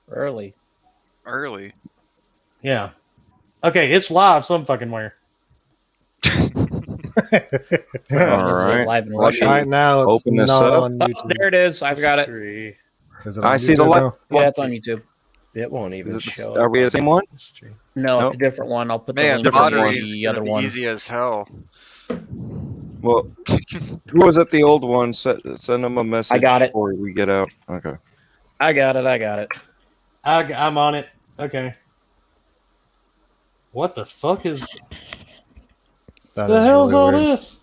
Early. Yeah. Okay, it's live some fucking where. All right. Live in Russia. Right now, it's Open this not up. on YouTube. There it is. I've got it. Is it on I see the YouTube light. now? Yeah, it's on YouTube. It won't even show. Are we the same one? No, Nope. it's a different one. I'll put the Man, link for moderating is the gonna other be one. easy as hell. Well, who was at the old one? Send them a message. I got it. Before we get out. Okay. I got it. I'm on it. Okay. What the fuck is... the hell's all this?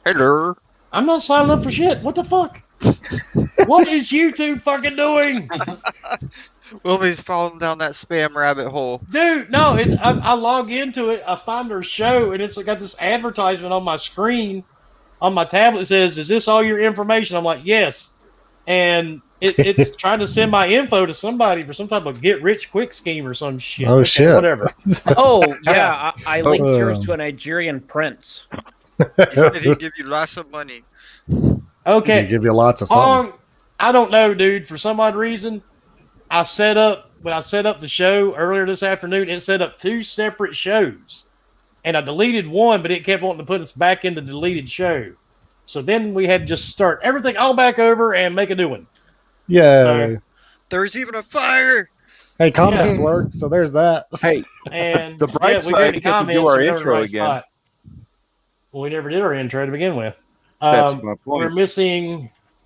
Hello. I'm not signing up for shit. What the fuck? What is YouTube fucking doing? Willie's falling down that spam rabbit hole. Dude, no, it's I log into it, I find their show, and it's got this advertisement on my screen, on my tablet. It says, "Is this all your information?" I'm like, "Yes." And it's trying to send my info to somebody for some type of get-rich-quick scheme or some shit. Oh, shit. Whatever. Oh, yeah. I linked yours to a Nigerian prince. He said he'd give you lots of money. Okay. They give you lots of something. I don't know, dude. For some odd reason, when I set up the show earlier this afternoon, it set up 2 separate shows. And I deleted one, but it kept wanting to put us back in the deleted show. So then we had to just start everything all back over and make a new one. Yeah. There's even a fire. Hey, comments work, so there's that. Hey, And the bright side, we get to do our intro again. Well, we never did our intro to begin with. That's my point.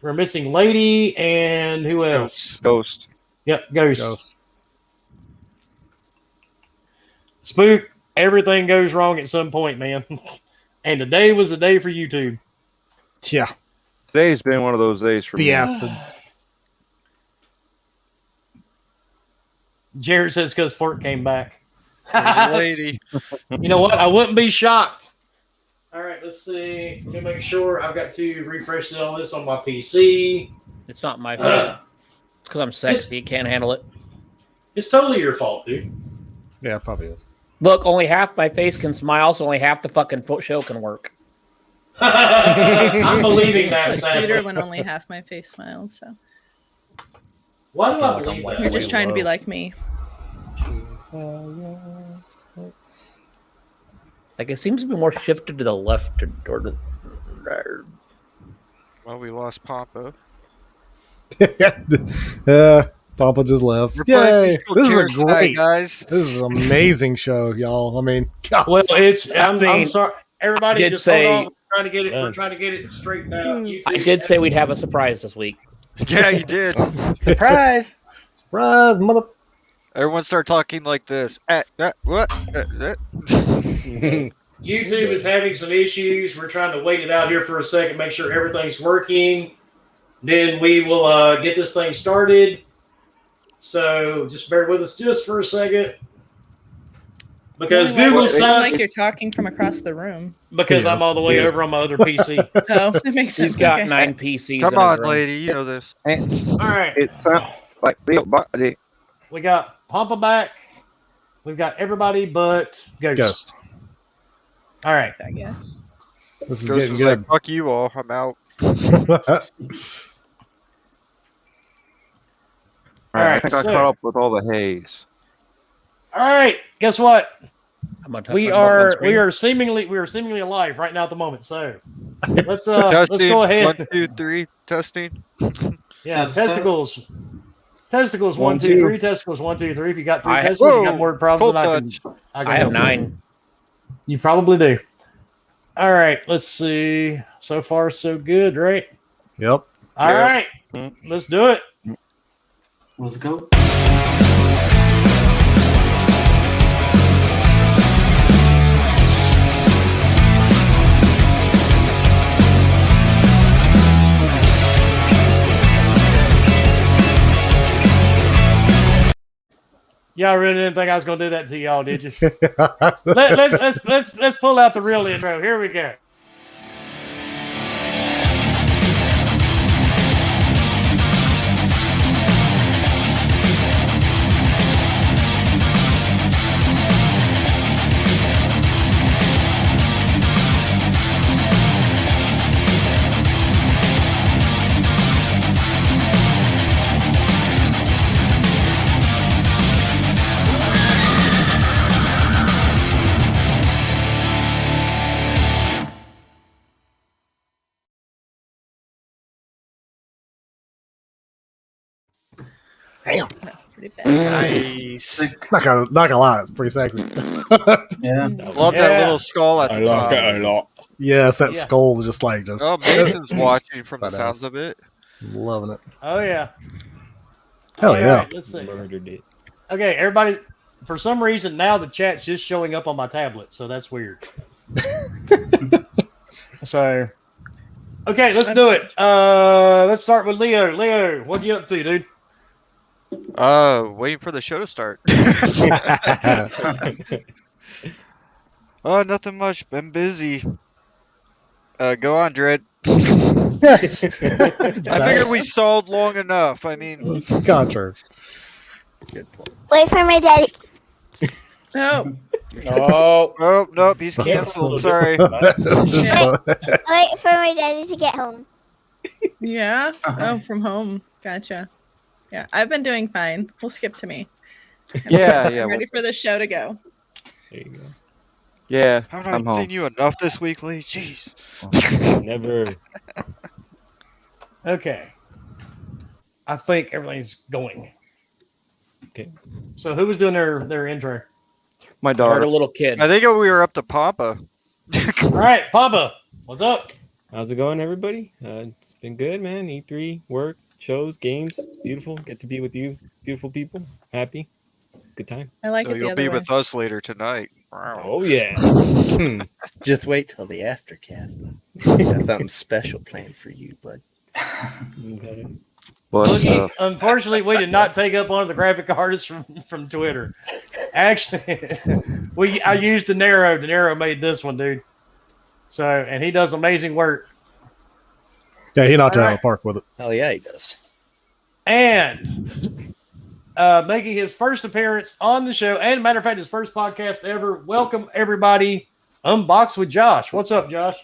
We're missing Lady and who else? Ghost. Yep, Ghost. Spook. Everything goes wrong at some point, man. And today was a day for YouTube. Yeah. Today's been one of those days for me. Bastards. Jared says because Fort came back. There's a lady. You know what? I wouldn't be shocked. All right, let's see. Let me make sure I've got to refresh all this on my PC. It's not my fault. It's because I'm sexy. Can't handle it. It's totally your fault, dude. Yeah, it probably is. Look, only half my face can smile, so only half the fucking show can work. I'm believing that. Peter Sadly. when only half my face smiles, so Why do I like believe I'm that? you're just trying to be like me. Like, it seems to be more shifted to the left or the... Well, we lost Papa. Papa just left. We're playing Yay! musical This is a chairs tonight, great, guys. this is an amazing show, y'all. I mean, God. Well, I'm sorry. Everybody did just say- hold on. We're trying to get it straightened out. YouTube. I did say we'd have a surprise this week. Yeah, you did. Surprise! Surprise, mother. Everyone start talking like this. What? YouTube is having some issues. We're trying to wait it out here for a second, make sure everything's working. Then we will get this thing started. So just bear with us just for a second. Because Google It's sucks. like you're talking from across the room. Because I'm all the way over on my other PC. Oh, that makes sense. He's got Okay. 9 PCs. Come in his on, room. lady. You know this. All right. It sounds like real body. We got Pampa back. We've got everybody but Ghost. All right. I guess. This is Ghost getting was good. like, fuck you all. I'm out. All right, I think I so- caught up with all the haze. All right. Guess what? I'm gonna touch We my button on are screen. seemingly alive right now at the moment. So let's let's Testing. go ahead. 1, 2, 3. Testing. Yeah, Test, testicles. Testicles 1, 2, 3. Testicles 1, 2, 3. If you got 3 I- testicles, you got Whoa, more problems cold than touch. I can I have help. 9. You probably do. All right. Let's see. So far, so good, right? Yep. All Yeah. right. Let's do it. Let's go. Y'all really didn't think I was gonna do that to y'all, did you? let's pull out the real intro. Here we go. Damn. Pretty bad. Nice. Not gonna lie, it's pretty sexy. Yeah. Love that Yeah. little skull at I the top. like it a lot. Yes, that Yeah. skull just Oh, Mason's watching from the Badass. sounds of it. loving it. Oh yeah. Hell All yeah. right, let's see. Murdered it. Okay, everybody. For some reason, now the chat's just showing up on my tablet, so that's weird. So, okay, let's do it. Let's start with Leo. Leo, what you up to, dude? Waiting for the show to start. Oh, nothing much. Been busy. Go on, Dread. I figured we stalled long enough. I mean, It's contrary. Wait for my daddy. Oh, Oh, oh nope, he's canceled. Sorry. Wait for my daddy to get home. yeah. Oh, from home. Gotcha. Yeah, I've been doing fine. We'll skip to me. Yeah, I'm yeah, ready for the show to go. there you go. yeah. Haven't I'm I home. seen you enough this week, Lee? Jeez. Never. Okay. I think everything's going. Okay. So, who was doing their intro? My Heard daughter. a little kid. I think we were up to Papa. All right, Papa, what's up? How's it going, everybody? It's been good, man. E3, work, shows, games. Beautiful. Get to be with you, beautiful people. Happy. It's a good time. I like So it the you'll other be way. with us later tonight. Wow. Oh, yeah. Just wait till the aftercath. Got something special planned for you, bud. Okay. But Look, unfortunately, we did not take up one of the graphic artists from Twitter. Actually, I used De Niro. De Niro made this one, dude. So, and he does amazing work. Yeah, he knocked it All out right. of the park with it. Hell yeah, he does. And making his first appearance on the show, and matter of fact, his first podcast ever. Welcome everybody. Unbox with Josh. What's up, Josh?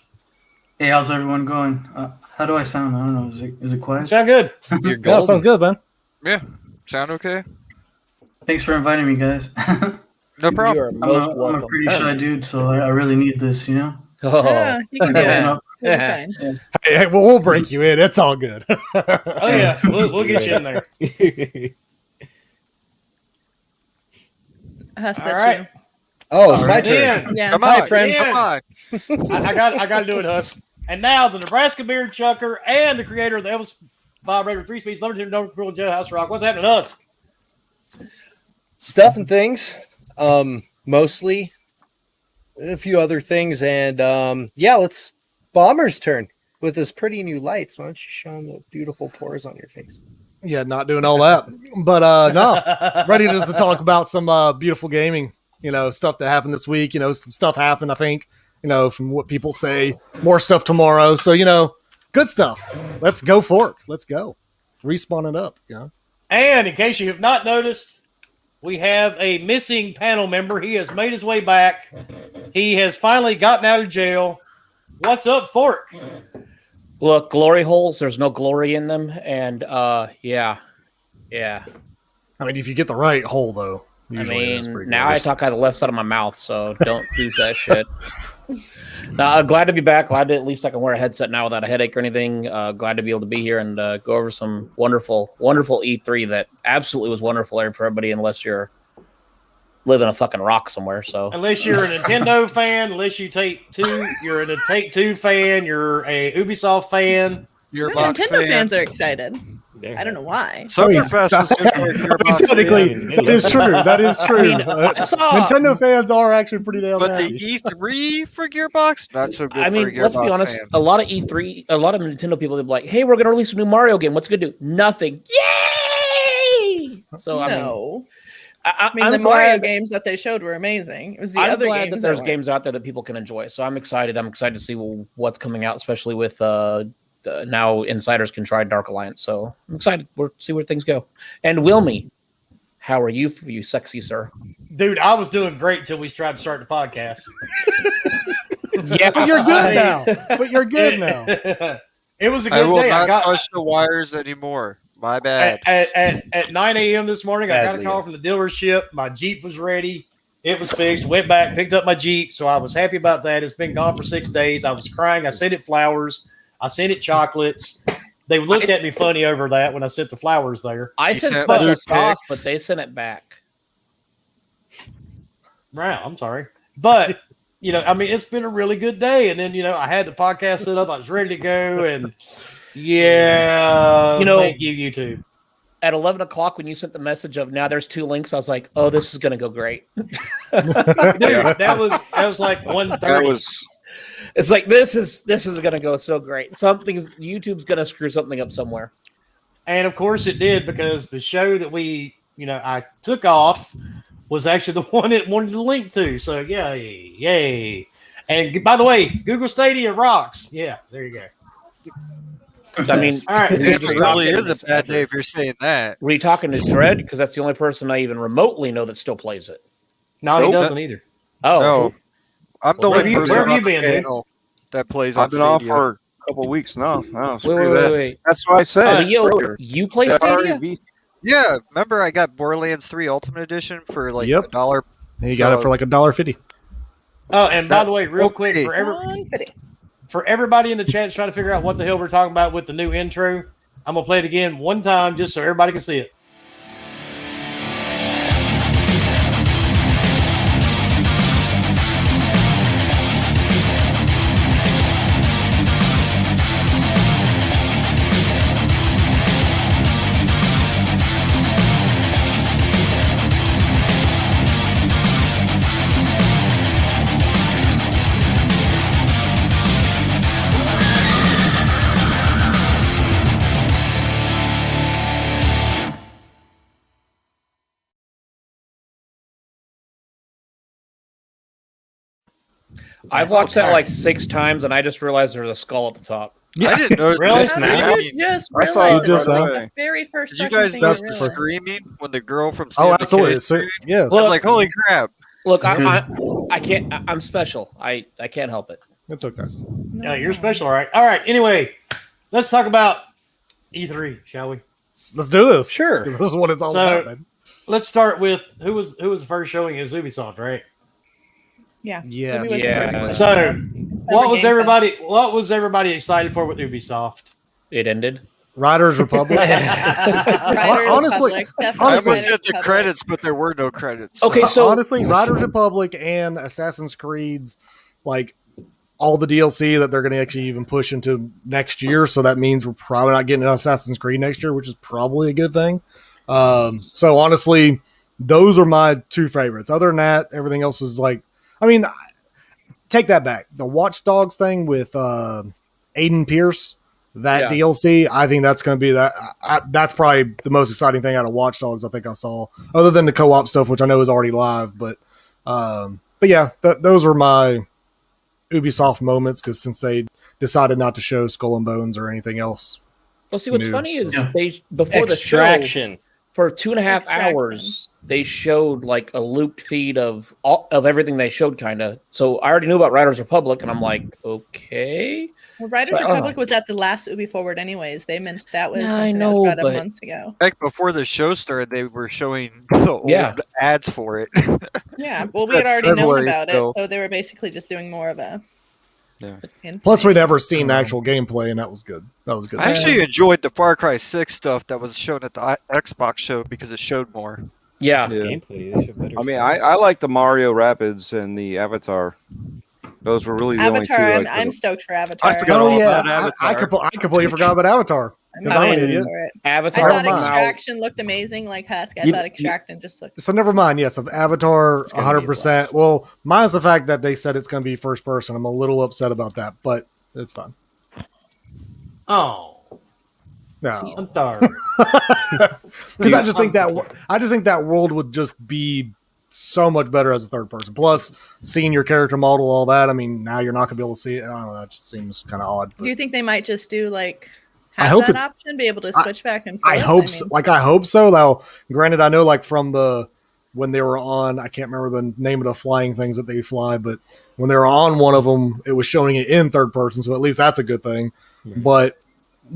Hey, how's everyone going? How do I sound? I don't know. Is it quiet? Sound good? You're Yeah, golden. sounds good, man. Sound okay? Thanks for inviting me, guys. No problem. You are I'm most a welcome. pretty shy dude, so I really need this, you know? Oh, Yeah, you can do You it. know? You'll be fine. Hey, we'll break you in. It's all good. Oh yeah, we'll get you in there. That's All right. you. Oh, it's my turn. Dan, Yeah. Come Hi, on, friends. Come on. I got to do it, Husk. And now the Nebraska Beard Chucker and the creator of the Elvis Vibrator 3 Speeds Number 2 Number Cruel Jailhouse Rock. What's happening, Husk? Stuff and things. Mostly a few other things. And yeah, let's Bomber's turn with his pretty new lights. Why don't you show him the beautiful pores on your face? Yeah, not doing all that. But no, ready just to talk about some beautiful gaming, stuff that happened this week. Some stuff happened, I think, from what people say, more stuff tomorrow. So, good stuff. Let's go fork. Let's go. Respawn it up, And in case you have not noticed, we have a missing panel member. He has made his way back. He has finally gotten out of jail. What's up, Fork? look, glory holes. There's no glory in them, and yeah. I mean, if you get the right hole, though. I Usually it is mean, pretty now glorious. I talk out of the left side of my mouth, so don't do that shit. Glad to be back. Glad to at least I can wear a headset now without a headache or anything. Glad to be able to be here and go over some wonderful E3 that absolutely was wonderful for everybody, unless you're living a fucking rock somewhere. So Unless you're a Nintendo fan, unless you you're a Take Two fan, you're a Ubisoft fan. You're a The box Nintendo fan. fans are excited. There. I don't know why. Summerfest was good for your box Technically, fan. that is true. That is true. I saw- Nintendo fans are actually pretty damn But the happy. E3 for Gearbox, not so good I mean, for a let's Gearbox be honest. fan. A lot of E3, a lot of Nintendo people, they're like, "Hey, we're going to release a new Mario game. What's it going to do? Nothing. Yay!" So I mean, No. I I mean, I'm the Mario glad- games that they showed were amazing. It was the I'm other glad games that there's weren't. games out there that people can enjoy. So I'm excited. I'm excited to see what's coming out, especially with now insiders can try Dark Alliance. So I'm excited. We'll see where things go. And Wilmy, how are you, sexy sir? Dude, I was doing great till we tried to start the podcast. Yeah, But you're good now. But you're good now. It was a I good will day. I not got touch the wires anymore. My bad. at 9 a.m. this morning. I got a Badly. call from the dealership. My Jeep was ready. It was fixed. Went back, picked up my Jeep. So I was happy about that. It's been gone for 6 days. I was crying. I sent it flowers. I sent it chocolates. they looked at me funny over that when I sent the flowers there. I You sent sent special Luke sauce, pics. but they sent it back. Wow, I'm sorry. But, I mean, it's been a really good day. And then, I had the podcast set up. I was ready to go. And thank you, YouTube. At 11 o'clock, when you sent the message of now there's 2 links, I was like, oh, this is going to go great. Dude, that was like 1:30. That was It's like, this is going to go so great. YouTube's going to screw something up somewhere. And of course it did, because the show that I took off was actually the one it wanted to link to. So yay. And by the way, Google Stadia rocks. Yeah, there you go. I mean, All right. It really is a bad day if you're saying that. were you talking to Dread? Because that's the only person I even remotely know that still plays it. No, he Nope. doesn't either. Oh, No, I'm the Where only have you- person where have on you the been, dude? channel that plays on I've been off Stadia. for a couple weeks now. No, wait. That's what I said. Leo, earlier. you play That's Stadia? already Yeah, remember I got Borderlands 3 Ultimate Edition for like Yep. $1. You got it for like $1.50. Oh, and by the way, real quick, Okay. for everybody in the chat trying to figure out what the hell we're talking about with the new intro, I'm going to play it again one time just so everybody can see it. I've watched that like 6 times, and I just realized there's a skull at the top. I didn't notice Really? just now. Just I saw realized it just it was now. like the very first. Did you fucking guys thing notice I the realized. screaming when the girl from Oh, Sam absolutely. McKay Yes. I was like, holy crap. Look, I can't. I'm special. I can't help it. It's okay. Yeah, you're special, all right. All right, anyway, let's talk about E3, shall we? Let's do this. Sure. 'Cause this is what it's all So- about, man. Let's start with who was the first showing? It was Ubisoft, right? Yeah. Yes. Maybe Yeah. So what was game everybody excited for with Ubisoft? It ended. Riders Republic. Riders Honestly- Republic, I definitely honestly- almost Riders hit the Republic. credits, but there were no credits. Okay, so Honestly, Riders Republic and Assassin's Creed's like all the DLC that they're going to actually even push into next year. So that means we're probably not getting an Assassin's Creed next year, which is probably a good thing. So honestly, those are my 2 favorites. Other than that, everything else was like, I mean, take that back. The Watch Dogs thing with Aiden Pierce, that Yeah. DLC, I think that's going to be that's probably the most exciting thing out of Watch Dogs I think I saw, other than the co-op stuff, which I know is already live. But yeah, those were my Ubisoft moments, because since they decided not to show Skull and Bones or anything else. well, see what's New. funny is Yeah. they before the show Extraction. for 2.5 Extraction. hours they showed like a looped feed of everything they showed, kind of. So I already knew about Riders Republic, and I'm like, okay. Well, Riders So, Republic was at the last Ubi Forward, anyways. They meant that was Yeah, I something that know, was about but- a month ago. Heck, before the show started, they were showing the old Yeah. ads for it. Yeah, well, It's we had that already known February about still. it, so they were basically just doing more of a. Yeah. Plus, we'd never seen the actual gameplay, and that was good. That was good. I actually enjoyed the Far Cry 6 stuff that was shown at the Xbox show because it showed more. Yeah. Yeah. Gameplay, they should better I mean, stuff. I like the Mario Rapids and the Avatar. Those were really the only two. Avatar, I I'm stoked for Avatar. I forgot Oh all yeah, about Avatar. I completely forgot about Avatar. I'm 'Cause I'm an excited idiot. for it. I Avatar thought came out. Extraction looked amazing, like Husk. I You- thought Extraction just looked. So never mind. Yes, of Avatar, It's gonna be a 100%. blast. Well, minus the fact that they said it's going to be first person. I'm a little upset about that, but it's fine. Oh, No, I'm sorry. because I just think that world would just be so much better as a third person. Plus, seeing your character model, all that. I mean, now you're not going to be able to see it. I don't know. That just seems kind of odd. Do you But think they might just do like I have hope that it's- option, be able to switch back and I forth? hope so. I hope so. Though, granted, I know like from when they were on, I can't remember the name of the flying things that they fly, but when they were on one of them, it was showing it in third person. So at least that's a good thing. Right. But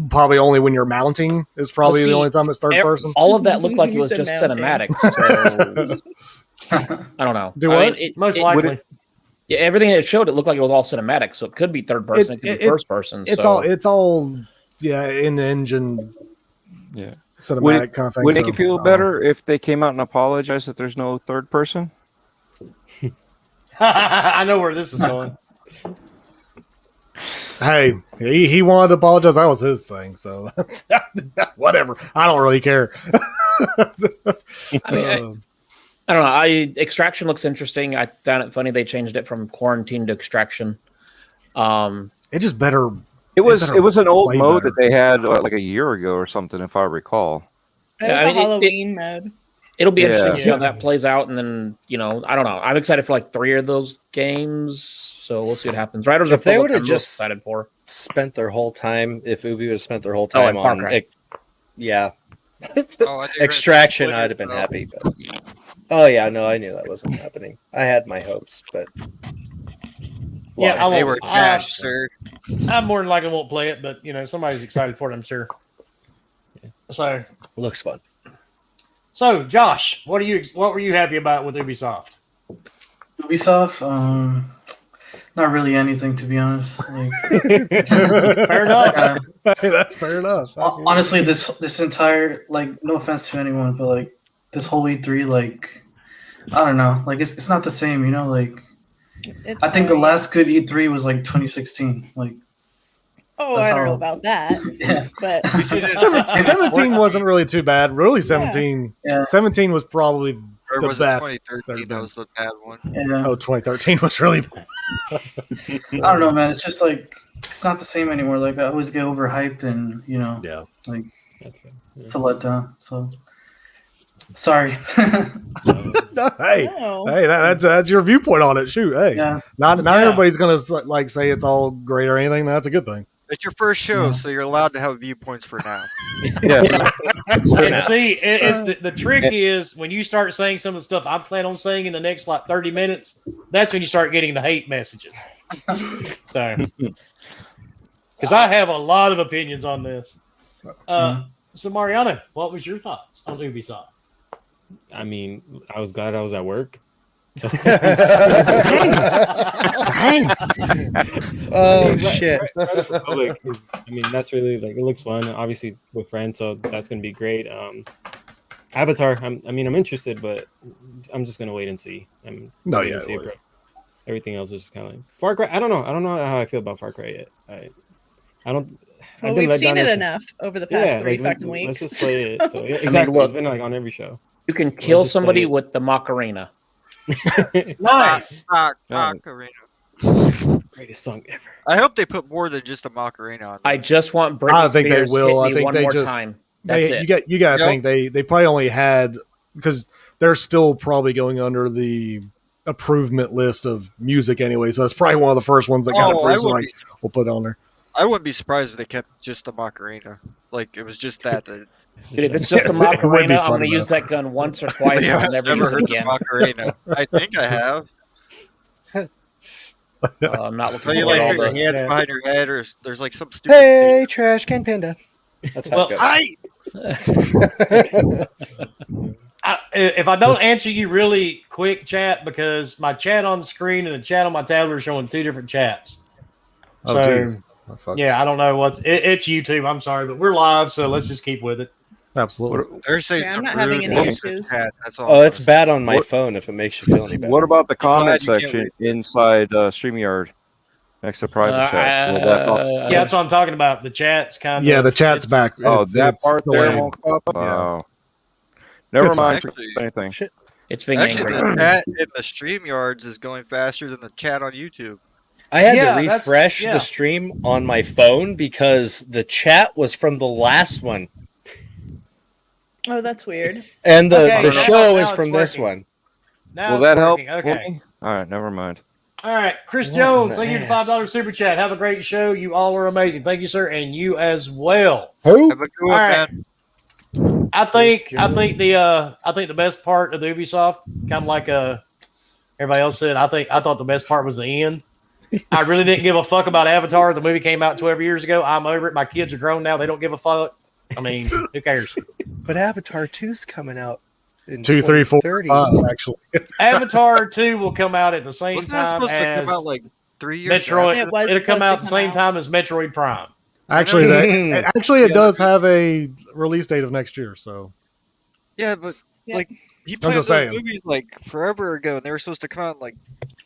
probably only when you're mounting is probably Well, the see, only time it's third person. All of that looked like it You was said just mounting. cinematic. So I don't know. Do I what? mean, Most it- likely. yeah, everything it showed, it looked like it was all cinematic. So it could be third person, it could be It- first person. It's so. all in-engine Yeah. cinematic kind of thing. Would it make you feel better if they came out and apologized that there's no third person? I know where this is going. Hey, he wanted to apologize. That was his thing. So whatever. I don't really care. I mean, I don't know. Extraction looks interesting. I found it funny they changed it from quarantine to extraction. It just better. It was an old mode better. that they had like a year ago or something, if I recall. It was a Halloween mode. It'll be interesting to see how that plays out, and then I don't know. I'm excited for like 3 of those games, so we'll see what happens. Writers If they would have just just excited for spent their whole time, if Ubi would have spent their whole time Far on Cry. Extraction, I'd have been happy. But oh yeah, no, I knew that wasn't happening. I had my hopes, but Yeah, They were dashed, sir. I'm more than likely won't play it, but somebody's excited for it, I'm sure. So looks fun. So Josh, what were you happy about with Ubisoft? Ubisoft, not really anything, to be honest. Like, fair enough. Hey, that's fair enough. Absolutely. Honestly, this entire, like, no offense to anyone, but like this whole E3, like, I don't know, like it's not the same, like. I think the last good E3 was like 2016. Like, I don't know about that. Yeah. But 17 wasn't really too bad. Really, 17. Yeah. 17 was probably Or the was best. it 2013? That was the bad one. Yeah. Oh, 2013 was really bad. I don't know, man. It's just like it's not the same anymore. Like I always get overhyped, and like That's fair. it's a letdown. So sorry. Hey, that's your viewpoint on it. Shoot, hey, Yeah. not everybody's gonna like say it's all great or anything. That's a good thing. It's your first show, so you're allowed to have viewpoints for now. Yes. And see, it's the trick is when you start saying some of the stuff I plan on saying in the next like 30 minutes, that's when you start getting the hate messages. So, because I have a lot of opinions on this. So Mariano, what was your thoughts on Ubisoft? I mean, I was glad I was at work. So. Oh shit! I mean, that's really like it looks fun. Obviously, with friends, so that's gonna be great. Avatar. I'm interested, but I'm just gonna wait and see. Everything else is just kind of like Far Cry. I don't know how I feel about Far Cry yet. I don't. Well, we've seen it enough over the past 3 fucking weeks. Let's just play it. So exactly, it's been like on every show. You can kill somebody with the Macarena. Nice. Macarena. Greatest song ever. I hope they put more than just a Macarena on. I just want Britney I don't think they Spears will. hit I me think one they more just time. That's it. You got to think they probably only had because they're still probably going under the approvement list of music anyway. So that's probably one of the first ones that got approved. So like, we'll put it on there. I wouldn't be surprised if they kept just the Macarena. Like it was just that. Dude, if it's just the Macarena, I'm going to use that gun once or twice. Yeah, I'll I've never use never it heard the again. Macarena. I think I have. I'm not looking You for like all put your the. hands behind your head, or there's like some stupid. Hey, trash can panda. That's how it goes. If I don't answer you really quick, chat, because my chat on the screen and the chat on my tablet are showing 2 different chats. Oh, So, geez. That sucks. yeah, I don't know it's YouTube. I'm sorry, but we're live, so let's just keep with it. Absolutely. They're saying Yeah, I'm some not having rude any things in issues. chat. That's all. Oh, it's bad on my phone. If it makes you feel any better. What about the comment glad you can't section inside StreamYard next to private chat? Will that Yeah, that's what I'm talking about. The chat's kind of. Yeah, the chat's back. that part there delayed. won't pop up? Yeah. Oh. Never It's mind. actually- Anything. Shit. It's being Actually, angry. the chat in the StreamYards is going faster than the chat on YouTube. I had Yeah, to that's- refresh yeah. the stream on my phone because the chat was from the last one, Oh, that's weird. and the Okay, now show is it's from this working. one. Now Will it's that help? working. Okay. All right, never mind. All right, Chris Jones, thank you for $5 super chat. Have a great show. You all are amazing. Thank you, sir, and you as well. Who? Have a good one, All right. man. I think the best part of the Ubisoft, kind of like everybody else said, I thought the best part was the end. I really didn't give a fuck about Avatar. The movie came out 12 years ago. I'm over it. My kids are grown now. They don't give a fuck. I mean, who cares? But Avatar 2's coming out in 2, 3, 4, 2030. 5, actually. Avatar 2 will come out at the same Wasn't that time supposed to as come out like 3 years Metroid. after? It was It'll come supposed out to at the come same out. time as Metroid Prime. Actually, it Yeah. does have a release date of next year. So Yeah, but Yeah. like he I'm planned just those saying. movies like forever ago, and they were supposed to come out in, like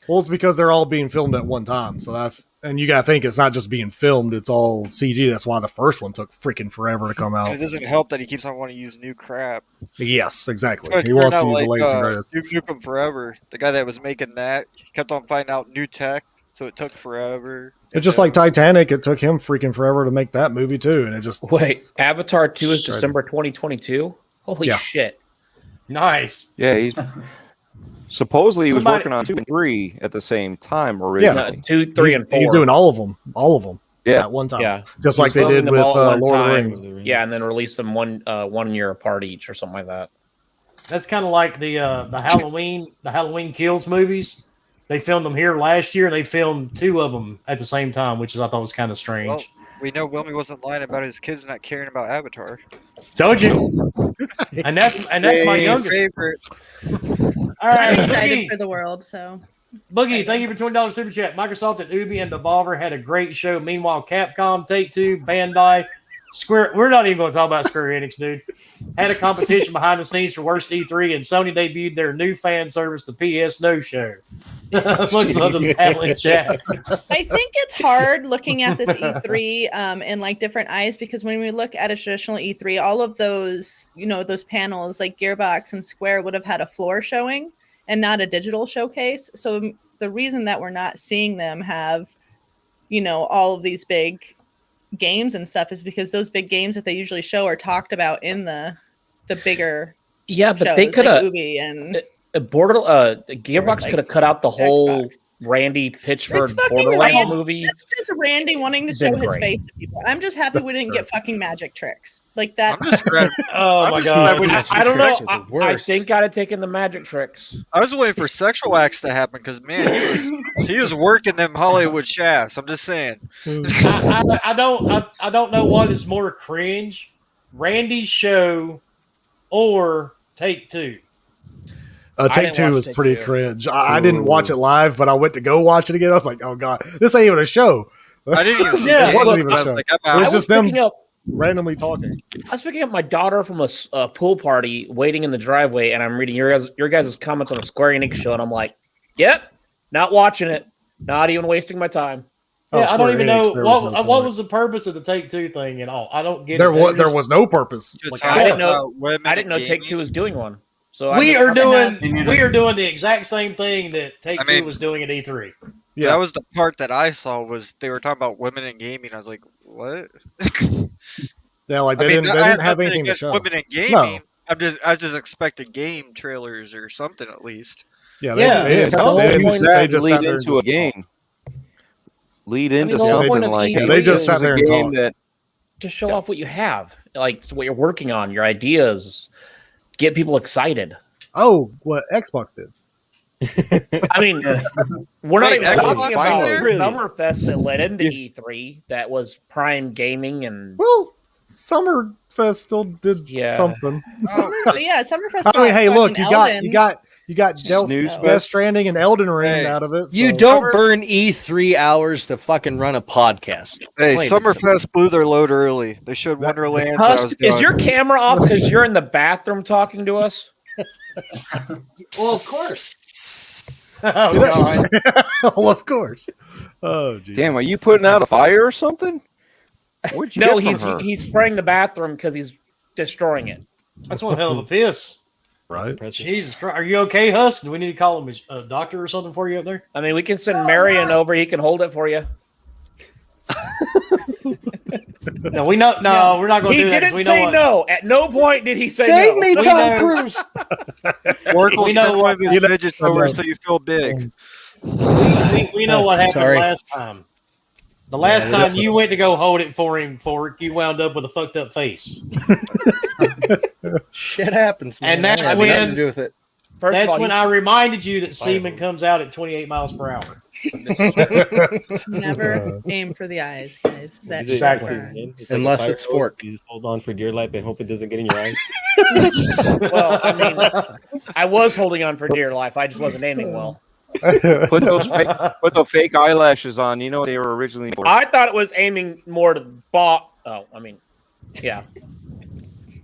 Well, it's because they're all being filmed at one time. So and you got to think it's not just being filmed, it's all CG. That's why the first one took freaking forever to come and out. it doesn't help that he keeps on wanting to use new crap. Yes, exactly. It He turned wants to out use the latest and like greatest. Duke Nukem Forever, the guy that was making that, he kept on finding out new tech, so it took forever. It's just like Titanic. It took him freaking forever to make that movie, too. And it just. Wait, Avatar 2 is Crazy. December 2022? Holy Yeah. shit. Nice. Yeah, he's supposedly he was Somebody- working on 2 and 3 at the same time originally. No, 2, 3, and 4. He's doing all of them. Yeah. At one time. Yeah. Just like they Filming did them with all at one Lord of the time. Rings. Yeah, and then release them one year apart each or something like that. That's kind of like the Halloween Kills movies. They filmed them here last year, and they filmed 2 of them at the same time, which I thought was kind of strange. Well, we know Wilmy wasn't lying about his kids not caring about Avatar. Told you. and that's my youngest. favorite. All right, I'm excited Boogie. for the world. So Boogie, thank you for $20 super chat. Microsoft and Ubi and Devolver had a great show. Meanwhile, Capcom, Take-Two, Bandai, Square. We're not even going to talk about Square Enix, dude. Had a competition behind the scenes for worst E3, and Sony debuted their new fan service, the PS No Show. Looks like the panel in chat. I think it's hard looking at this E3 in like different eyes, because when we look at a traditional E3, all of those, those panels like Gearbox and Square would have had a floor showing and not a digital showcase. So the reason that we're not seeing them have, all of these big games and stuff is because those big games that they usually show are talked about in the bigger Yeah, but shows, they could have like Ubi and Gearbox like could have cut out the whole Xbox. Randy Pitchford It's fucking Borderlands Randy. movie. That's just Randy wanting to Been show his great. face to people. I'm just happy we didn't get fucking magic tricks like that. I'm just glad. Oh I'm my just glad god. we didn't- I don't know. Tricks are the I worst. think I'd have taken the magic tricks. I was waiting for sexual acts to happen because man, he was working them Hollywood shafts. I'm just saying. I don't know what is more cringe, Randy's show or Take-Two. Take didn't Two watch was Take pretty Two. cringe. I didn't watch it live, but I went to go watch it again. I was like, oh god, this ain't even a show. I didn't even see Yeah, it. it wasn't even I a was show. like, I'm It out. was I was just them picking up. randomly talking. I was picking up my daughter from a pool party, waiting in the driveway, and I'm reading your guys' comments on the Square Enix show, and I'm like, "Yep, not watching it, not even wasting my time." Yeah, I Square don't even Enix, know there what no what point. was the purpose of the Take-Two thing at all. I don't get There it. was no purpose. To Like, talk I didn't know- about women I didn't know and Take gaming. Two was doing one, so we I are just- doing the exact same thing that Take-Two mean- was doing at E3. Yeah. That was the part that I saw was they were talking about women in gaming. I was like, what? Yeah, like I they mean, didn't I have have nothing anything to against show. women in gaming. I just expected game trailers or something at least. Yeah, Yeah, they Yeah, didn't. don't They use didn't- that they to just lead sat there and into a just game. Lead into the whole something point of like E3 they just is sat there and game talked. that to show off what you have, like what you're working on, your ideas, get people excited. Oh, what Xbox did. I mean, we're not Wait, even Xbox talking was about there? Summerfest that led into E3 that was prime gaming and Well, Summerfest still did Yeah. something. Oh, But yeah, Summerfest. I mean, hey, got look, fucking you Elden. got Snooze Death fest. Stranding and Elden Ring Hey. out of it. You so- don't Summer- burn E3 hours to fucking run a podcast. hey, Plain and Summerfest blew their load early. They showed Wonderland. So I was Husk, is done. your camera off because you're in the bathroom talking to us? Well, of course. Oh god. well, of course. Oh, geez. damn, are you putting out a fire or something? Where'd you No, get from her? he's spraying the bathroom because he's destroying it. That's one hell of a piss. Right? Impressive. Jesus Christ. Are you okay, Huss? Do we need to call him a doctor or something for you up there? I mean, we can send Marion over. He can hold it for you. No, we know. No, we're not going He to do that. 'cause didn't we know say what, no. At no point did he say Save no. me, We Tom know- Cruise. Oracle We know sent one of his you know- midgets over so you feel big. we know what happened Sorry. last time. The last time you went to go hold it for him, you wound up with a fucked up face. Shit happens, man. And that's I have when- nothing to do with it. First That's of all, when he- I reminded you that semen comes out at 28 miles per hour. Never aim for the eyes, guys. That Is it- Exactly. it's like a Unless fire it's hose, fork. You just hold on for dear life and hope it doesn't get in your eyes. well, I mean, I was holding on for dear life. I just wasn't aiming well. Put the fake eyelashes on. You know they were originally for. I thought it was aiming more to bot. Oh, I mean, yeah.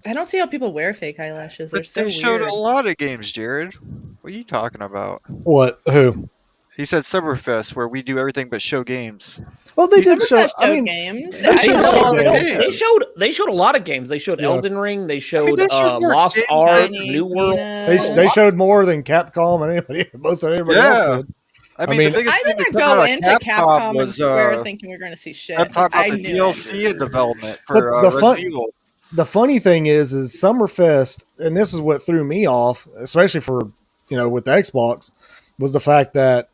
I don't see how people wear fake eyelashes. They're But so they showed weird. a lot of games, Jared. What are you talking about? What? Who? He said Summerfest, where we do everything but show games. Well, they did show. Summerfest I mean, games. They showed a lot of games. They showed a lot of games. They showed Yeah. Elden Ring. They showed, they showed more Lost games Ark, than- New World. they showed more than Capcom and anybody, most of anybody Yeah. else did. I mean, mean, the biggest I thing didn't that came go out into of Capcom and was Square thinking we are going to see shit. I'm talking I about the knew DLC in development But for the Resident Evil. The funny thing is Summerfest, and this is what threw me off, especially for with the Xbox, was the fact that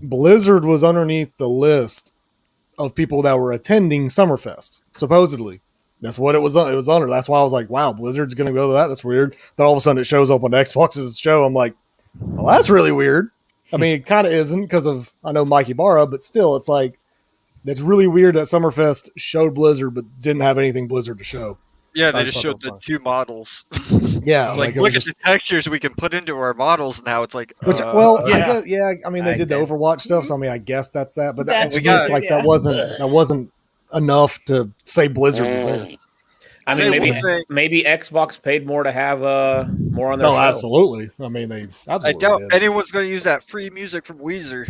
Blizzard was underneath the list of people that were attending Summerfest. Supposedly, that's what it was. It was under. That's why I was like, "Wow, Blizzard's going to go to that. That's weird." Then all of a sudden, it shows up on Xbox's show. I'm like, "Well, that's really weird." I mean, it kind of isn't because of I know Mikey Barra, but still, it's like that's really weird that Summerfest showed Blizzard but didn't have anything Blizzard to show. Yeah, they I just thought showed that the was two models. Yeah, It's like, it was look at just- the textures we can put into our models now. It's like, Which, well, yeah. I guess, yeah. I mean, they I did the bet. Overwatch stuff, so I mean, I guess that's that. But that, That's to me, true, it's like yeah. that wasn't enough to say Blizzard was there. I Say mean, one thing. maybe Xbox paid more to have more on their No, show. absolutely. I mean, they I absolutely doubt did. anyone's going to use that free music from Weezer.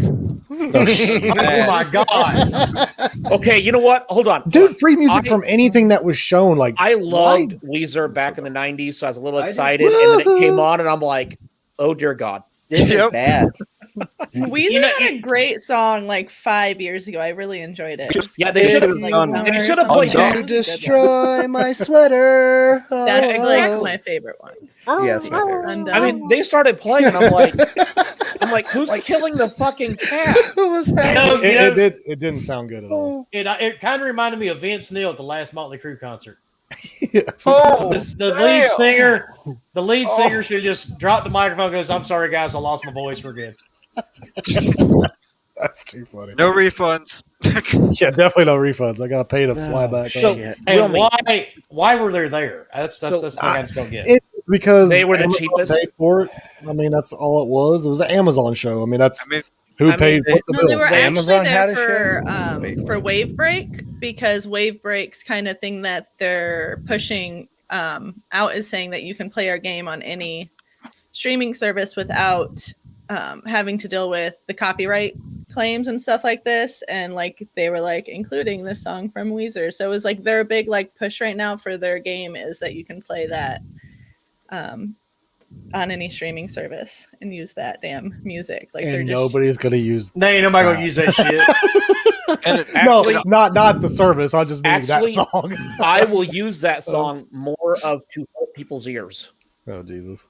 Oh my god! Okay, you know what? Hold on, Dude, free music I- from anything that was shown. Like I loved Weezer back in the '90s, so I was a little excited, and then it came on, and I'm like, "Oh dear God!" This is Yep. bad. Weezer had a great song like 5 years ago. I really enjoyed it. Yeah, they should have Like, done. Summer They or should have something. played Undone. that. To destroy my sweater. That's Oh. exactly my favorite one. Yeah, it's my favorite. Undone. I mean, they started playing, and I'm like, who's killing the fucking cat? What was You know, happening? you know, It didn't sound good at all. it kind of reminded me of Vince Neil at the last Motley Crue concert. Oh, The lead singer should have just dropped the microphone and goes, "I'm sorry guys, I lost my voice, we're good." That's too funny. No refunds. Yeah, definitely no refunds. I got to pay to fly back. So- Shit. And Will why were they there? That's the thing I just don't get. It's because They were the Amazon cheapest. paid for it. I mean, that's all it was. It was an Amazon show. I mean, that's I mean, who I paid mean, what the No, bill. they were Amazon actually had there a show? Wait, for Wave Break because Wave Break's kind of thing that they're pushing out is saying that you can play our game on any streaming service without having to deal with the copyright claims and stuff like this. And like they were like including this song from Weezer, so it was like their big like push right now for their game is that you can play that on any streaming service and use that damn music. Like they're And just nobody's going to use. No, ain't nobody gonna use that shit. and it, Actually- No, not the service. I just mean Actually- that song. I will use that song more of to hurt people's ears. Oh Jesus!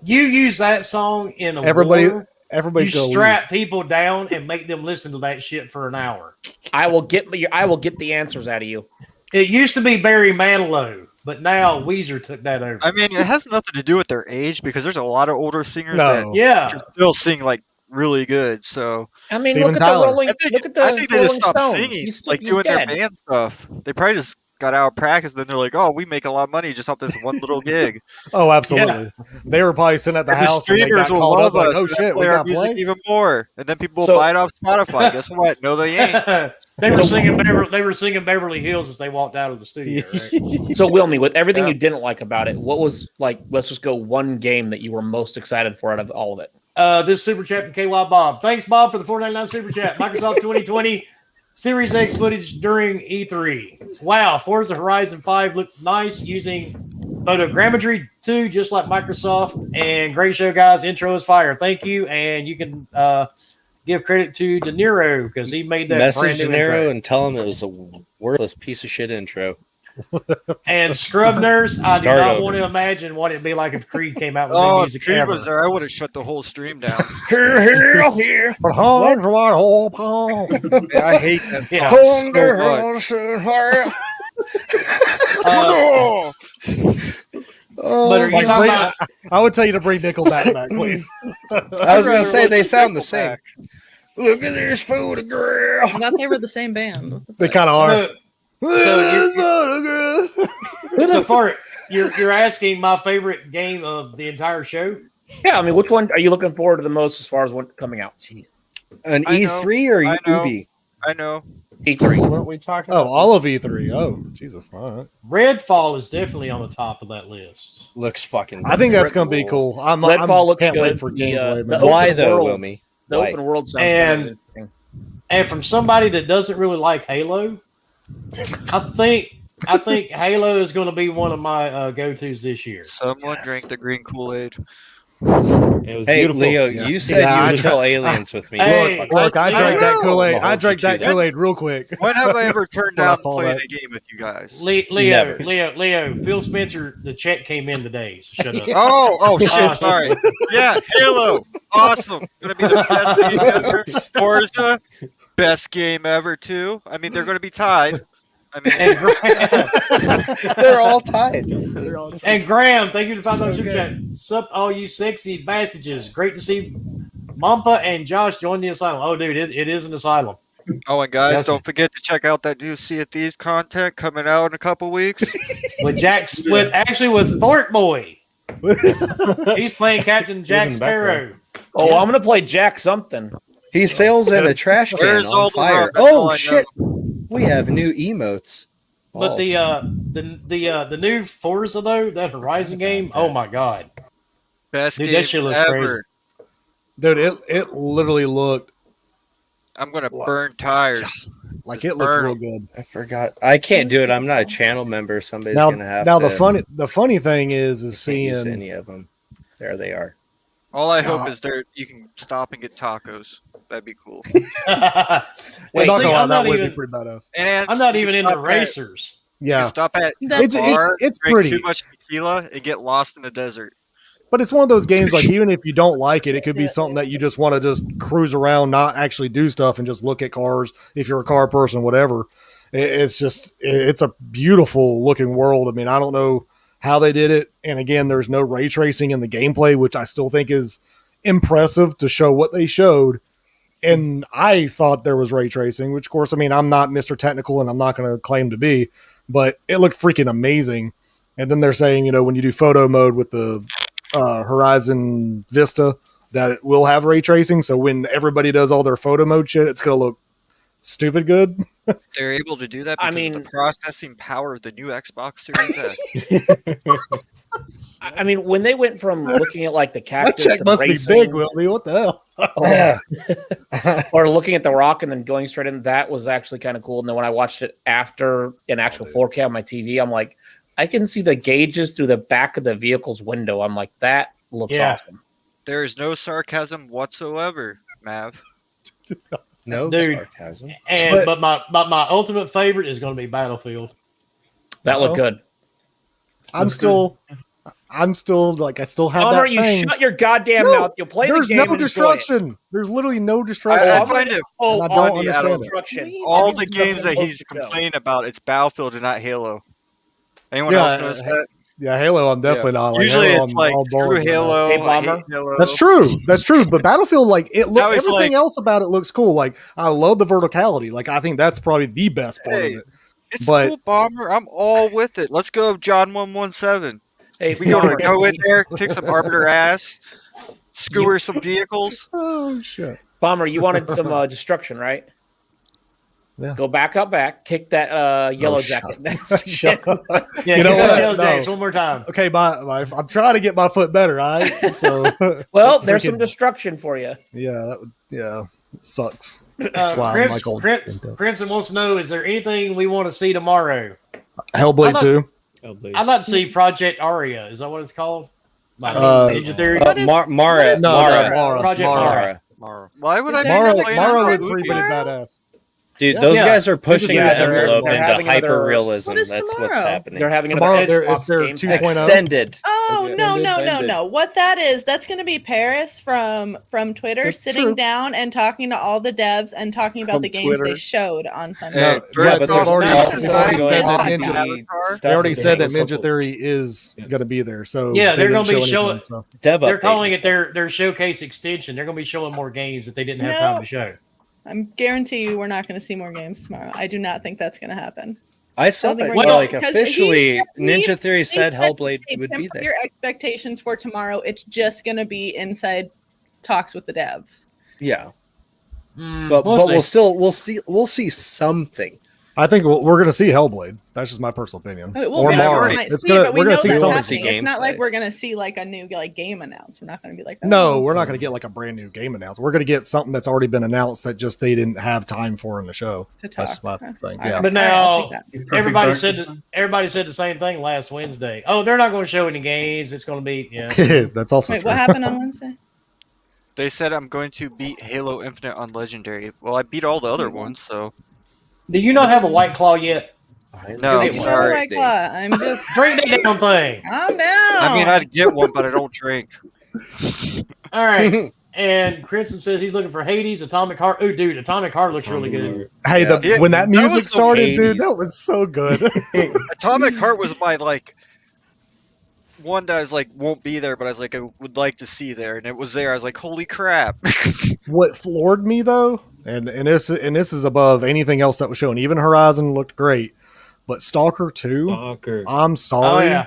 You use that song in a Everybody, war, you everybody's going to strap people down and make them listen to that shit for an hour. I will get the answers out of you. It used to be Barry Manilow, but now Weezer took that over. I mean, it has nothing to do with their age because there's a lot of older singers that No. Yeah, still sing like really good. So I mean, Steven look Tyler. at the Rolling. I think, Look at the I think they Rolling just stopped Stones. singing, He's like he's doing their dead. band stuff. They probably just got out of practice. Then they're like, "Oh, we make a lot of money just off this one little gig." Oh, absolutely. They were probably sitting at the And the house and they got streamers will called love up like, us. "Oh and shit, we play our got to music play." even more, and then people will So- buy it off Spotify. Guess what? No, they ain't. they were singing Beverly Hills as they walked out of the studio. Right? So, Wilmy, with everything Yeah. you didn't like about it, what was like? Let's just go one game that you were most excited for out of all of it. This super chat from KY Bob. Thanks, Bob, for the $4.99 super chat. Microsoft 2020 Series X footage during E3. Wow, Forza Horizon 5 looked nice using photogrammetry too, just like Microsoft. And great show, guys. Intro is fire. Thank you. And you can give credit to De Niro because he made that Message brand De new Niro intro. and tell him it was a worthless piece of shit intro. And Scrub Nurse, I do Start not over. want to imagine what it'd be like if Creed came out with new Oh, if music Creed ever. was there, I would have shut the whole stream down. Here. But hard for my whole pound. Yeah, I hate that song Yeah. so much. Uh, but are you Like, talking bring- about I would tell you to bring Nickelback back, please. I was gonna say they sound the same. Back. Look at this photograph. I thought they were the same band. What the They fuck? kind of are. so far you're asking my favorite game of the entire show? Yeah, I mean, which one are you looking forward to the most as far as what's coming out? An I know, E3 or I know. Ubi? I know. E3. Weren't we talking Oh, about all of E3. Oh, Jesus. All right. Redfall is definitely on the top of that list. Looks fucking I think that's going to be cool. Redfall looks can't wait good. for The, gameplay. the man. Why open though, world- Wilmy? The Why? open world sounds And- kind of interesting. And from somebody that doesn't really like Halo, I think Halo is going to be one of my go-tos this year. Someone drank the green Kool-Aid. It was Hey, beautiful. Leo, Yeah. you said Yeah, you I would try- kill aliens with me. Hey, Look, I drank that know. Kool-Aid. I'ma I hold drank you to that that. Kool-Aid real quick. When have I ever turned When I down saw playing that. a game with you guys? Never. Leo, Phil Spencer, the check came in today, so shut up. Oh shit, sorry. Yeah, Halo. Awesome. Gonna be the best game ever. Forza, best game ever too. I mean, they're gonna be tied. I mean, They're all tied. And Graham, thank you for So $5 super chat. Sup, all you sexy bastards. Great to see Mampa and Josh join the asylum. Oh, dude, it is an asylum. oh, and guys, Yes. don't forget to check out that new Sea of Thieves content coming out in a couple weeks. With with Thorpe Boy. He's playing Captain Jack in the background. Sparrow. Oh, I'm gonna play Jack something. He sails in a trash can Where's all on the fire. love? That's all Oh I shit! We have new emotes. But Balls. the new Forza though, that Horizon game, oh my god. Best Dude, game that shit looks ever. Dude, it literally looked I'm gonna burn tires. like Just it looked burn real 'em. good. I forgot. I can't do it. I'm not a channel member. Somebody's Now, gonna have now to. the funny thing is can't use seeing any of them. There they are. All I God. hope is you can stop and get tacos. That'd be cool. Wait, Not see, gonna lie, I'm that not would be even pretty badass. And I'm not you even can into stop at- racers. You Yeah, can stop at That's a It's- bar, it's drink pretty. too much tequila, and get lost in the desert. but it's one of those games like even if you don't like it, it could be something that you just want to just cruise around, not actually do stuff, and just look at cars. If you're a car person, whatever, it's a beautiful looking world. I mean, I don't know how they did it, and again, there's no ray tracing in the gameplay, which I still think is impressive to show what they showed. And I thought there was ray tracing, which of course, I mean, I'm not Mr. Technical and I'm not going to claim to be, but it looked freaking amazing. And then they're saying, you know, when you do photo mode with the Horizon Vista, that it will have ray tracing. So when everybody does all their photo mode shit, it's going to look stupid good. They're able to do that I because mean- of the processing power of the new Xbox Series X. I mean, when they went from looking at like the That cactus check and must be racing, big, Willie. What the hell? or looking at the rock and then going straight in, that was actually kind of cool. And then when I watched it after in actual 4K on my TV, I'm like, I can see the gauges through the back of the vehicle's window. I'm like, that looks Yeah. awesome. There is no sarcasm whatsoever, Mav. No Dude. sarcasm. And but my ultimate favorite is going to be Battlefield. That looked good. I'm still like, I still have Palmer, that you thing. shut your goddamn No, mouth. You'll play the There's game no and enjoy it. destruction. There's literally no destruction. I find it Oh, And I don't funny understand out of it. destruction. all I the need games that something he's to go. complaining about, it's Battlefield and not Halo. Anyone Yeah, else notice that? Yeah, Halo, I'm definitely not. Like, Usually Halo, it's I'm like all screw bullied on that. Halo. Hey, I Bomber. hate Halo. That's true. That's true. But Battlefield, like Now it's everything like- else about it looks cool. Like I love the verticality. Like I think that's probably the best part Hey, of it. It's but- cool, Bomber. I'm all with it. Let's go, John 117. Hey, We gotta Palmer, go in there, kick some arbiter ass, skewer some vehicles. Oh shit! Bomber, you wanted some destruction, right? Yeah. Go back up back, kick that yellow shut jacket. Shut up. Yeah, You know give us what? Yellow No. Jackets one more time. Okay, I'm trying to get my foot better. All right. So Well, there's some freaking- destruction for you. yeah, it sucks. That's why I'm like old. Crimson wants to know: is there anything we want to see tomorrow? Hellblade I'm not- 2. I'd like to see Project Aria. Is that what it's called? Like Ninja Theory. What is- Mara. what is No, Mara? Mara. Project Mara. Mara. Why would I Is be there Mara, another complaining Mara about looked Mara? pretty Ubi? badass. Dude, Yeah. those Yeah. guys are pushing Yeah, the they're- envelope they're into having another- hyper realism. What is That's what's tomorrow? happening. They're having Tomorrow another there is Xbox their game 2.0. Extended. Oh no Extended. no! What that is? That's going to be Paris from Twitter That's sitting true. down and talking to all the devs and talking about From the games Twitter. they showed on Sunday. Hey, No, first yeah, but off, they've already- also they've already going said to that be Ninja- Avatar. They already said that Halo Ninja Theory is going to be there. So Yeah, they they're didn't gonna be show showing- anything, so. Dev They're update calling and it their showcase extension. They're going to be showing more games that they didn't have No. time to show. I'm guarantee you we're not going to see more games tomorrow. I do not think that's going to happen. I saw think that we're gonna- like because officially he- Ninja Theory he said Hellblade "Hey, would be temper there. your expectations for tomorrow. It's just going to be inside talks with the devs. Yeah, Mm, but see. we'll see something. I think we're going to see Hellblade. That's just my personal opinion. I mean, Or yeah, Mario. we might It's see it, gonna but we we're going know to see that's something. happening. It's not like we're going to see like a new like game announced. We're not going to be like, No, we're not going to get like a brand new game announced. We're going to get something that's already been announced that just they didn't have time for in the show. That's my thing. Yeah. But I'll now take that. everybody said the same thing last Wednesday. Oh, they're not going to show any games. It's going to be That's also Wait, true. what happened on Wednesday? They said I'm going to beat Halo Infinite on Legendary. Well, I beat all the other ones, so. Do you not have a White Claw yet? No, Drink more sorry. White Claw. I'm just Drink that damn thing. calm down. I mean, I'd get one, but I don't drink. All right. And Crimson says he's looking for Hades, Atomic Heart. Oh, dude, Atomic Heart looks really good. Hey, Yeah. when that That music was so started, dude, 80s. that was so good. Atomic Heart was my like one that I was like won't be there, but I was like I would like to see there, and it was there. I was like, holy crap! What floored me though, and this is above anything else that was shown. Even Horizon looked great, but Stalker 2, Stalker. I'm sorry, Oh, yeah.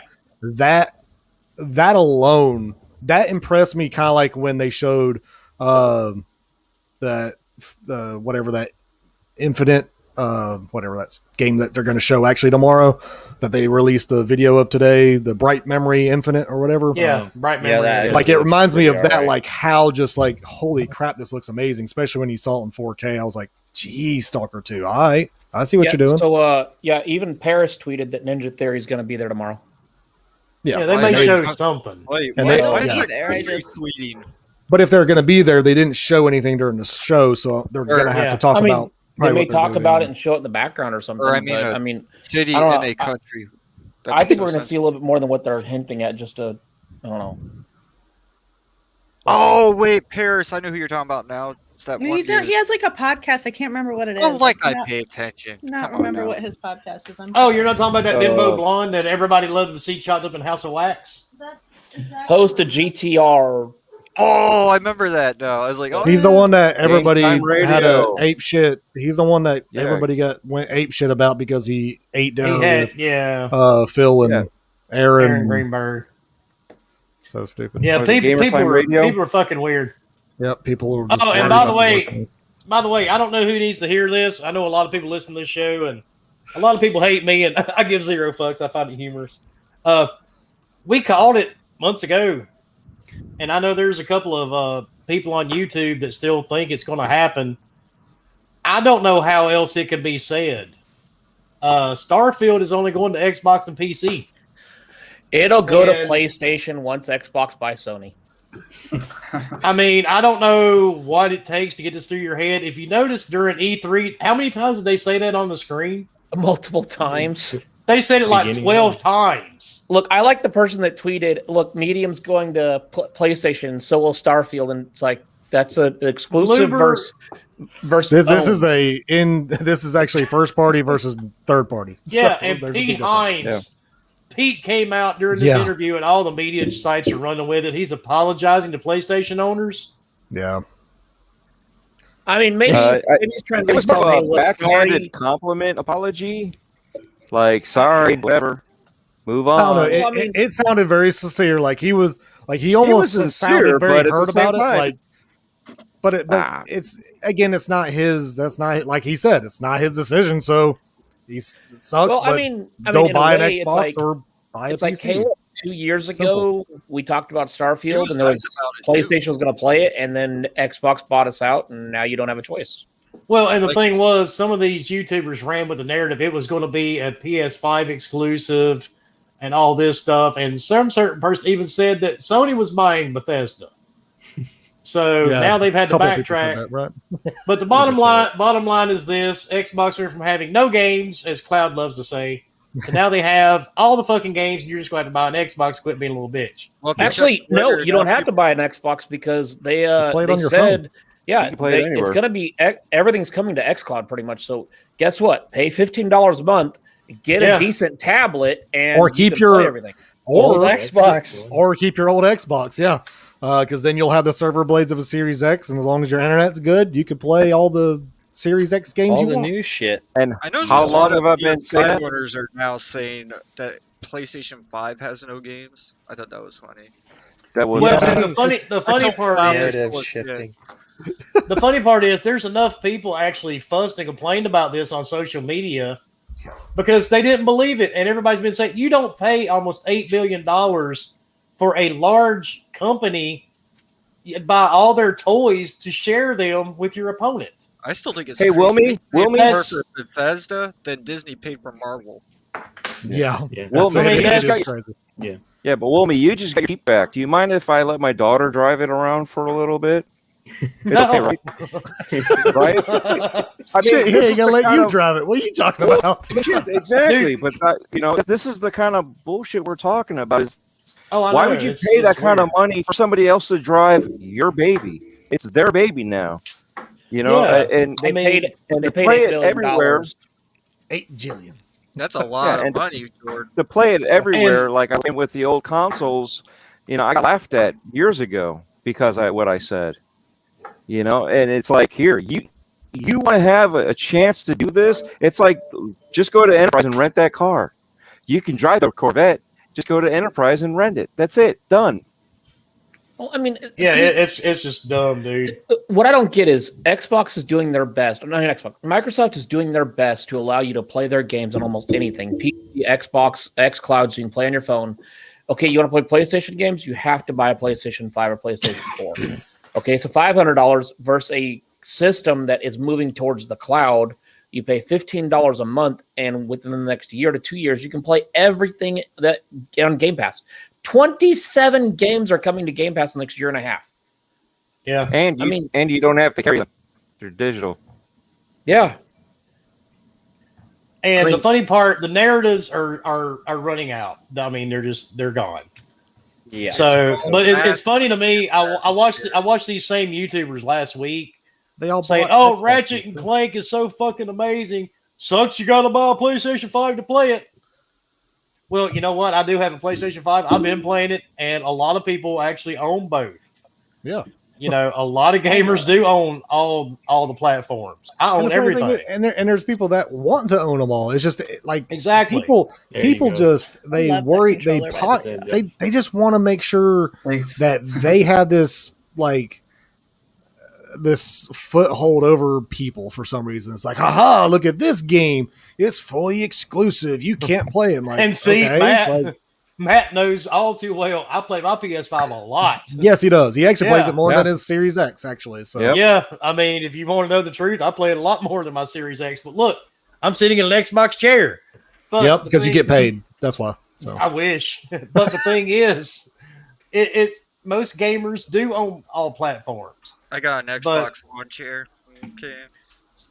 that alone that impressed me. Kind of like when they showed the whatever that Infinite whatever that game that they're going to show actually tomorrow, that they released the video of today, the Bright Memory Infinite or whatever. Yeah, Bright Memory. that Like it reminds me of that, alright. like how just like holy crap, this looks amazing, especially when you saw it in 4K. I was like, geez, Stalker 2. All right, I see what you're doing. So, even Paris tweeted that Ninja Theory is going to be there tomorrow. Yeah, they may show something. Wait, And why, they- why is yeah. it There, I country just- tweeting? But if they're going to be there, they didn't show anything during the show, so they're going to have yeah. to talk I mean, about. They probably may what they're talk doing. about it and show it in the background or something. Or I mean, but, a I mean, City I don't in know, a country. That I makes think no we're going to sense. see a little bit more than what they're hinting at. Just I don't know. Oh wait, Paris! I know who you're talking about now. It's that one He's not, dude. he has like a podcast. I can't remember what it is. Oh, like I not, pay attention. not Come on remember now. what his podcast is. I'm Oh, sorry. you're not talking about that bimbo blonde that everybody loved to see chopped up in House of Wax? Host a GTR. Oh, I remember that now. I was like, oh, He's the one that everybody Time had a Radio. ape shit. He's the one that Yeah. everybody went ape shit about because he ate dinner He had, with yeah, Phil and Yeah. Aaron. Aaron Greenberg. So stupid. Yeah, Or the Gamer Time Radio. people are fucking weird. Yep. People were. Just Oh, and worried by the about way- working. By the way, I don't know who needs to hear this. I know a lot of people listen to this show, and a lot of people hate me, and I give zero fucks. I find it humorous. We called it months ago, and I know there's a couple of people on YouTube that still think it's going to happen. I don't know how else it could be said. Starfield is only going to Xbox and PC. It'll go to And- PlayStation once Xbox buys Sony. I mean, I don't know what it takes to get this through your head. If you notice during E3, how many times did they say that on the screen? Multiple times. They said it like Beginning, 12 times. Look, I like the person that tweeted, "Look, Medium's going to PlayStation, so will Starfield," and it's like that's an exclusive Bloober- versus. This is actually first party versus third party. Yeah, So and there's a Pete big difference. Hines. Pete came out during this Yeah. interview, and all the media sites are running with it. He's apologizing to PlayStation owners. Yeah. I mean, maybe, I- maybe he's trying It to was tell a me, "Look, sorry." backhanded compliment apology. Like, sorry, whatever. Move on. I don't know. Well, I mean- It sounded very sincere. Like he was He almost was sounded sincere, very but at the hurt same about it. time, Like, but Nah. it's again, it's not his. That's not like he said. It's not his decision. So he sucks. Well, but I mean, go in a buy an way, it's Xbox like- or buy a It's like PC. Halo 2 years Simple. ago. We talked about He Starfield, was and there was nice about it, too. PlayStation was going to play it, and then Xbox bought us out, and now you don't have a choice. Well, and the thing was, some of these YouTubers ran with the narrative it was going to be a PS5 exclusive and all this stuff. And some certain person even said that Sony was buying Bethesda. So Yeah, now they've had to Couple people said backtrack. that, right? But the bottom line is this: Xbox went from having no games, as Cloud loves to say, to now they have all the fucking games, and you're just going to have to buy an Xbox. Quit being a little bitch. Well, if you Actually, check no, Twitter, you don't now have to buy an Xbox because they play it they on your said, phone. yeah, You can play it it's anywhere. going to be everything's coming to XCloud pretty much. So guess what? Pay $15 a month, get Yeah. a decent tablet, and Or you keep can your- play everything. Or Old Xbox. or keep your old Xbox. Yeah. Because then you'll have the server blades of a Series X, and as long as your internet's good, you can play all the Series X games All you the want. new shit. And I know how a lot long of have I been saying PS5 that? owners are now saying that PlayStation 5 has no games. I thought that was funny. That was Well, Yeah. the funny part is Narrative shifting. the funny part is there's enough people actually fussed and complained about this on social media because they didn't believe it, and everybody's been saying you don't pay almost $8 billion for a large company buy all their toys to share them with your opponent. I still think it's Hey, crazy. Wilmy, They paid Wilmy? more for Bethesda than Disney paid for Marvel. Yeah. Yeah. Wilmy, I mean, you just that's- got- crazy. yeah, but Wilmy, you just got your Jeep back. Do you mind if I let my daughter drive it around for a little bit? It's okay, right? Right? I mean, Shit, he this ain't is gonna the let kind you of- drive it. What are you talking Well, about? Shit, exactly. But this is the kind of bullshit we're talking about. Is Oh, I why know. would you It's- pay that it's kind of weird. money for somebody else to drive your baby? It's their baby now. You know, Yeah. and They paid. and They to paid play $8 it billion. everywhere. 8 jillion. That's a lot and of money, Jordan. to play it everywhere, like I went with the old consoles, I got laughed at years ago because what I said, and it's like, here, you want to have a chance to do this. It's like, just go to Enterprise and rent that car. You can drive the Corvette. Just go to Enterprise and rent it. That's it. Done. Well, I mean, Yeah, to me, it's just dumb, dude. what I don't get is Xbox is doing their best. Not Xbox. Microsoft is doing their best to allow you to play their games on almost anything. PC, Xbox, xCloud, so you can play on your phone. Okay, you want to play PlayStation games? You have to buy a PlayStation 5 or PlayStation 4. Okay, so $500 versus a system that is moving towards the cloud. You pay $15 a month, and within the next year to 2 years, you can play everything that on Game Pass. 27 games are coming to Game Pass in the next year and a half. Yeah. And you don't have to carry them. They're digital. Yeah. And the funny part, the narratives are running out. I mean, they're gone. Yeah. So, but it's funny to me. I watched these same YouTubers last week. They all saying, bought "Oh, Xbox Ratchet and games. Clank is so fucking amazing. Sucks you got to buy a PlayStation 5 to play it." Well, you know what? I do have a PlayStation 5. I've been playing it, and a lot of people actually own both. Yeah. A lot of gamers do own all the platforms. I And own the funny everything. thing is- and there's people that want to own them all. It's just like Exactly. people There you go. just I they love that worry controller, they just want to make sure Thanks. that they have this this foothold over people for some reason. It's like, haha, look at this game. It's fully exclusive. You can't play it. Like, And see, okay, Matt knows all too well. I play my PS5 a lot. yes, he does. He actually plays Yeah. it more Yeah. than his Series X, actually. So Yep. Yeah, I mean, if you want to know the truth, I play it a lot more than my Series X. But look, I'm sitting in an Xbox chair. But yep, the because you thing- get paid. That's why. So I wish. But the thing is, it's most gamers do own all platforms. I got an Xbox One chair. Okay.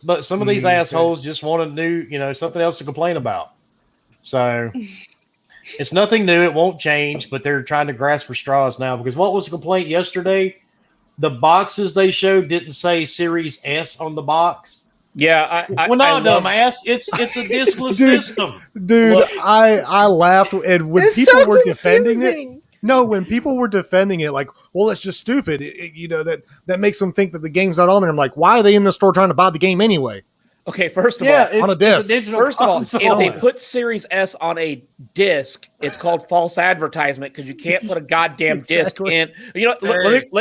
But some of these Okay. assholes just want a new, something else to complain about. So it's nothing new. It won't change, but they're trying to grasp for straws now because what was the complaint yesterday? The boxes they showed didn't say Series S on the box. Yeah. Well, no, dumbass. It's a diskless Dude. system. dude, Look- I laughed, and when It's people so were defending it, confusing. no, when people were defending it, like, well, it's just stupid. That makes them think that the game's not on there. I'm like, why are they in the store trying to buy the game anyway? Okay, first of Yeah, all, on a it's disc. a digital First of all, console. if they put Series S on a disc, it's called false advertisement because you can't put a goddamn Exactly. disc in.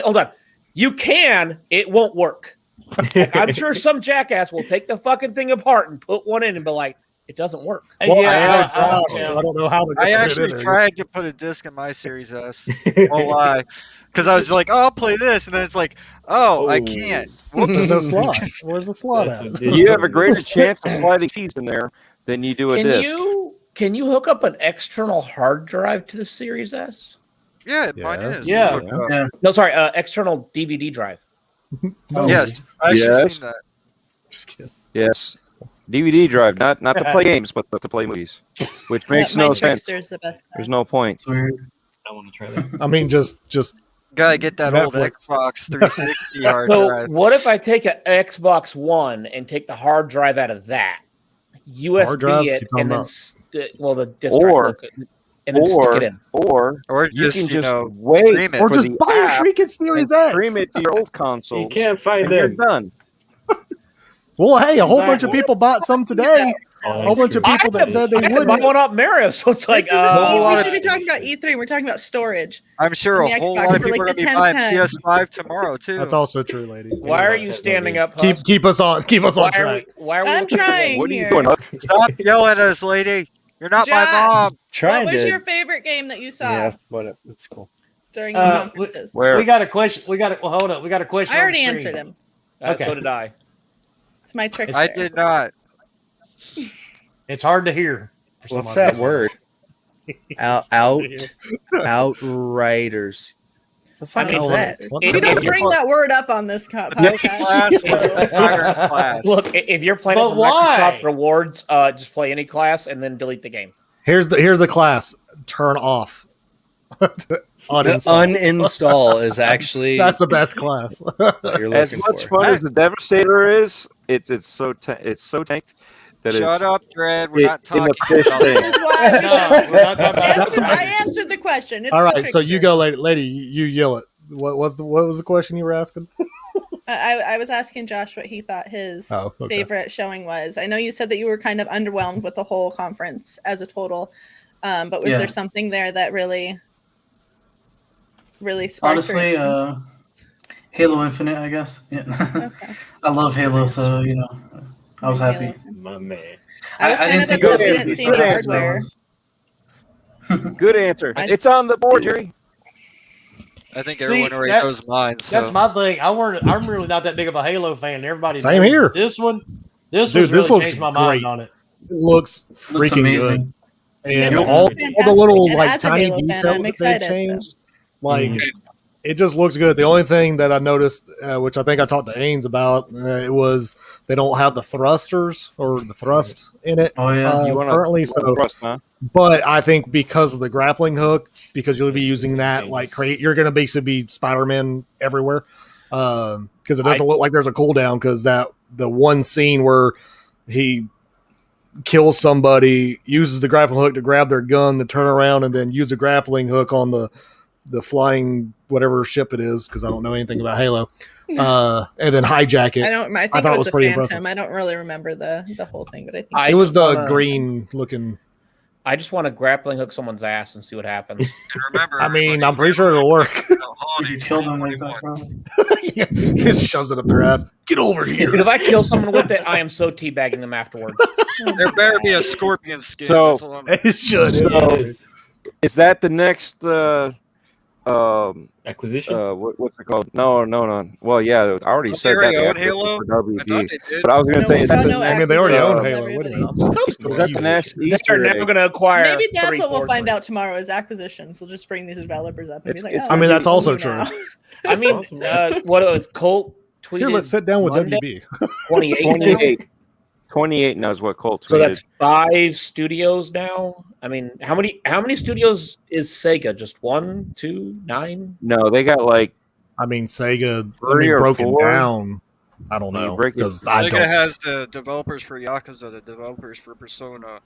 Hold on. You can, it won't work. Like, I'm sure some jackass will take the fucking thing apart and put one in and be like, it doesn't work. Well, Yeah, I yeah. don't know how. I actually tried to put a disc in my Series S. Won't lie. Because I was like, oh, I'll play this. And then it's like, oh, I can't. There's Whoops. no slot. Where's the slot That's at? a You have a greater chance of sliding keys in there than you do a disc. Can you hook up an external hard drive to the Series S? Yeah, mine Yes. is. Yeah. hooked up. Yeah. No, sorry, external DVD drive. Oh, Yes, I actually Yes. seen that. just kidding. Yes. DVD drive, not to play games, but to play movies, which makes My no sense. Trickster's the best. There's no point. It's weird. I want to try that. I mean, just Gotta get that old Netflix. Xbox 360 hard So drive. what if I take an Xbox One and take the hard drive out of that, USB Hard drive? it, You're and then talking the disc Or- drive, and then stick it in. Or Or you just, can just stream wait it. for or just the buy a app freaking and Series X. stream it to your old console. You can't find and you're them. done. Well, hey, a whole bunch of people bought some today. Oh, A whole bunch of I people that had said they to buy wouldn't. one up Mario, so it's like This isn't whole lot we of- should be talking about E3. We're talking about storage. I'm sure On a the whole Xbox lot of for, people like, are going to the be buying 1010. PS5 tomorrow too. That's also true, lady. why are you standing up? Keep Husk? keep us on why track. are we I'm looking for trying What are you here. doing? Stop yelling at us, lady. You're not my Josh. mom. Trying What was to. your favorite game that you saw Yeah, whatever. It's cool. during the conferences? Where? We got a question. Well, hold up. We got a question. I on already the screen. answered him. Okay. So did I. It's my trick. I did not. It's hard to hear. for What's some that reason. word? Outriders. The fuck I mean, is that? We don't bring that word up on this podcast. Class was the fire class. Look, if you're playing But for why? Microsoft Rewards, just play any class and then delete the game. Here's the class. Turn off. The Uninstall. uninstall is actually That's the best class. what you're As looking much for. fun as the Devastator is, it's so tanked that Shut it's up, Dread. We're it- not in the talking fish about thing. that. This is why we No, we're not talking about answered, that. I answered the question. It's All the right, so you trickster. go, lady. You yell it. What was the question you were asking? I was asking Josh what he thought his favorite showing was. I know you said that you were kind of underwhelmed with the whole conference as a total, but was there something there that really sparked? Honestly, Halo Infinite, I guess. Yeah. Okay. I love Halo, so I was happy. My man. I was kind didn't of think it was upset we gonna didn't be see so any bad, so I hardware. was- Good answer. I- It's on the board, Jerry. I think See, everyone already that- knows mine. So. That's my thing. I'm really not that big of a Halo fan. Everybody Same knows. here. This one Dude, really this looks changed my mind great. on it. It looks Looks freaking amazing. good. And It all looks the fantastic. little And like as a tiny Halo fan, details I'm that they've excited, changed, like it just looks good. The only thing that I noticed, which I think I talked to Ains about, it was they don't have the thrusters or the thrust in it Oh yeah. You wanna- currently. you wanna So, trust, huh? but I think because of the grappling hook, because you'll be using that like you're going to basically be Spider-Man everywhere. Because it doesn't look like there's a cooldown. Because the one scene where he kills somebody, uses the grappling hook to grab their gun, to turn around and then use a grappling hook on the flying whatever ship it is, because I don't know anything about Halo, and then hijack it. I think thought it was the pretty Phantom. impressive. I don't really remember the whole thing, but I think It was the wanna- green looking. I just want to grappling hook someone's ass and see what happens. And remember, I mean, I'm pretty sure it'll work. holiday You killed him like 2021. that, bro. He just shoves it up their ass. Get over here. Dude, if I kill someone with it, I am so teabagging them afterwards. There better be a scorpion skin. So- that's all I'm- It should. So, is that the next Acquisition. what's it called? No. Well, yeah, I already Don't said they already that. own the Halo? for I thought WB. they did. But I was going to say, is that the I mean, they already own acquisition? Halo. Wait a Everybody. minute. Is that the national They're Easter never egg? going to acquire. maybe that's 3, what we'll 4, find 3. out tomorrow is acquisitions. We'll just bring these developers up and It's- be like, it's- oh, I mean, that's we also own you true. now. I mean, what was Colt tweeted? Here, let's sit down with Monday? WB. 28. now? 28 now is what Colt So tweeted. that's 5 studios now. I mean, how many studios is Sega? Just 1, 2, 9? No, they got like I mean, Sega. Three or broken 4? down. I don't When you know break it- because I Sega don't. has the developers for Yakuza, the developers for Persona,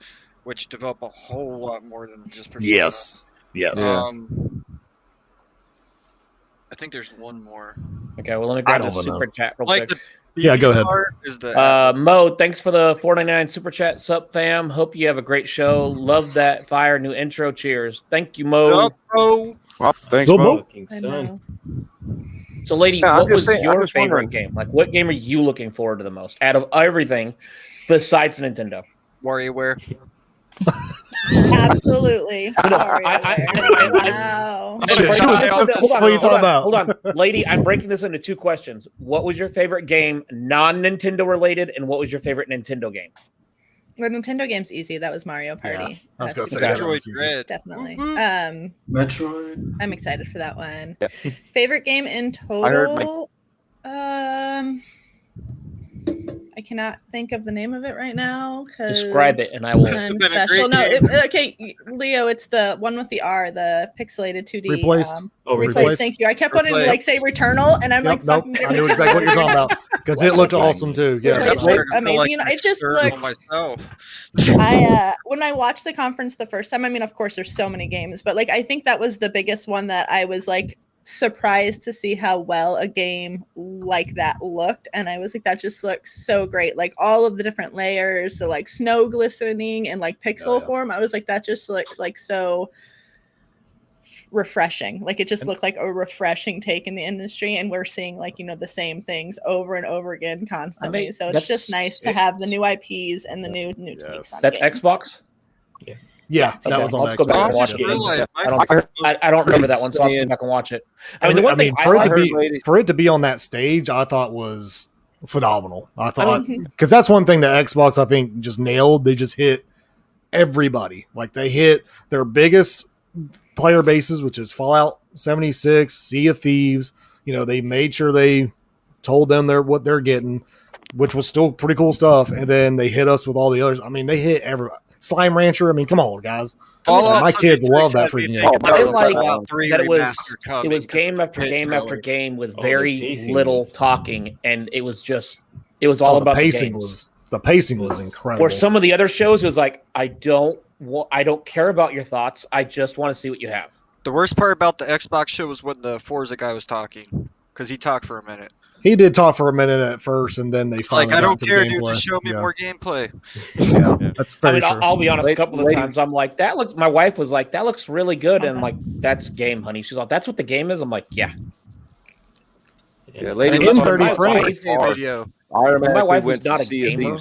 which develop a whole lot more than just Persona. Yes. Yeah. I think there's one more. Okay, well, let me I grab the don't know. super chat real Like quick. the Yeah, go ahead. part is the Mo, thanks for the $4.99 super chat, sup fam. Hope you have a great show. Love that fire new intro. Cheers. Thank you, Mo. Yup, bro. Well, thanks, Go, Mo. Mo. Fucking I son. know. So, lady, Yeah, I'm what just was saying- I'm your just favorite wondering. game? Like, what game are you looking forward to the most out of everything besides Nintendo? WarioWare. Absolutely. Sorry, wow. Shit, Hold she was- on, what are you talking about? Hold on, lady. I'm breaking this into 2 questions. What was your favorite game, non-Nintendo related, and what was your favorite Nintendo game? Well, Nintendo game's easy. That was Mario Party. I was That's gonna say easy. that. Metroid Dread. Definitely. Woo-hoo. Metroid. I'm excited for that one. Yeah. Favorite game in total? I heard I cannot think of the name of it right now. Describe it, and I will. It's I'm been a special. great No, game. okay, Leo, it's the one with the R, the pixelated 2D. Replaced. Oh, Replaced. Replaced. Thank you. I kept wanting to Replaced. like say Returnal, and I'm Yep, like, nope. fucking I knew exactly what you're talking about because it looked awesome too. Yeah, Yeah. it's amazing. You know, it just looked- myself. When I watched the conference the first time, I mean, of course, there's so many games, but like I think that was the biggest one that I was like surprised to see how well a game like that looked, and I was like, that just looks so great. Like all of the different layers, so like snow glistening and like pixel form. I was like, that just looks like so refreshing. Like it just looked like a refreshing take in the industry, and we're seeing like, you know, the same things over and over again constantly. So it's just nice to have the new IPs and the new takes on That's games. Xbox. Yeah, that was on I'll go back and watch it. I don't remember that one, so I'll go back and watch it. I mean, the one thing for it to be on that stage, I thought was phenomenal. I thought because that's one thing that Xbox I think just nailed. They just hit everybody. Like they hit their biggest player bases, which is Fallout 76, Sea of Thieves. You know, they made sure they told them what they're getting, which was still pretty cool stuff. And then they hit us with all the others. I mean, they hit everybody. Slime Rancher. I mean, come on, guys. My kids love that freaking game. I like that it was game after game after game with very little talking, and it was all about the pacing. The pacing was incredible. For some of the other shows, it was like, I don't care about your thoughts. I just want to see what you have. The worst part about the Xbox show was when the Forza guy was talking, because he talked for a minute. He did talk for a minute at first, and then they finally I don't care, dude. Just show me more gameplay. Yeah, that's very true. I'll be honest. A couple of times, I'm like, that looks. My wife was like, that looks really good, and like, that's game, honey. She's like, that's what the game is. I'm like, yeah. Yeah, lady, in 30 frames. Video. My wife was not a gamer.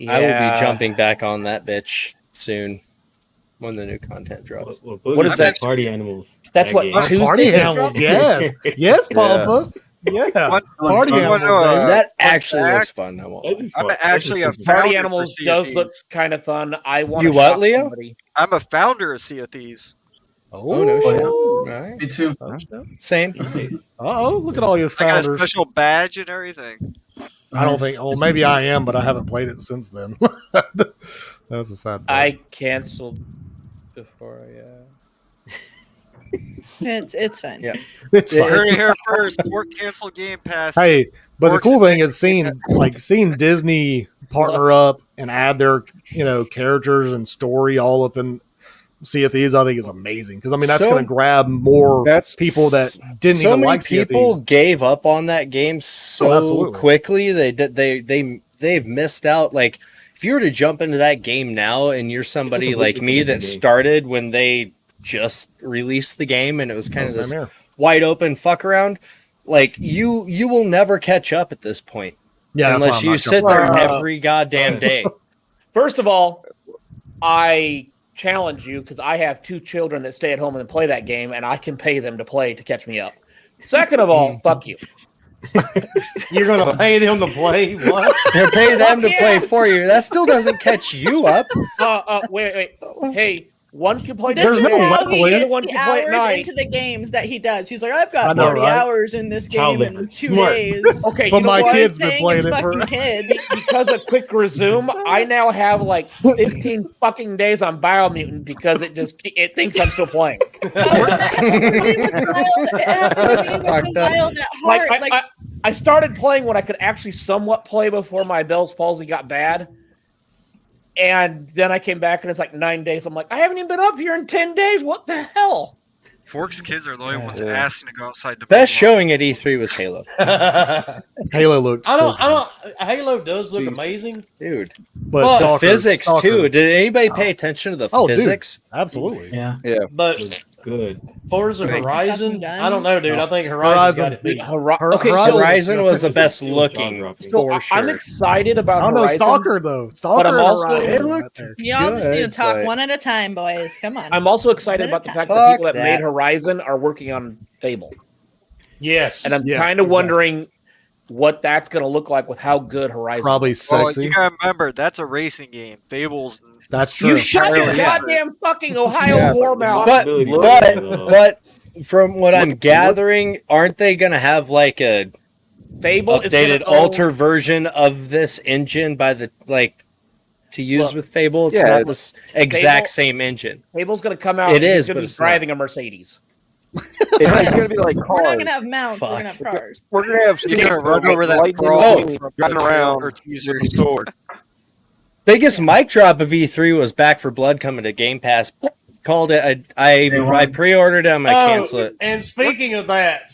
I will be jumping back on that bitch soon when the new content drops. What is that? Party Animals. That's what Tuesday Party Animals. Yes, yes, Papa. Yeah, Party Animals. That actually looks fun. I'm actually a Party Animals does look kind of fun. I want you what, Leo? Somebody. I'm a founder of Sea of Thieves. Oh no shit! Nice. Me too. Same. Oh, look at all your founders. I got a special badge and everything. I don't think. Oh, maybe I am, but I haven't played it since then. That's a sad part. I canceled before It's fine. Yeah, it's fine. Heard it here first. Work cancel Game Pass. Hey, but the cool thing is seeing Disney partner up and add their characters and story all up in Sea of Thieves. I think is amazing because I mean that's going to grab more people that didn't even like Sea of Thieves. So many people gave up on that game so quickly. They've missed out. Like if you were to jump into that game now and you're somebody like me that started when they just released the game and it was kind of this wide open fuck around, like you will never catch up at this point. Yeah, unless you sit there every goddamn day. First of all, I challenge you because I have 2 children that stay at home and play that game, and I can pay them to play to catch me up. Second of all, fuck you. You're gonna pay them to play what? You're paying them to play for you. That still doesn't catch you up. Wait. Hey, one can play. There's no level in. One can play at night. Into the games that he does. He's like, I've got 40 hours in this game in 2 days. Okay, but my kid's been playing it for because of quick resume. I now have like 15 fucking days on Biomutant because it thinks I'm still playing. I started playing when I could actually somewhat play before my Bell's palsy got bad. And then I came back and it's like 9 days. I'm like, I haven't even been up here in 10 days. What the hell? Fork's kids are the only ones asking to go outside the best showing at E3 was Halo. Halo looks Halo does look amazing. Dude. But the physics too. Did anybody pay attention to the physics? Dude, absolutely. Yeah. But good. Forza Horizon, I don't know, dude. I think Horizon got it beat. Horizon was the best looking for sure. I'm excited about Horizon. I don't know Stalker though. But I'm also it looked y'all just need to talk one at a time, boys. Come on. I'm also excited about the fact that people that made Horizon are working on Fable. Yes. And I'm kind of wondering what that's going to look like with how good Horizon probably is. sexy. Well, you gotta remember that's a racing game. Fable's that's true. You shut your goddamn fucking Ohio war mouth. But from what I'm gathering, aren't they going to have like a Fable updated alter version of this engine by the to use with Fable? It's not the exact same engine. Fable's going to come out. It is, but it's driving a Mercedes. It's going to be like cars. We're not going to have mounts. We're going to have cars. We're going to have you're going to run over that driving around or teaser sword. Biggest mic drop of E3 was Back 4 Blood coming to Game Pass. called it. I pre-ordered it. I'm gonna cancel it. And speaking of that,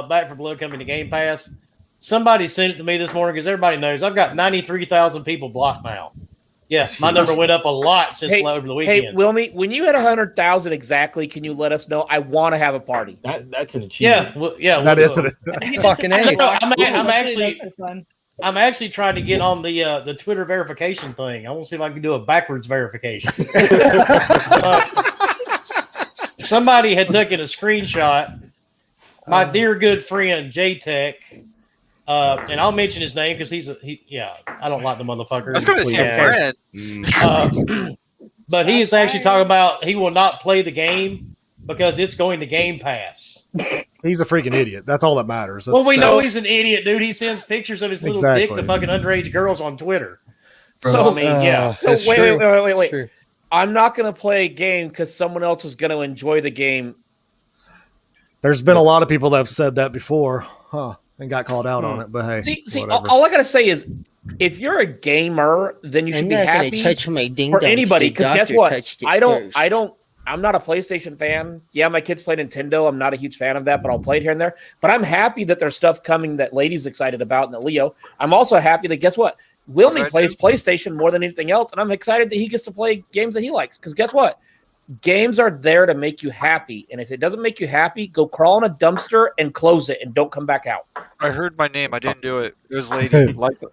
Back 4 Blood coming to Game Pass, somebody sent it to me this morning because everybody knows I've got 93,000 people blocked now. Yes, my number went up a lot since over the weekend. Hey, Wilmy, when you hit 100,000 exactly, can you let us know? I want to have a party. That's an achievement. That is it. Fucking A. I'm actually trying to get on the Twitter verification thing. I want to see if I can do a backwards verification. Somebody had taken a screenshot. My dear good friend J-Tech, and I'll mention his name because I don't like the motherfucker. I was going to say friend. But he is actually talking about he will not play the game because it's going to Game Pass. He's a freaking idiot. That's all that matters. Well, we know he's an idiot, dude. He sends pictures of his little dick to fucking underage girls on Twitter. So, I mean, yeah. Wait. True. I'm not going to play a game because someone else is going to enjoy the game. There's been a lot of people that have said that before, and got called out on it. But hey, see, all I got to say is, if you're a gamer, then you should be happy touch my ding for anybody. Because guess what? I'm not a PlayStation fan. Yeah, my kids play Nintendo. I'm not a huge fan of that, but I'll play it here and there. But I'm happy that there's stuff coming that Lady's excited about and that Leo. I'm also happy that, guess what? Wilmy plays PlayStation more than anything else, and I'm excited that he gets to play games that he likes. Because guess what? Games are there to make you happy, and if it doesn't make you happy, go crawl in a dumpster and close it and don't come back out. I heard my name. I didn't do it. It was Lady. Like the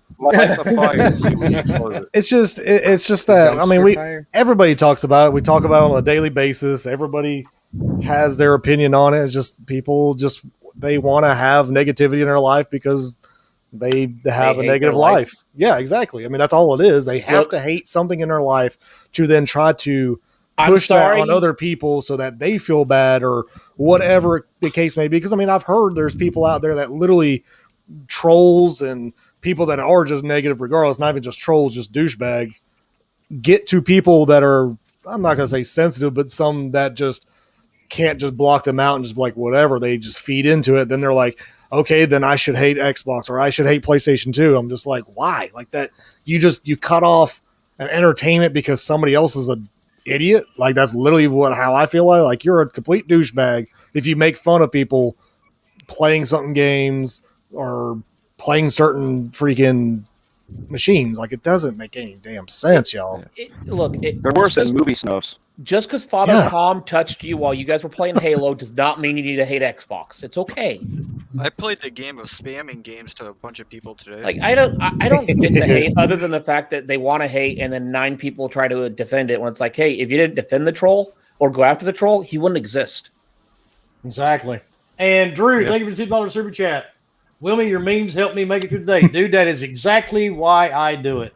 fire. it's just that everybody talks about it. We talk about it on a daily basis. Everybody has their opinion on it. It's just people they want to have negativity in their life because they have a negative life. Yeah, exactly. I mean, that's all it is. They have to hate something in their life to then try to push that on other people so that they feel bad or whatever the case may be. Because I mean, I've heard there's people out there that literally trolls and people that are just negative regardless, not even just trolls, just douchebags, get to people that are, I'm not going to say sensitive, but some that just can't just block them out and just like whatever. They just feed into it. Then they're like, okay, then I should hate Xbox or I should hate PlayStation 2. I'm just like, why? Like that, you cut off an entertainment because somebody else is an idiot. Like that's literally how I feel like you're a complete douchebag if you make fun of people playing certain games or playing certain freaking machines. Like it doesn't make any damn sense, y'all. They're worse than movie snuffs. Just because Father Tom touched you while you guys were playing Halo does not mean you need to hate Xbox. It's okay. I played the game of spamming games to a bunch of people today. Like I don't get the hate other than the fact that they want to hate and then 9 people try to defend it when it's like, hey, if you didn't defend the troll or go after the troll, he wouldn't exist. Exactly. And Drew, thank you for the $2 super chat. Wilmy, your memes helped me make it through the day. Dude, that is exactly why I do it.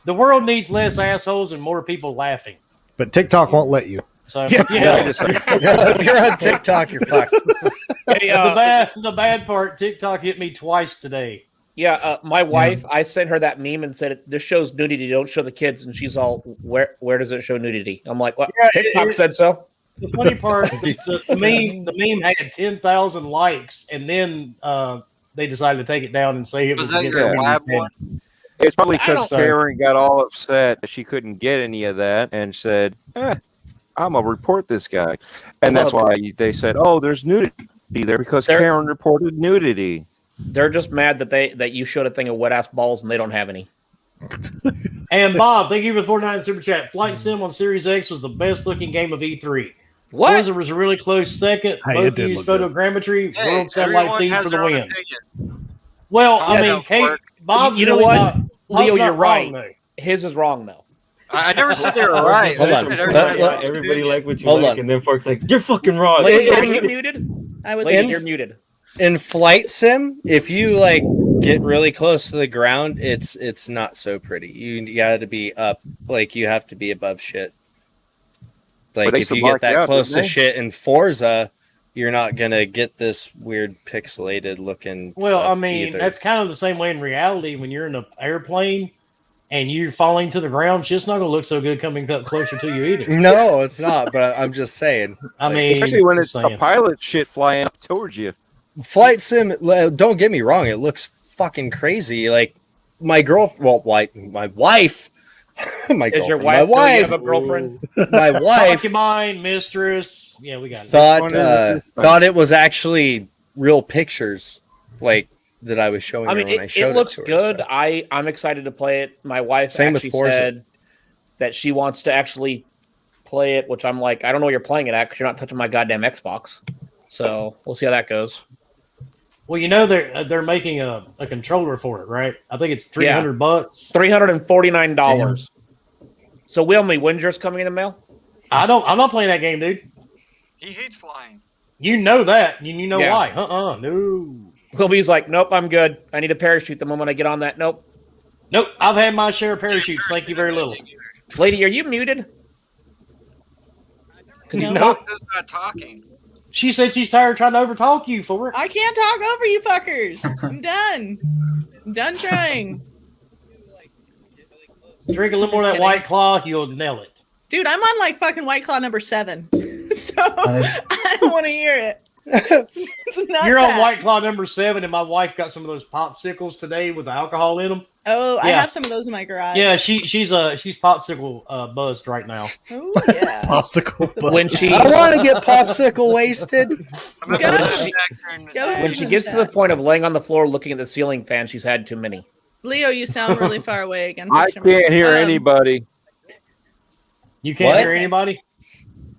The world needs less assholes and more people laughing. But TikTok won't let you. So if you're on TikTok, you're fucked. Hey, the bad part, TikTok hit me twice today. Yeah, my wife, I sent her that meme and said, this shows nudity, don't show the kids. And she's all, where does it show nudity? I'm like, what? Yeah, TikTok said so. The funny part, the meme had 10,000 likes, and then they decided to take it down and say it was against your lab one? It's probably because Karen got all upset that she couldn't get any of that and said, I'm going to report this guy. And that's why they said, oh, there's nudity there because Karen reported nudity. They're just mad that you showed a thing of wet-ass balls and they don't have any. And Bob, thank you for the 49 super chat. Flight Sim on Series X was the best-looking game of E3. What? Forza was a really close second. Both used photogrammetry. World Satellite Theme for the win. Well, I mean, Bob, you know what? Leo, you're right. His is wrong, though. I never said they were right. Everybody like what you like, and then folks like, you're fucking wrong. You're muted. You're muted. In Flight Sim, if you like get really close to the ground, it's not so pretty. You got to be up, like you have to be above shit. Like if you get that close to shit in Forza, you're not gonna get this weird pixelated looking. Well, I mean, that's kind of the same way in reality. When you're in an airplane and you're falling to the ground, shit's not gonna look so good coming up closer to you either. No, it's not. But I'm just saying. I mean, especially when it's a pilot shit flying up towards you. Flight Sim. Don't get me wrong. It looks fucking crazy. Like my wife My Is your girlfriend. wife? My Do you wife. have a girlfriend? My wife Concubine, mistress. Yeah, we got it. thought it was actually real pictures, like that I was showing I her mean, when I showed it looks to her. good. So. I'm excited to play it. My wife Same with actually Forza. said that she wants to actually play it, which I'm like, I don't know where you're playing it at because you're not touching my goddamn Xbox. So we'll see how that goes. Well, you know they're making a controller for it, right? I think it's $300. $349. So Wilmy, when's yours coming in the mail? I'm not playing that game, dude. He hates flying. You know that. You know Yeah. why? No. Wilmy's like, nope, I'm good. I need a parachute the moment I get on that. Nope. I've had my share of parachutes. Thank you very little. Lady, are you muted? No. Just not talking. She said she's tired of trying to overtalk you for it. I can't talk over you fuckers. I'm done. I'm done trying. Drink a little more of that White Claw, you'll nail it. Dude, I'm on like fucking White Claw number 7. So I don't want to hear it. It's not You're bad. on White Claw number 7, and my wife got some of those popsicles today with the alcohol in them. Oh, I Yeah. have some of those in my garage. Yeah, she's popsicle buzzed right now. Oh yeah. Popsicle. When she I want to get popsicle wasted. when she gets to the point of laying on the floor looking at the ceiling fan, she's had too many. Leo, you sound really far away again. I can't hear anybody. You can't What? hear anybody?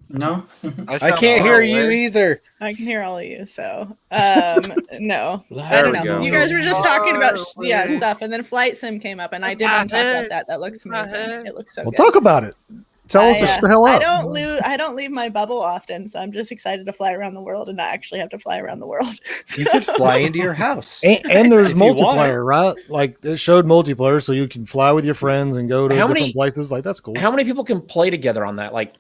No. I can't hear you either. I can hear all of you, so no. I There don't we know. go. You guys were just talking about stuff, and then Flight Sim came up, and I did want to talk about that. That looks amazing. It looks so Well, good. talk about it. Tell us what the hell up. I don't leave my bubble often, so I'm just excited to fly around the world and not actually have to fly around the world. You could fly into your house. And there's If you want. multiplayer, right? Like it showed multiplayer, so you can fly with your friends and go to How different many- places. Like that's cool. How many people can play together on that? Like,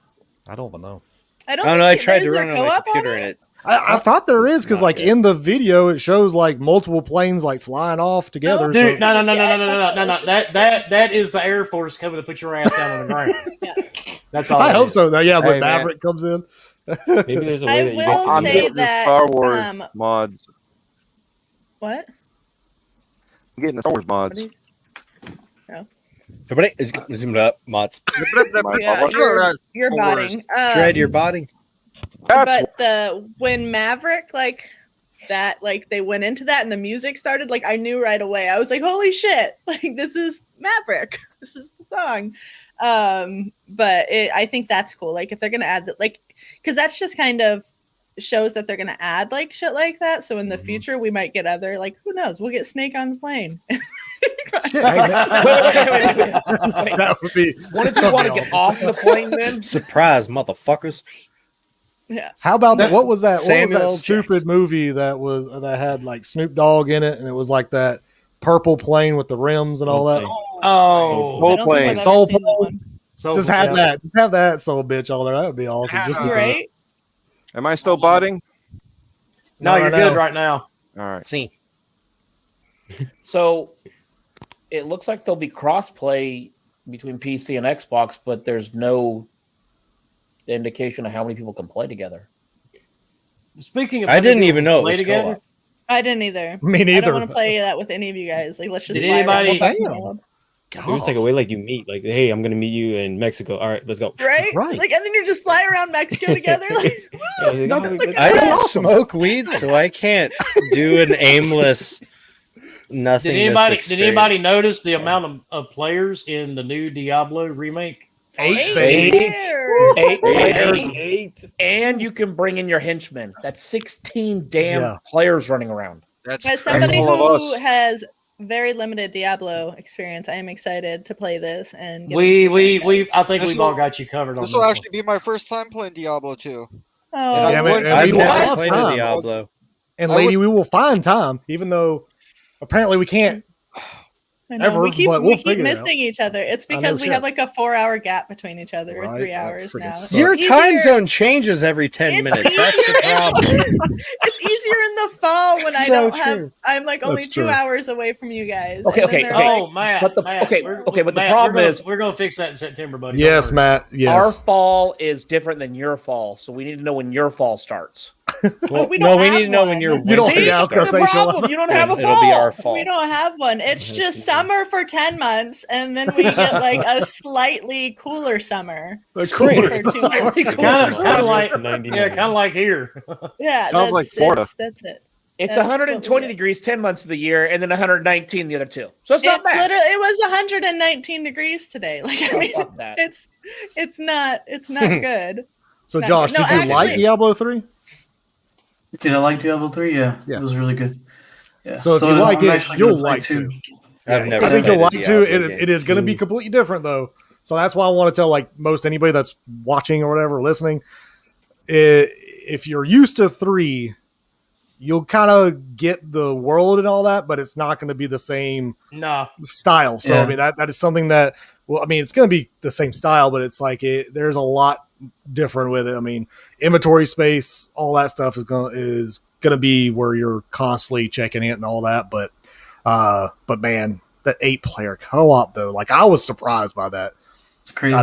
I don't know. I don't know. I think tried to is there run on my co-op computer on and it? it. I thought there is because, not like good. in the video, it shows like multiple planes like flying off together. Dude, so- no. That is the Air Force coming to put your ass down on the ground. Yeah. That's all. I it hope is. so. Though, yeah, Hey, when man. Maverick comes in. Maybe there's a way I that you will guys I'm can say getting the that, Star Wars mods. What? I'm getting the Star Wars mods. Everybody is zoom up, mods. Yeah, you're botting. Dread your body. That's But when Maverick they went into that and the music started, like I knew right away. I was like, holy shit, like this is Maverick. This is the song. But I think that's cool. Like if they're gonna add that, like, because that's just kind of shows that they're gonna add like shit like that. So in the future we might get other, like, who knows, we'll get Snake on the plane. wait. That would be. What if you want to get off the plane then? Surprise, motherfuckers. Yeah. How about that? What was that? What was Samuel that L. stupid Jackson. movie that had like Snoop Dogg in it, and it was like that purple plane with the rims and all that? Oh, Whole I don't think plane. I've ever Soul seen that Pole. one. so Just have that. Just have that soul bitch all there. That would be awesome. Just because. Right? Am I still botting? No, you're good right now. All right. See. So it looks like there'll be cross-play between PC and Xbox, but there's no indication of how many people can play together. Speaking of, I didn't even know it play was together. co-op. I didn't either. Me I neither. don't want to play that with any of you guys. Like, let's just. Did fly around anybody- the fucking Damn. world. It was like a way like you meet. Like, hey, I'm gonna meet you in Mexico. All right, let's go. Right? Right. Like, and then you're just flying around Mexico together. Like, Yeah, like, No, oh, look let's- I at don't smoke weed, so I can't do an aimless nothing. Did anybody notice the amount of players in the new Diablo remake? 8 there. Eight. And you can bring in your henchmen. That's 16 damn Yeah. players running around. That's As crazy. somebody all of who us. has very limited Diablo experience, I am excited to play this and. get We into the franchise. I think This we've all will- got you covered on This this will one. actually be my first time playing Diablo 2. Oh, Yeah, man, I've we never will played find a time. Diablo. And I lady, we will find time, even though apparently we can't. I know. ever, we keep but we'll we keep figure it out. missing each other. It's I know, because we shit. have like a 4-hour gap between each other, or Right, 3 that hours freaking now. sucks. Your It's time easier- zone changes every 10 It's minutes. That's the problem. It's easier in the fall when I So don't have. true. I'm like only That's 2 true. hours away from you guys. Okay, and then okay, they're okay. like- Oh, Matt. But the- Matt, okay, we're- okay, but the Matt, problem is- we're gonna fix that in September, buddy. Yes, Don't worry. Matt. Yes. Our fall is different than your fall, so we need to know when your fall starts. Well, we no, don't we have need to know when one. you're You don't winter think I was starts. gonna say Sheila. problem. You don't have a It'll be our fall. fault. We don't have one. It's just summer for 10 months, and then we get like a slightly cooler summer. The Spring. cooler For 2 stuff. months. Kind of like, To 99. yeah, kind of like here. Yeah, Sounds like Florida. That's it. It's That's 120 what we get. degrees 10 months of the year, and then 119 the other two. So it's not It's bad. literally it was 119 degrees today. Like I Oh, mean, fuck that. it's not good. So, Not Josh, good. No, did you like actually- Diablo 3? Did I like Diablo 3? Yeah, Yeah. it was really good. Yeah. So if you like I'm it, actually you'll gonna play like two. Yeah, I've never I think played you'll a like to. Diablo It, game. it is going to be completely different, though. So that's why I want to tell like most anybody that's watching or whatever, listening. If you're used to 3, you'll kind of get the world and all that, but it's not going to be the same No. style. So Yeah. I mean that is something that it's going to be the same style, but it's like there's a lot different with it. I mean, inventory space, all that stuff is going to be where you're constantly checking it and all that. But man, that 8-player co-op though, like I was surprised by that. It's crazy.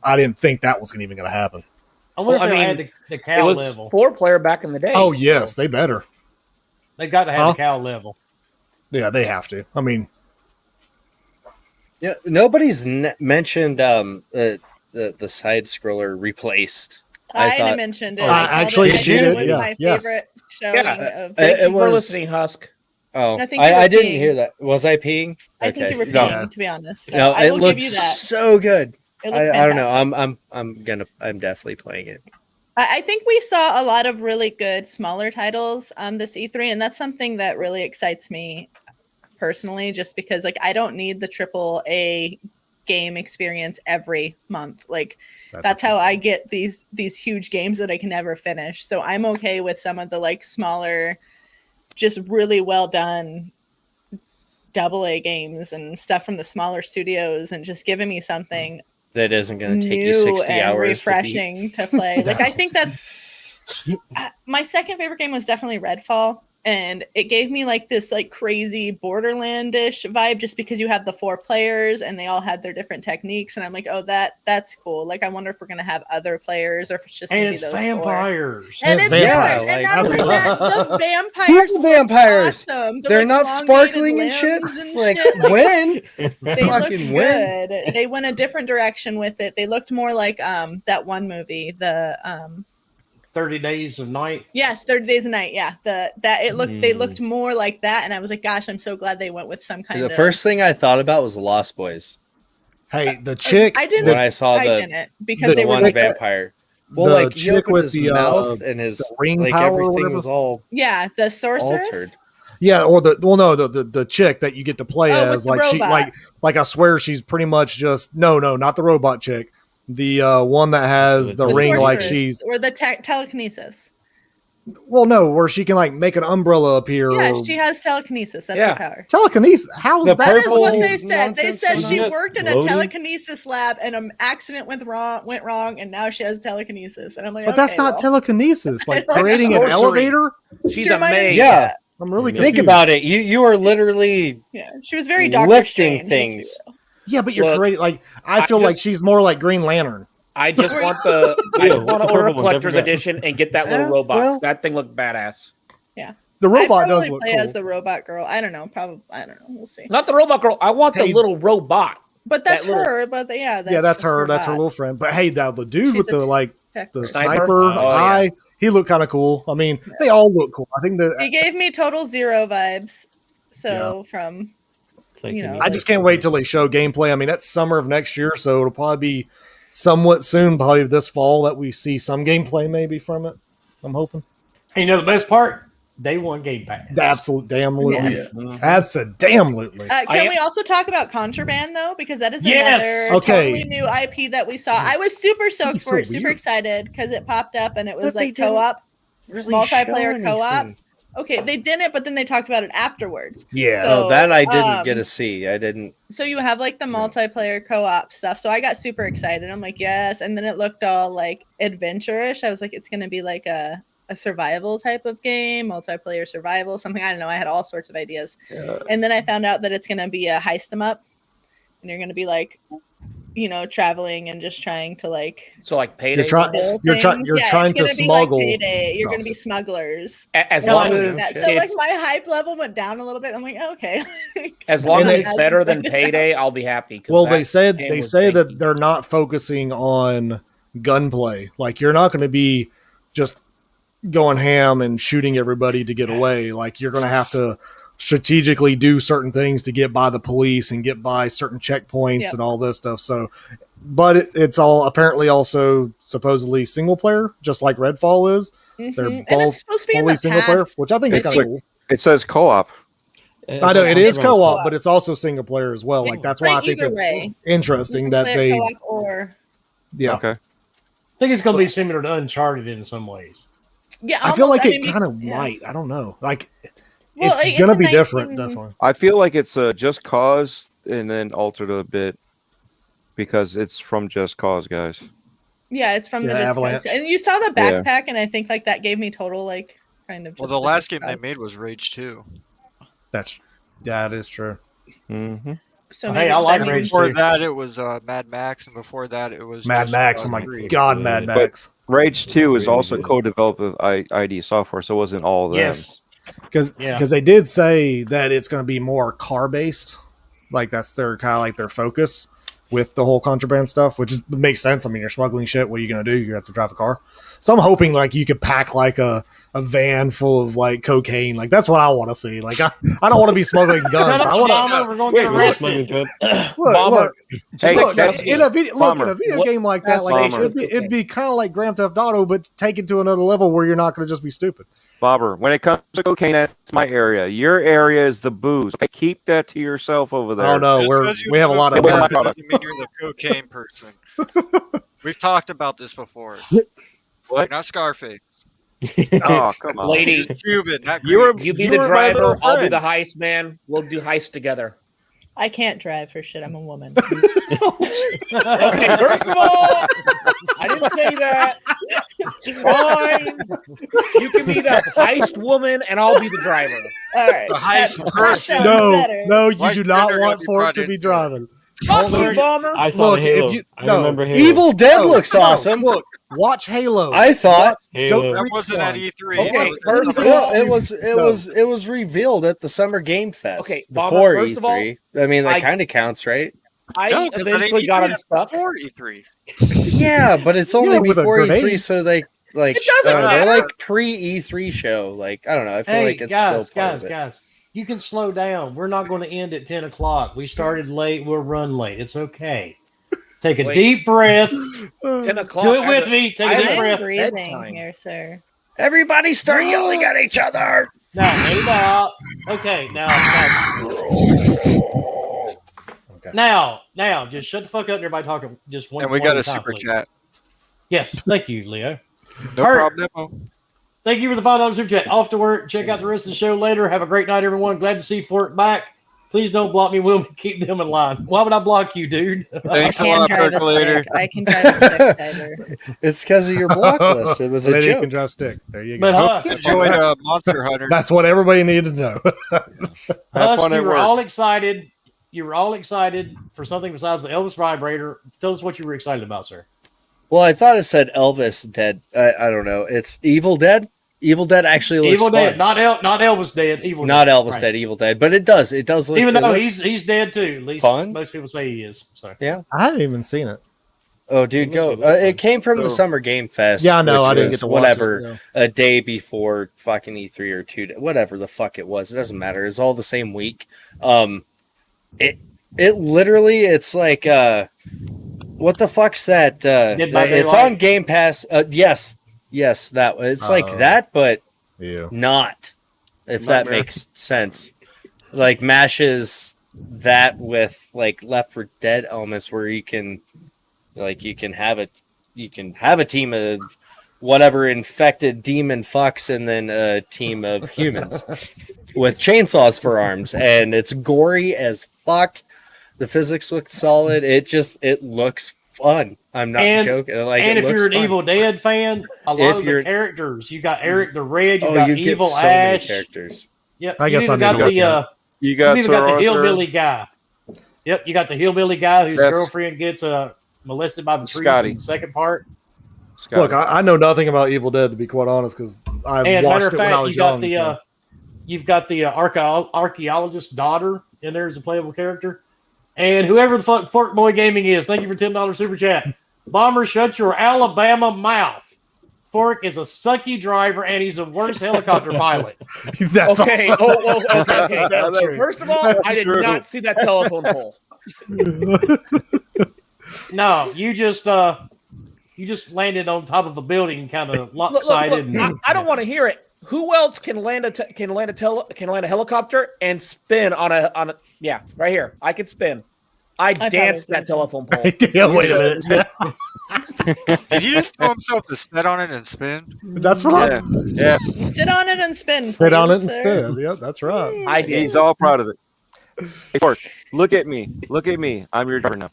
I didn't think that was even going to happen. I wonder Well, if I they mean, had the It cow was level. 4-player back in the day. Oh yes, they better. They've got to have Huh? the cow level. Yeah, they have to. I mean, Yeah, nobody's mentioned the side scroller replaced. I thought- mentioned it. Oh, I called actually, it. she did, It was yeah, my yes. favorite showing Yeah. of. Thank it you for was- listening, Husk. Oh, I think you were I didn't peeing. hear that. Was I peeing? I think you were No. peeing, to be honest. So No, I it will looked give you that. so good. It looked I don't know. fantastic. I'm definitely playing it. I think we saw a lot of really good smaller titles this E3, and that's something that really excites me personally, just because like I don't need the AAA game experience every month. Like that's how I get these huge games that I can never finish. So I'm okay with some of the like smaller, just really well done AA games and stuff from the smaller studios, and just giving me something That isn't going to take you new 60 and hours refreshing to play. Like I think that's my second favorite game was definitely Redfall, and it gave me like this like crazy Borderlandish vibe, just because you have the 4 players and they all had their different techniques, and I'm like, oh, that's cool. Like I wonder if we're gonna have other players or if it's just gonna And be it's those 4. vampires. And It's it's vampires. vampires. Yeah, And like- not only that, the vampires. Who's the vampires? Awesome. The, They're like, not elongated sparkling and shit. limbs and It's like shit. when? They looked Fucking when? good. They went a different direction with it. They looked more like that one movie, the 30 Days of Night. yes, 30 Days a Night. Yeah, they Hmm. looked more like that, and I was like, gosh, I'm so glad they went with some kind The of. first thing I thought about was Lost Boys hey, the chick, I didn't. when I saw I the didn't because the they were one like, vampire. the Well, like he chick opened with his the, mouth and his the ring like power or everything whatever. was all yeah, the sorceress. altered. Yeah, or the chick that you get to play Oh, with as, the like she robot. like I swear she's pretty much just no, not the robot chick, the one that has the The ring, like sorceress, she's or the telekinesis. where she can like make an umbrella appear. Yeah, or she has telekinesis. That's Yeah. her power. telekinesis. How's The that? That is purple what they said. They nonsense said going she on? worked in a Loading? telekinesis lab, and an accident went wrong, and now she has telekinesis. And I'm like, But that's okay, not well. telekinesis. Like Like creating an sorcery. elevator. She's She a might have- maid. Yeah. I'm really Think confused. about it. You are literally Yeah, she was very Doctor lifting Strange, let's be things. real. Yeah, but you're Look, creating like I I feel like just- she's more like Green Lantern. I just Were want the I Yeah, just what's want the to order a purple one? Don't collector's forget. edition and get that little Yeah, robot. well- That thing looked badass. The I'd robot does probably look play cool. as the robot girl. I don't know. Probably. I don't know. We'll see. Not the robot girl. I want Hey. the little robot. But that's that little- her. But yeah, yeah, that's just her. That's her bot. little friend. But hey, the dude She's with a the like tech the person. sniper Oh, eye, he looked kind of cool. I mean, they all look cool. I think that He gave me Total Zero vibes. So from It's like You know, I just can't wait till they show gameplay. I mean, that's summer of next year, so it'll probably be somewhat soon, probably this fall, that we see some gameplay maybe from it. I'm hoping. And you know the best part? Day one Game Pass. The absolute damnately. Yeah. Absolutely. can we also talk about Contraband though? Because that is Yes! another Okay. totally new IP that we saw. I was super stoked so for it, super weird. excited because it popped up and it was But they like didn't co-op. really Multiplayer show co-op? anything. Okay, they didn't, but then they talked about it afterwards. Yeah. So- Oh, that I didn't um, get to see. I didn't. So you have like the multiplayer co-op stuff. So I got super excited. I'm like, yes. And then it looked all like adventure-ish. I was like, it's gonna be like a survival type of game, multiplayer survival, something. I don't know. I had all sorts of ideas. And then I found out that it's gonna be a heist 'em up. And you're gonna be like, traveling and just trying to like. So like Payday. You're trying to smuggle. Like Payday. You're going to be smugglers. As long as so like my hype level went down a little bit. I'm like, okay. As long as it's better than Payday, I'll be happy. Well, they say that they're not focusing on gunplay. Like you're not going to be just going ham and shooting everybody to get away. Like you're going to have to strategically do certain things to get by the police and get by certain checkpoints and all this stuff. So, but it's all apparently also supposedly single player, just like Redfall is. They're both fully single player, which I think is kind of cool. It says co-op. I know it is co-op, but it's also single player as well. Like that's why I think it's interesting that they. Okay. I think it's going to be similar to Uncharted in some ways. Yeah, I feel like it kind of might. I don't know. Like it's going to be different, definitely. I feel like it's Just Cause and then altered a bit because it's from Just Cause, guys. Yeah, it's from the Avalanche. And you saw the backpack, and I think like that gave me total like kind of. Well, the last game they made was Rage 2. That is true. Mm-hmm. So hey, I like Rage. Before that, it was Mad Max, and before that, it was Mad Max. I'm like, God, Mad Max. But Rage 2 is also co-developed with ID Software, so it wasn't all of them. Yes, because they did say that it's going to be more car based, like that's their kind of like their focus with the whole contraband stuff, which makes sense. I mean, you're smuggling shit. What are you going to do? You have to drive a car. So I'm hoping like you could pack like a van full of like cocaine. Like that's what I want to see. Like I don't want to be smuggling guns. I want to. We're going to get arrested. Look. In a video game like that, like Bomber. it'd be kind of like Grand Theft Auto, but taken to another level where you're not going to just be stupid. Bobber, when it comes to cocaine, that's my area. Your area is the booze. Okay, keep that to yourself over there. Oh no, we have a lot of. Doesn't mean you're the cocaine person. We've talked about this before. What? You're not Scarface. Oh, come on, lady. Cuban, not You Greek. be the driver. I'll be the heist man. We'll do heist together. I can't drive for shit. I'm a woman. Okay, first of all, I didn't say that. Fine. You can be the heist woman, and I'll be the driver. All right. The heist person. No, you Why do not gender want gotta be for it brought to be into it? driving. Fuck you, Bomber. I saw Look, Halo. I remember Halo. Evil Dead looks awesome. Look, watch Halo. I thought Halo. That wasn't at E3. Okay, first of well, all, it was revealed at the Summer Game Fest. Okay, Bomber, before first E3. of all, I mean, that kind of counts, right? I eventually got unstuck. Before E3. Yeah, but it's only with a before grenade. E3, so they like It doesn't they're matter. like pre E3 show. Like I don't know. I feel Hey, like it's still part guys, of it. guys. You can slow down. We're not going to end at 10 o'clock. We started late. We'll run late. It's okay. Take a deep breath. 10 o'clock. Do it with me. Take a deep I'm breath. breathing Bedtime. here, sir. Everybody start yelling at each other. Now, maybe not. Okay, now, just shut the fuck up and everybody talking just one. And we one got at a time, super please. chat. Yes, thank you, Leo. No All right. problem. Thank you for the $5 super chat. Off to work. Check out the rest of the show later. Have a great night, everyone. Glad to see Fort back. Please don't block me. We'll keep them in line. Why would I block you, dude? Thanks a I can lot, drive a Percolator. stick. I can drive a stick, Tyler. It's because of your block list. It was a Lady joke. can drive stick. There you But go. Huss, Enjoyed Monster Hunter. That's what everybody needed to know. Huss, fun you at were work. all excited. You were all excited for something besides the Elvis vibrator. Tell us what you were excited about, sir. Well, I thought it said Elvis Dead. I don't know. It's Evil Dead. Evil Dead actually looks Evil fun. Dead, not Elvis Dead. Evil Not Dead. Elvis Right. Dead, Evil Dead, but it does look. Even it though looks- he's dead too. At least fun. most people say he is. So I haven't even seen it. Oh, dude, go! It came from the Summer Game Fest. Yeah, I know. which I didn't was get to watch whatever it, a day before fucking E3 or 2 days, whatever the fuck it was. It doesn't matter. It's all the same week. It literally it's like what the fuck's that? Dead by It's Daylight? on Game Pass. Yes, that it's like that, but Yeah. not. If that Nightmare. makes sense, like mashes that with like Left 4 Dead elements where you can have a team of whatever infected demon fucks and then a team of humans with chainsaws for arms, and it's gory as fuck. The physics look solid. It looks fun. I'm not joking. Like, and it if looks you're an fun. Evil Dead fan, a lot If of the you're- characters, you got Eric the Red, you got you Evil get so many Ash. characters. Yep. I guess you I even got need to the look You you got even Sir got the Arthur. hillbilly guy. Yep, Yep, you got the hillbilly guy whose That's- girlfriend gets molested by the trees Scotty. in the second part. Scotty. Look, I know nothing about Evil Dead, to be quite honest, because I And watched matter of it when I fact, was you got young. the so. you've got the archaeologist's daughter in there as a playable character, and whoever the fuck Fork Boy Gaming is. Thank you for $10 super chat. Bomber, shut your Alabama mouth. Fork is a sucky driver, and he's a worse helicopter pilot. That's Okay. also- Okay. That's true. First of all, That's I did true. not see that telephone pole. No, you just landed on top of a building, kind of lopsided. Look, I don't want to hear it. Who else can land a helicopter and spin on a yeah, right here. I could spin. I danced that telephone pole. Yeah, wait a minute. Did he just tell himself to sit on it and spin? That's right. Yeah. Sit on it and spin. Sit on please, it and sir. spin. Yep, that's right. I did. He's all proud of it. Hey, Fork, look at me. Look at me. I'm your driver now.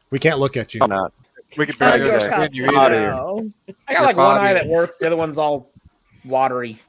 We can't look at you. I'm not. We could Oh, barely you're spin you Out either. of here. I got like one Bobby. eye that works. The other one's all watery.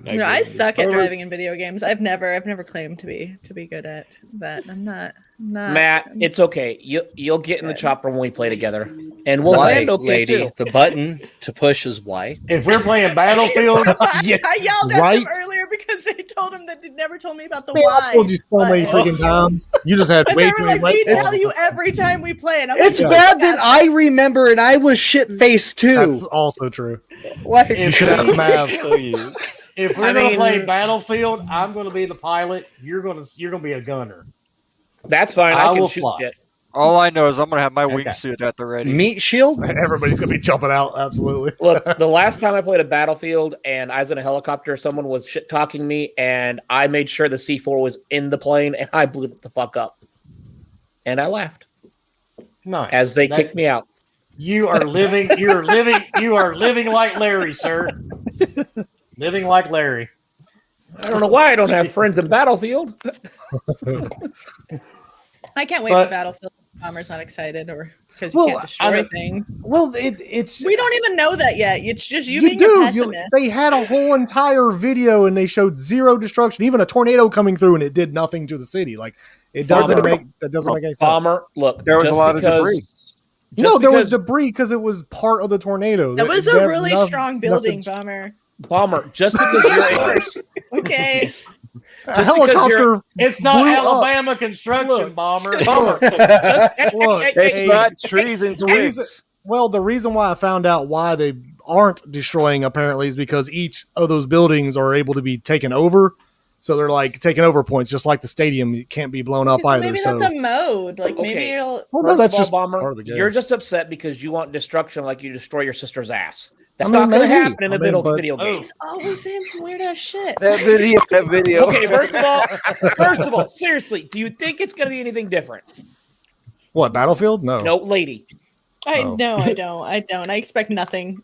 You know, I suck at driving in video games. I've never claimed to be good at that. I'm not. Matt, it's okay. You'll get in the chopper when we play together, and we'll Y, land okay lady. too. The button to push is Y. If we're playing Battlefield, I yelled at right? them earlier because they told him that they never told me about the Man, I Y. told you so many button. freaking times. You just had But way they too were many like, we right tell you every time we play, and I'm It's like, bad that I remember and I was shit faced too. That's also true. Like, if You should ask Mav. if we're I gonna mean- play Battlefield, I'm gonna be the pilot. You're gonna be a gunner. That's fine. I I can will shoot fly. shit. All I know is I'm gonna have my Okay. wingsuit at the ready. meat shield. Everybody's gonna be jumping out. Absolutely. Look, the last time I played a Battlefield and I was in a helicopter, someone was shit talking me, and I made sure the C4 was in the plane, and I blew it the fuck up. And I laughed Nice. as they kicked me out. You are living. You are living like Larry, sir. Living like Larry. I don't know why I don't have friends in Battlefield. I can't wait But- for Battlefield. Bomber's not excited, or because Well, you can't destroy I- things. Well, it's We don't even know that yet. It's just you, you being a do. pessimist. They had a whole entire video and they showed zero destruction, even a tornado coming through, and it did nothing to the city. Like it doesn't Bomber. make that doesn't make any sense. Bomber, look, There was just a lot of because- debris. No, just there was because- debris because it was part of the tornado. That was They a have really strong building, Bomber. Bomber, just because you're Okay. A helicopter. It's not Blew up. Alabama construction Look. bomber. Bomber. Look, It's Hey, not trees and the reason- twigs. Well, the reason why I found out why they aren't destroying apparently is because each of those buildings are able to be taken over. So they're like taking over points, just like the stadium. It can't be blown up So either. maybe So that's a mode. Like maybe Okay. it'll. well, no, First that's of all, just Bomber, part of the game. you're just upset because you want destruction like you destroy your sister's ass. That's I mean, not going to maybe. happen in I the mean, middle of but- a video game. Always saying some weird ass shit. That video. Okay, first of all, seriously, do you think it's going to be anything different? What, Battlefield? No. No, lady. Oh. No, I don't. I expect nothing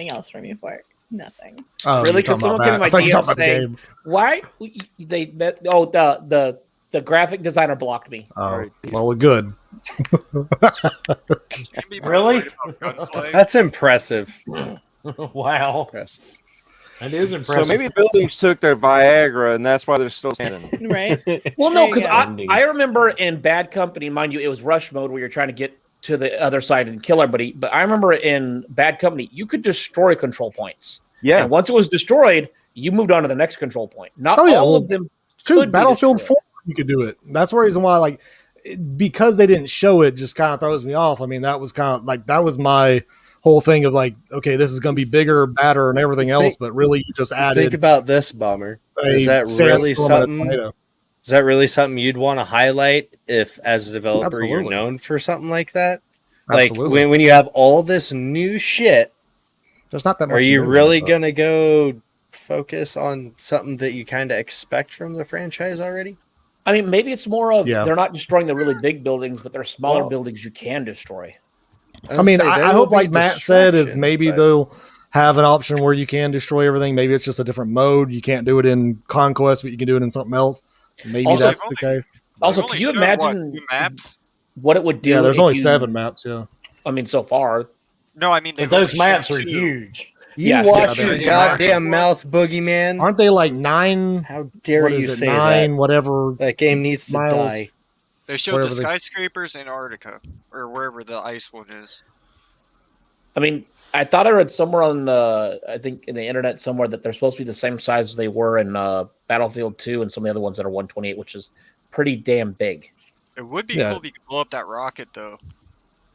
else from you for it. Nothing. Oh, Really? you're talking Because someone about came in that. my I thought you were DM talking about the saying, game. why they met? Oh, the graphic designer blocked me. Oh, well, good. Really? That's impressive. Wow. Impressive. That is So impressive. maybe the buildings took their Viagra, and that's why they're still standing. Right? Well, no, There you because go. I remember in Bad Company, mind you, it was rush mode where you're trying to get to the other side and kill everybody. But I remember in Bad Company, you could destroy control points. Yeah. And once it was destroyed, you moved on to the next control point. Not Oh, yeah, all well, of them. Dude, could be Battlefield destroyed. 4, you could do it. That's the reason why, like, because they didn't show it, just kind of throws me off. I mean, that was kind of like that was my whole thing of like, okay, this is going to be bigger, badder, and everything else, but really, you just Think added. about this, Bomber. Is that really sandstorm and a something? tornado. Is that really something you'd want to highlight if, as a developer, you're Absolutely. known for something like that? Like Absolutely. when you have all this new shit, There's not that much. are you new in really it, but- gonna go focus on something that you kind of expect from the franchise already? I mean, maybe it's more of Yeah. they're not destroying the really big buildings, but they're smaller Well- buildings you can destroy. I mean, I hope, like Matt said, is distraction, maybe but- they'll have an option where you can destroy everything. Maybe it's just a different mode. You can't do it in Conquest, but you can do it in something else. Maybe Also, that's the case. Also, They've can only you showed, imagine two maps? what it would do? Yeah, there's if only you- 7 maps. Yeah. I mean, so far. No, I mean But they've those only maps shown are two. huge. You Yeah, watch yeah, your they're goddamn massive. mouth, boogeyman. Aren't they like 9? How dare What you is it? say 9, that? whatever. That game needs to miles? die. They showed Wherever the they- skyscrapers in Antarctica, or wherever the ice one is. I mean, I thought I read somewhere on I think in the internet somewhere that they're supposed to be the same size as they were in Battlefield 2 and some of the other ones that are 128, which is pretty damn big. It would be Yeah. cool if you could blow up that rocket, though.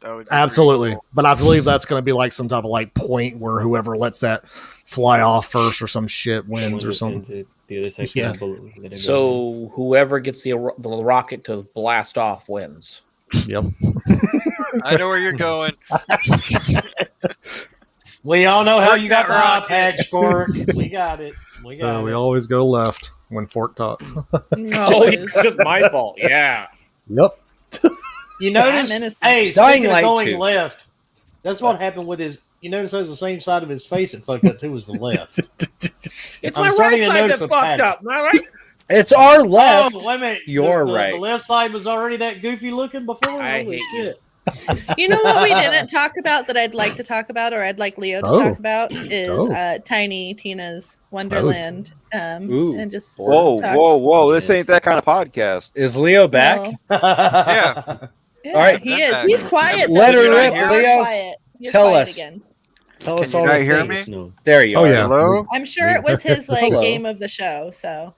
That would be Absolutely, pretty cool. but I believe that's going to be like some type of like point where whoever lets that fly off first or some shit wins or something. The other side. Yeah. So whoever gets the rocket to blast off wins. Yep. I know where you're going. We all know how Work you got the that eye rocket. patch, Fork. We got it. We got So it. we always go left when Fork talks. Oh, it's just my fault. Yeah. Yep. You I'm notice? innocent. Hey, Dying speaking of Light going 2. left, that's what happened with his. You notice it was the same side of his face that fucked up too was the left. It's I'm my starting right to side notice that a fucked pattern. up. Am I right? It's our left. Oh, wait a minute. You're The right. left side was already that goofy looking before. I Holy hate shit! You know what we didn't talk about that I'd like to talk about, or I'd like Leo to Oh. talk about, is Oh. Tiny Tina's Wonderland. Ooh. And just Whoa, talk- whoa, whoa! This Yes. ain't that kind of podcast. Is Leo back? No. Yeah. Yeah, All right. he is. He's quiet. Let though. her He's rip, very Leo. Quiet. He's Tell quiet us. again. Tell Can us you all not the hear things. me? No. There you Oh, are. yeah. Hello? I'm sure it was his like Hello. game of the show. So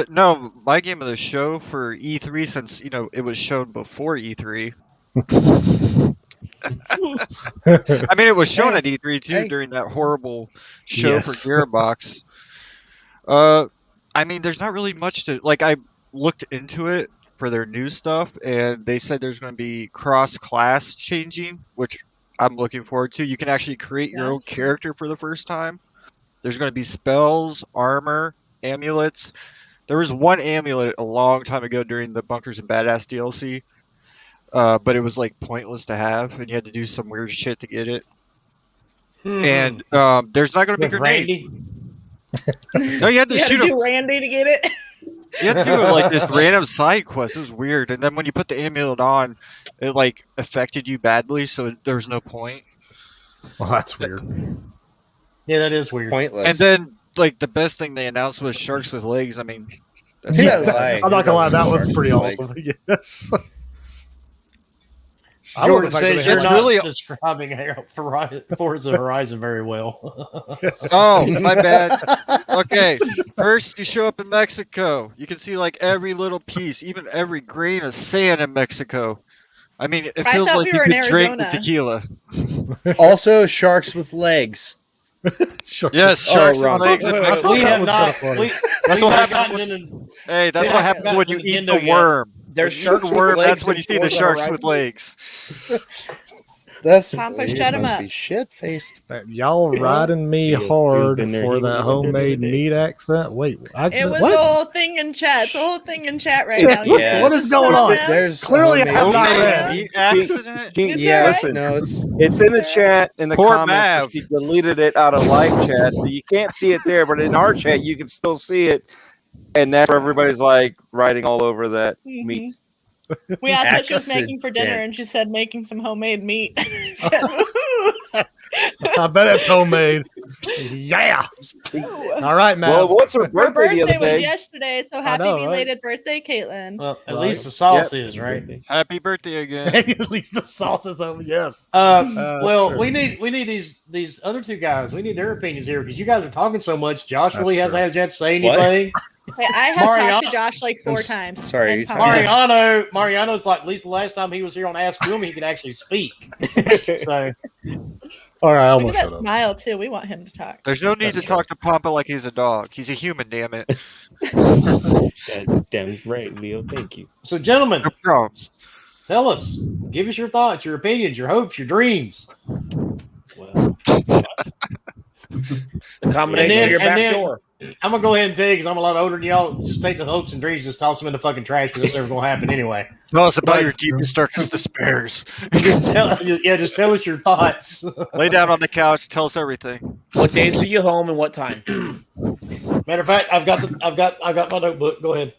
No, my game of the show for E3, since it was shown before E3. I mean, it was shown Hey, at E3 too hey. during that horrible show Yes. for Gearbox. I mean, there's not really much to like. I looked into it for their new stuff, and they said there's going to be cross-class changing, which I'm looking forward to. You can actually create your own Gotcha. character for the first time. There's going to be spells, armor, amulets. There was one amulet a long time ago during the Bunkers and Badass DLC, but it was like pointless to have, and you had to do some weird shit to get it. And there's not going to be With grenades. Randy. No, you had to you had shoot to a do Randy to get it. You have to do like this random side quest. It was weird, and then when you put the amulet on, it like affected you badly, so there was no point. Well, that's weird. Yeah, that is weird. Pointless. And then like the best thing they announced was sharks with legs. I mean, that's Yeah, I'm not gonna lie, that was pretty Like- awesome. Yes. Jordan I says would've you're It's not really- describing Forza Horizon very well. Oh, my bad. Okay, first you show up in Mexico. You can see like every little piece, even every grain of sand in Mexico. I mean, it I feels thought like we you were in could drink the Arizona. tequila. Also, sharks with legs. Sure. Yes, Oh, sharks wrong. with legs in Wait, wait, Mexico. we have was not. kinda funny. We, That's we what have happens gotten when- into- Hey, that's Yeah, what I happens got when to you eat Nintendo the yet. worm. There's When you eat sharks the with worm, legs that's when in you see the Forza sharks with Horizon? legs. That's Papa, you shut him must up. be shit faced. Y'all riding me He was hard been there, for he was that up there the homemade other day. meat accent. Wait, It accent? was What? a whole thing in chat. It's a whole thing in chat right Just- now. what- Yeah. what is going on? There's Clearly I homemade have not meat. read. Meat accident? It's Yeah, all right. listen. no, it's It's in the chat in the Poor comments. Mav. But she deleted it out of live chat, so you can't see it there. But in our chat, you can still see it, and that's where everybody's like writing all over that meat. We asked what she was Accident. making for dinner, and she said making some homemade meat. I bet it's homemade. Yeah. All right, man. Well, what's her Her birthday the birthday other was day? yesterday, so happy know, right? belated birthday, Caitlin. Well, at Right. least the sauce is right. Happy birthday again. At least the sauce is over. Yes. Well, sure. we need these other two guys. We need their opinions here because you guys are talking so much. Josh That's really hasn't true. had a chance to say What? anything. Hey, I have Mariano- talked to Josh like four I'm times. sorry, and you Tom- talking- Mariano's like at least the last time he was here on Ask Wilmy, he could actually speak. So All right, I Look almost at shut that up. smile too. We want him to talk. There's no need That's to talk to Pampa like he's a dog. He's a human, damn it. God damn right, Leo. Thank you. so gentlemen, No problem. tell us, give us your thoughts, your opinions, your hopes, your dreams. Well, The combination of your back door. I'm gonna go ahead and tell you because I'm a lot older than y'all. Just take the hopes and dreams, just toss them in the fucking trash because that's never gonna happen anyway. Tell us about your deepest, darkest despairs. Just tell us your thoughts. Lay down on the couch. Tell us everything. What days are you home and what time? Matter of fact, I've got my notebook. Go ahead.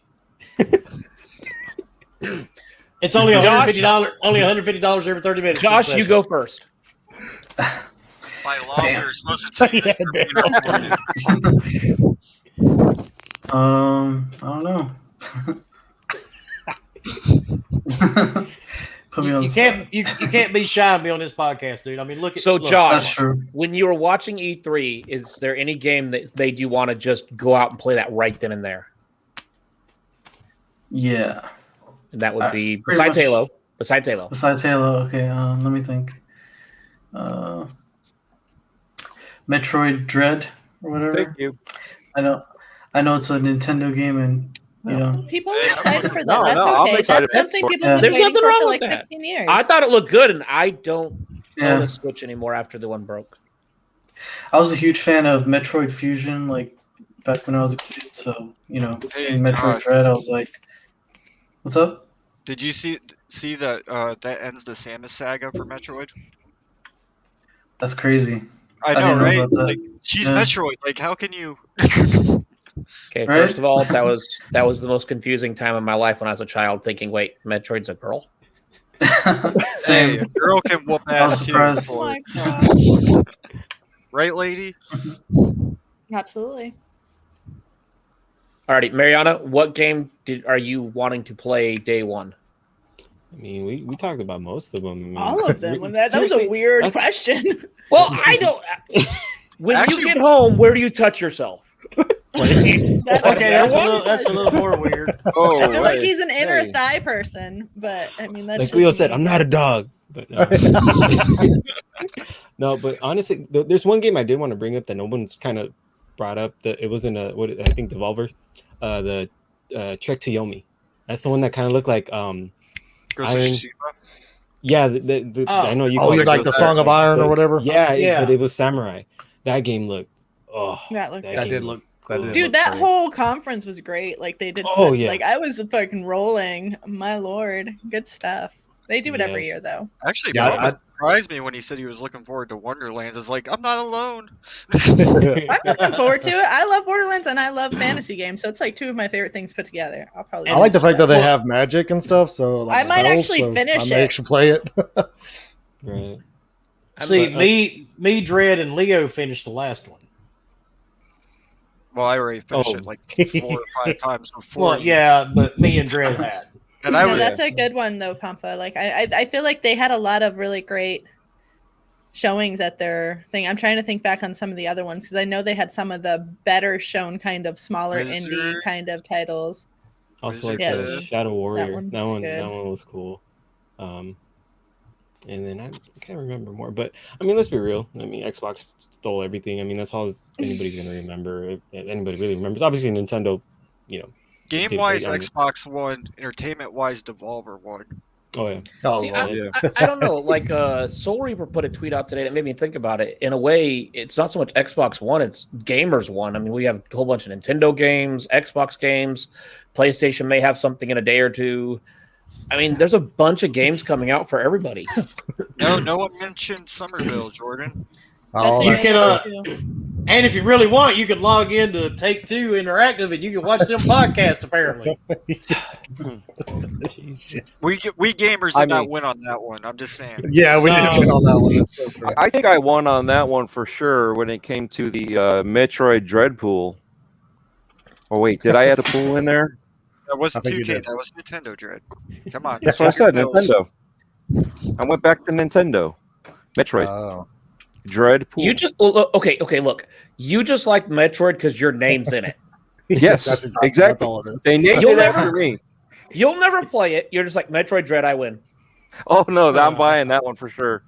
It's only $150. Only $150 every 30 minutes. Josh, you go first. By law, we're supposed to take Yeah, I don't know. Put me on You the can't spot. you can't be shy and be on this podcast, dude. I mean, look at So, look. That's Josh, true. when you were watching E3, is there any game that made you want to just go out and play that right then and there? Yeah. And that would be pretty besides much. Halo. Besides Halo. Besides Halo, okay. Let me think. Metroid Dread or whatever. Thank you. I know it's a Nintendo game, and you know. People are excited for that. No, That's no, I'm okay. excited That's something for it. people have been There's waiting nothing for wrong for with like that. 15 years. I thought it looked good, and I don't Yeah. own a Switch anymore after the one broke. I was a huge fan of Metroid Fusion, like back when I was a kid. So seeing Metroid Josh. Dread, I was like, "What's up?" Did you see that that ends the Samus saga for Metroid? That's crazy. I I know, didn't know right? about that. Like she's Yeah. Metroid. Like how can you? Okay, Right? first of all, that was the most confusing time in my life when I was a child, thinking, "Wait, Metroid's a girl." Hey, Same. a girl can whoop I was ass too. surprised. Oh my gosh. Right, lady? Absolutely. Alrighty, Mariana, what game are you wanting to play day one? I mean, we talked about most of them. I mean, All of them. That was a seriously, weird that's- question. Well, I don't. When Actually- you get home, where do you touch yourself? Okay, that's a little more weird. Oh, I feel like wait. he's an inner Hey. thigh person, but I mean that's like just Leo me. said, I'm not a dog. But no, but honestly, there's one game I did want to bring up that no one's kind of brought up. That it was in I think Devolver, the Trek to Yomi. That's the one that kind of looked like Ghost of Iron- Tsushima? yeah. The Oh. I know you. Oh, call you it like the Song of Iron or whatever? Yeah, Yeah. but it was samurai. That game looked. Oh, That looked that That game did looked look. That good. did Dude, look that great. whole conference was great. Like they did. Oh, yeah. Like I was fucking rolling. My lord, good stuff. They do it every Yes. year though. Actually, Yeah, Bro surprised me when he said he was looking forward to Wonderlands. It's like I'm not alone. I'm looking forward to it. I love Borderlands and I love fantasy games, so it's like two of my favorite things put together. I'll probably. I like the fact that they Well- have magic and stuff. So like I might spells, actually so finish I may it. actually play it. Right. See, But, me, Dread, and Leo finished the last one. Well, I already finished Oh. it like 4 or 5 times before. Well, yeah, but me and Dread had. And I No, was that's a good one though, Pampa. Like I feel like they had a lot of really great showings at their thing. I'm trying to think back on some of the other ones because I know they had some of the better shown kind of smaller indie Wizard. kind of titles. Also, like Yeah, the Shadow Warrior. one's That one good. was cool. And then I can't remember more, but I mean, let's be real. I mean, Xbox stole everything. I mean, that's all anybody's gonna remember. If anybody really remembers, obviously Nintendo, game-wise, I mean- Xbox won. Entertainment-wise, Devolver won. Oh yeah, Oh, See, well, yeah. I don't know. Like Soul Reaper put a tweet out today that made me think about it. In a way, it's not so much Xbox One; it's gamers One. I mean, we have a whole bunch of Nintendo games, Xbox games. PlayStation may have something in a day or two. I mean, there's a bunch of games coming out for everybody. No one mentioned Somerville, Jordan. oh, You that's can, true. And if you really want, you can log into Take Two Interactive and you can watch them podcasts. Apparently, We gamers I did not mean- win on that one. I'm just saying. Yeah, we didn't win on that one. That's so true. I think I won on that one for sure when it came to the Metroid Dread pool. Oh wait, did I add a pool in there? That wasn't I think you 2K. did. That was Nintendo Dread. Come on. That's what I check your said. bills. Nintendo. I went back to Nintendo. Metroid Oh. Dread pool. You just okay. Look, you just like Metroid because your name's in it. Yes, That's exactly. That's all it is. They named You'll it never- after me. You'll never play it. You're just like Metroid Dread. I win. Oh no, I'm buying that one for sure.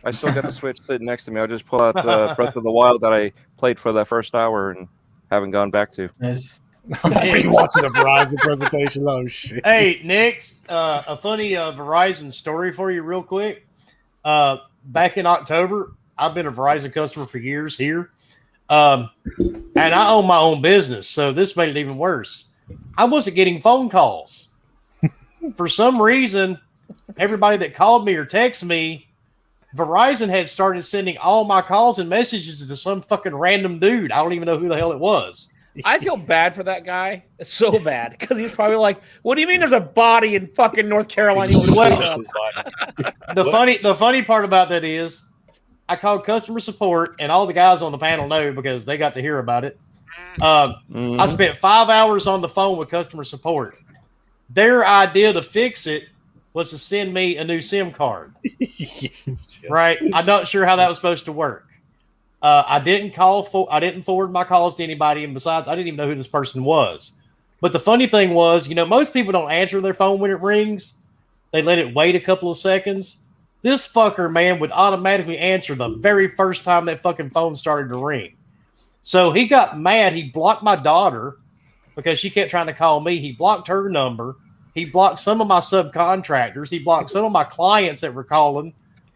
I still got the Switch sitting next to me. I'll just pull out Breath of the Wild that I played for that first hour and haven't gone back to. Nice. I'm watching the Verizon presentation. Oh shit! hey, next, a funny Verizon story for you, real quick. Back in October, I've been a Verizon customer for years here, and I own my own business, so this made it even worse. I wasn't getting phone calls. For some reason, everybody that called me or texted me, Verizon had started sending all my calls and messages to some fucking random dude. I don't even know who the hell it was. I feel bad for that guy. It's so bad because he's probably like, "What do you mean? There's a body in fucking North Carolina?" Well, the funny part about that is, I called customer support, and all the guys on the panel know because they got to hear about it. Mhm. I spent 5 hours on the phone with customer support. Their idea to fix it was to send me a new SIM card. Right? I'm not sure how that was supposed to work. I didn't forward my calls to anybody, and besides, I didn't even know who this person was. But the funny thing was, most people don't answer their phone when it rings. They let it wait a couple of seconds. This fucker, man, would automatically answer the very first time that fucking phone started to ring. So he got mad. He blocked my daughter because she kept trying to call me. He blocked her number. He blocked some of my subcontractors. He blocked some of my clients that were calling,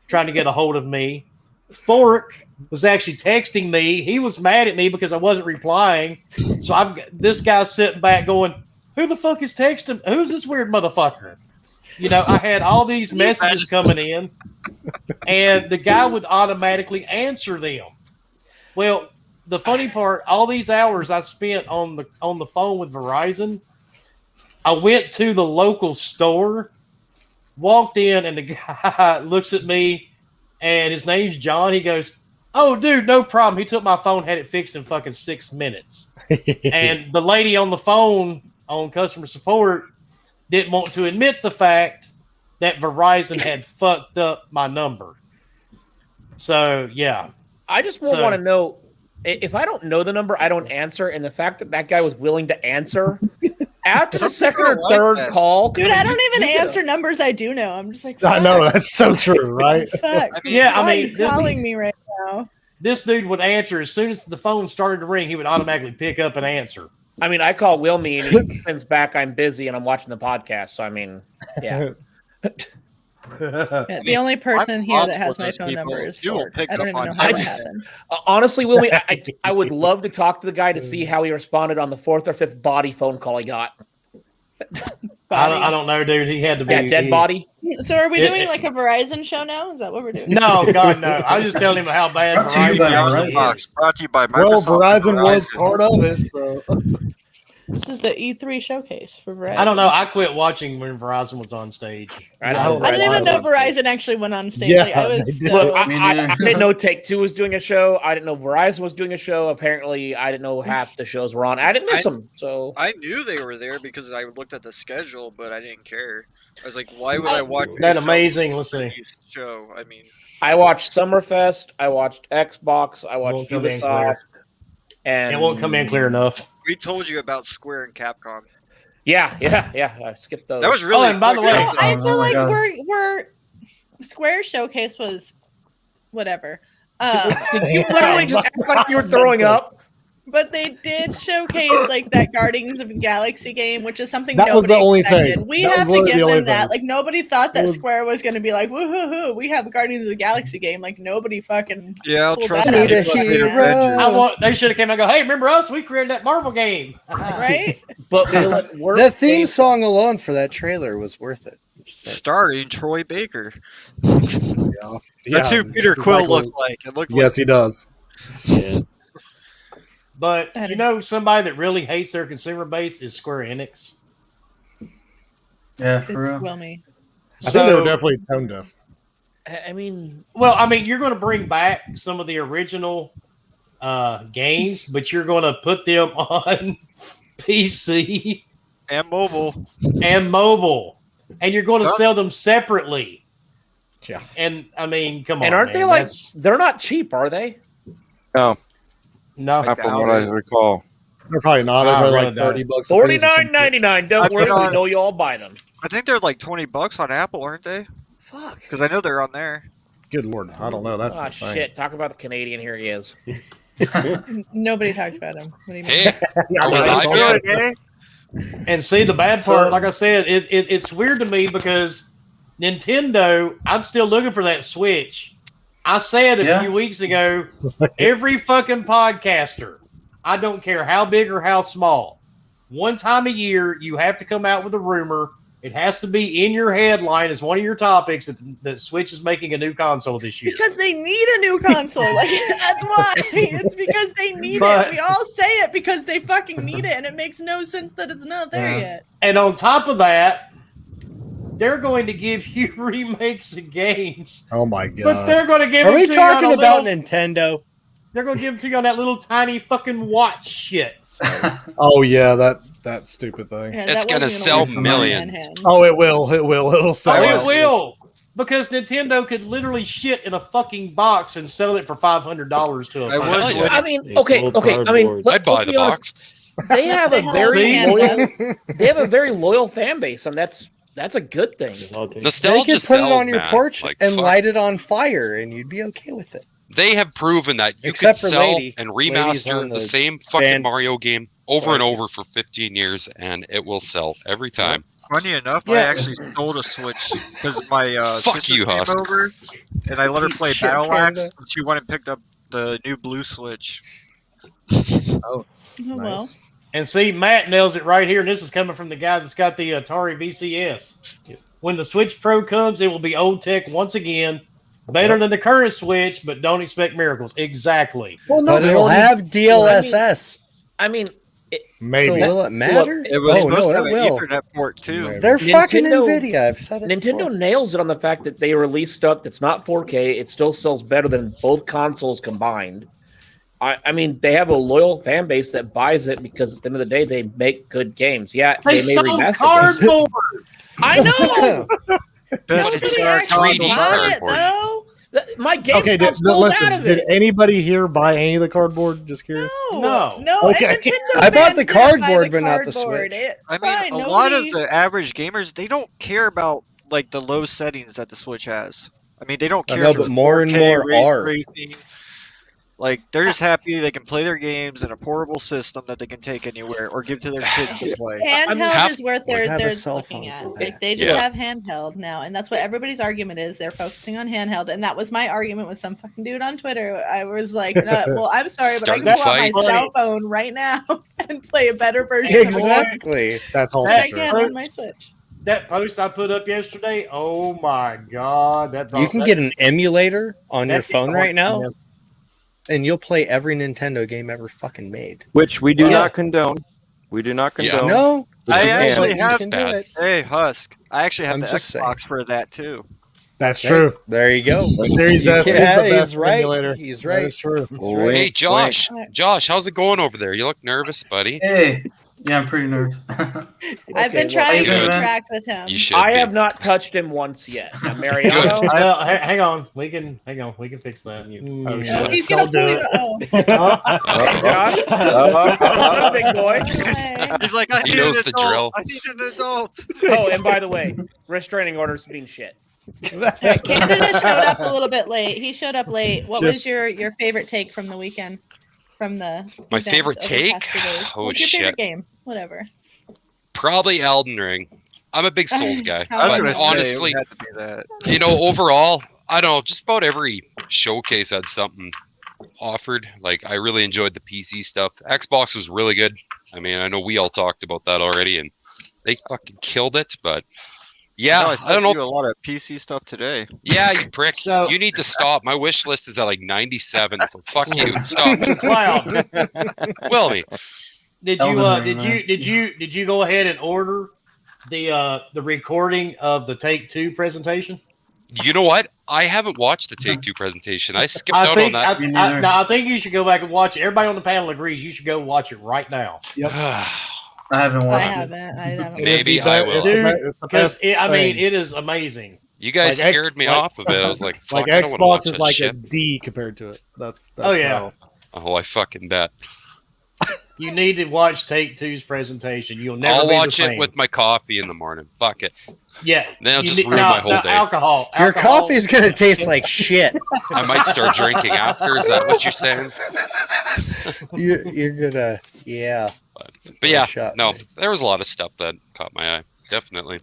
trying to get a hold of me. Fork was actually texting me. He was mad at me because I wasn't replying. So this guy's sitting back going, who the fuck is texting? Who's this weird motherfucker? I had all these messages coming in, and the guy would automatically answer them. Well, the funny part, all these hours I spent on the phone with Verizon, I went to the local store, walked in, and the guy looks at me, and his name's John. He goes, "Oh, dude, no problem." He took my phone, had it fixed in fucking 6 minutes. And the lady on the phone on customer support didn't want to admit the fact that Verizon had fucked up my number. So, yeah. I just want to know, if I don't know the number, I don't answer. And the fact that guy was willing to answer after the second or third call. Dude, I don't even answer numbers I do know. I'm just like, fuck. I know, that's so true, right? Fuck. Calling me right now. This dude would answer as soon as the phone started to ring. He would automatically pick up and answer. I mean, I call Wilmy and he sends back, I'm busy and I'm watching the podcast. So, I mean, yeah. The only person here that has my phone number is Fork. I don't even know how that happened. Honestly, Wilmy, I would love to talk to the guy to see how he responded on the 4th or 5th body phone call he got. I don't know, dude. He had to be dead body. So are we doing like a Verizon show now? Is that what we're doing? No, God, no. I was just telling him how bad Verizon is. Brought to you by Microsoft. Well, Verizon was part of it, so. This is the E3 showcase for Verizon. I don't know. I quit watching when Verizon was on stage. I didn't even know Verizon actually went on stage. Yeah, I didn't know Take-Two was doing a show. I didn't know Verizon was doing a show. Apparently, I didn't know half the shows were on. I didn't miss them. So I knew they were there because I looked at the schedule, but I didn't care. I was like, why would I watch that amazing? Let's see. Show. I mean, I watched Summerfest. I watched Xbox. I watched Ubisoft. And it won't come in clear enough. We told you about Square and Capcom. Yeah. I skipped those. That was really. And by the way, I feel like we're Square Showcase was whatever. Did you literally just act like you were throwing up? But they did showcase like that Guardians of the Galaxy game, which is something that was the only expected. thing. We have to give them that. Like nobody thought that Square was going to be like, woohoo, we have a Guardians of the Galaxy game. Like nobody fucking. Yeah, I'll trust you. They should have came and go, hey, remember us? We created that Marvel game, right? But will it work? The theme song alone for that trailer was worth it. Starring Troy Baker. Yeah. That's who Peter Quill looked like. Yes, he does. Yeah. But somebody that really hates their consumer base is Square Enix. Yeah, for real. I think they were definitely tone deaf. I mean, you're going to bring back some of the original games, but you're going to put them on PC and mobile, and you're going to sell them separately. Yeah, and I mean, come on, and aren't they they're not cheap, are they? No. No, not from what I recall. They're probably not. They're probably like $30. $49.99. Don't worry, we know you all buy them. I think they're like $20 on Apple, aren't they? Fuck. Because I know they're on there. Good lord, I don't know. That's insane. Shit. Talk about the Canadian. Here he is. Nobody talked about him. What do you mean? And see, the bad part, like I said, it's weird to me because Nintendo. I'm still looking for that Switch. I said a few weeks ago, every fucking podcaster, I don't care how big or how small, one time a year, you have to come out with a rumor. It has to be in your headline as one of your topics that Switch is making a new console this year. Because they need a new console. Like, that's why. It's because they need it. We all say it because they fucking need it, and it makes no sense that it's not there yet. And on top of that, they're going to give you remakes of games. Oh my god! But they're going to give. Are we talking about Nintendo? They're going to give it to you on that little tiny fucking watch shit. So. Oh yeah, that That stupid thing. Yeah, It's that gonna wasn't sell work on millions. handheld. Oh, it will. It'll sell. Oh, out. it will. Because Nintendo could literally shit in a fucking box and sell it for $500 to a I was person. yeah. I mean, They okay. sold I mean, cardboard. I'd buy let's the be honest. box. They have a They very have loyal. handheld. They have a very loyal fan base, and that's a good thing. I'll take it. They Nostalgia could put sells, it on your man. porch Like, and fuck. light it on fire, and you'd be okay with it. They have proven that you Except can for sell Lady. and Lady's on remaster the the same fucking band- Mario game over and over for 15 years, and it will sell every time. Funny enough, I Yeah. actually sold a Switch because my Fuck sister you, came Husk. over, and I let her play Shit, Battle Canada. Axe, and she went and picked up the new blue Switch. Oh, well. Nice. And see, Matt nails it right here, and this is coming from the guy that's got the Atari VCS. When the Switch Pro comes, it will be old tech once again. Better than the current Switch, but don't expect miracles. Exactly. Well, no, But they it'll already- have DLSS. I mean, maybe. So will it matter? It was Oh, supposed no, to have it an will. Ethernet port too. Maybe. They're fucking Nintendo- NVIDIA. I've said it Nintendo before. nails it on the fact that they release stuff that's not 4K. It still sells better than both consoles combined. I mean, they have a loyal fan base that buys it because at the end of the day, they make good games. Yeah, They may sold remaster cardboard. I know. Best It's VR actually 3D bought Bought it, cardboard. though? My game Okay, got sold out listen. of Did it. anybody here buy any of the cardboard? Just curious. No. Okay. and Nintendo I bought fans the did buy cardboard, but not the cardboard. Switch. It's I mean, fine. a lot of Nobody- the average gamers, they don't care about like the low settings that the Switch has. I mean, they don't I care. know, if but it's more and 4K more ray are. tracing. Like they're just happy they can play their games in a portable system that they can take anywhere or give to their kids to play. Handheld half- is worth Would have a they're cell looking phone at. for They, that. they just Yeah. have handheld now, and that's what everybody's argument is. They're focusing on handheld, and that was my argument with some fucking dude on Twitter. I was like, well, I'm sorry, but I Starting can a pull out my fight. cell phone right now and play a better version of it Exactly. That's also than I true. can on my Switch. That post I put up yesterday, oh my god. You can get an emulator on your That's phone the right now, yeah. and you'll play every Nintendo game ever fucking made. Which we do Yeah. not condone. We do not Yeah. condone. No, But I you can. actually but you have- can do Bad. it. Hey, Husk, I actually have I'm the just Xbox saying. for that too. That's Hey, true. there you go. Series You S is can- the he's best right. emulator. He's That right. is true. Wink, Hey, Josh. wink. Josh, how's it going over there? You look nervous, buddy. Hey, yeah, I'm pretty nervous. I've been well, trying to good. interact with him. You should I be. have not touched him once yet. Now, Mariano, Hang on. We can fix that. Oh, Oh, shit. he's gonna Don't do pull it. you. hey, Josh, what's up, big boy? Oh, He's like, I He need knows an the adult. drill. I need an adult. Oh, and by the way, restraining orders mean shit. Canada showed up a little bit late. He showed up late. What was Just- your favorite take from the weekend? From the My events favorite over the past take? few days? Oh, What's your favorite shit. game? Whatever. Probably Elden Ring. I'm a big Souls guy. How I was But gonna say honestly, it had to be that. you know, overall, I don't know, just about every showcase had something offered. Like, I really enjoyed the PC stuff. Xbox was really good. I mean, I know we all talked about that already, and they fucking killed it. But yeah, No, I I sent don't you know. a lot of PC stuff today. Yeah, you prick. So- You need to stop. My wish list is at like 97. So fuck you. Stop. Cloud. Wilmy. Did you Elden Ring, did you go ahead and order the recording of the Take Two presentation? You know what? I haven't watched the Take Two presentation. I skipped I out think on that. Me neither. I think you should go back and watch it. Everybody on the panel agrees. You should go watch it right now. I haven't I watched it. haven't. I haven't. It is Maybe the I be- will. It's the, Dude, be- it's the Because best I mean, thing. it is amazing. You guys Like X- scared me like- off of it. I was like, fuck, like I don't want to watch Xbox is this like a shit. D compared to it. That's Oh, yeah. how- Oh, I fucking bet. You need to watch Take Two's presentation. You'll never I'll be watch the same. it with my coffee in the morning. Fuck it. Yeah. Then it'll you just need- ruin my whole day. Alcohol. Your alcohol. coffee's gonna taste like shit. I might start drinking after. Is that what you're saying? You're gonna, yeah. But yeah, Shot, no, man. there was a lot of stuff that caught my eye. Definitely.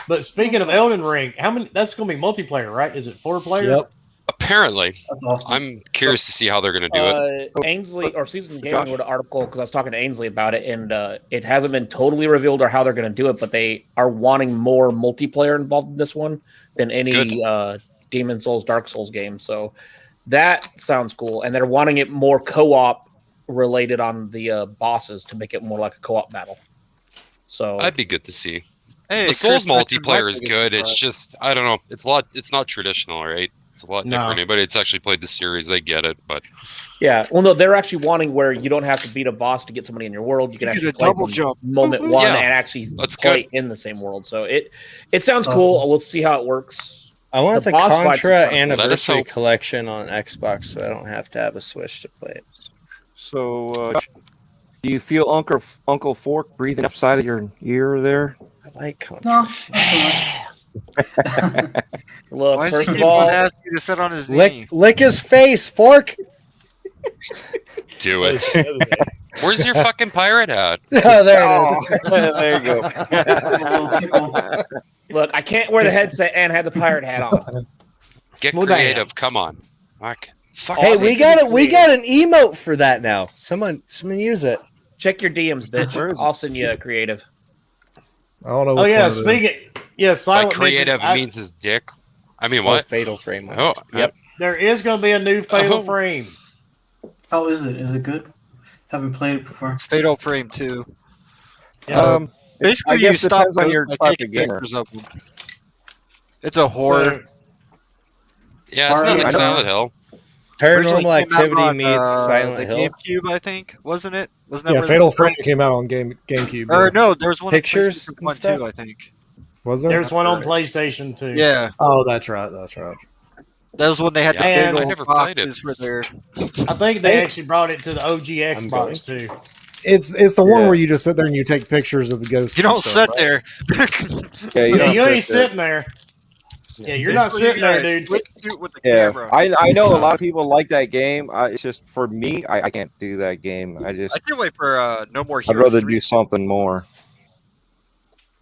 But speaking of Elden Ring, how many? That's going to be multiplayer, right? Is it 4-player? Yep. Apparently, That's awesome. I'm curious to see how they're going to do it. Ainsley or Season Josh. Gaming wrote an article because I was talking to Ainsley about it, and it hasn't been totally revealed or how they're going to do it, but they are wanting more multiplayer involved in this one than any Good. Demon Souls, Dark Souls game. So that sounds cool, and they're wanting it more co-op related on the bosses to make it more like a co-op battle. So That'd be good to see. Hey, The Souls Chris mentioned multiplayer my is biggest good. It's surprise. just I don't know. It's not traditional, right? It's a lot No. different. Anybody that's actually played the series, they get it. But Yeah, well, no, they're actually wanting where you don't have to beat a boss to get somebody in your world. You can You actually get a play double from jump. moment one Yeah, and actually that's play good. in the same world. So it sounds Awesome. cool. We'll see how it works. I want the boss fights Contra are fun. Let us Anniversary hope. Collection on Xbox, so I don't have to have a Switch to play it. So, do you feel Uncle Fork breathing upside of your ear there? I like Contra. No, not so much. Look, Why does he first of keep all, on asking you to sit on his knee? Lick his face, Fork. do it. Where's your fucking pirate hat? Oh, there it is. There you go. Tickle. look, I can't wear the headset and have the pirate hat on. Get Well, damn. creative. Come on. Fuck. Hey, Awesome. we got an emote for that now. Someone use it. Check your DMs, bitch. Where is it? I'll send you a creative. I don't know. Oh which yeah, one it is. speaking. Yeah, By silent creative, mention, it means his dick. I mean, Oh, what? Fatal Frame. Oh, Yep. there is going to be a new Fatal Oh. Frame. How is it? Is it good? Haven't played it before. It's Fatal Frame 2. Yeah. Basically, I you guess stop depends on those your by type taking of gamer. pictures of them. It's a horror. Yeah, it's not Alright. like Silent Hill. Originally Paranormal came out Activity on, meets Silent the Hill. GameCube, I think, wasn't it? Wasn't that Yeah, where Fatal Frame came out on GameCube. Or yeah. no, there was one on Pictures PlayStation and 1 stuff? too, I think. Was there? There's one on right. PlayStation too. Yeah, Oh, that's right. That's right. that was when they had Yeah, the and big I old never played it. boxes for their. I think they actually brought it to the OG Xbox too. It's the one Yeah. where you just sit there and you take pictures of the ghosts. You don't and stuff, sit there. Yeah, Yeah, you ain't sit there. sitting there. Yeah, you're not Basically, you sitting there, gotta dude. split shoot with the Yeah, camera. I know a lot of people like that game. It's just for me, I can't do that game. I can't wait for No More I'd Heroes rather 3. do something more.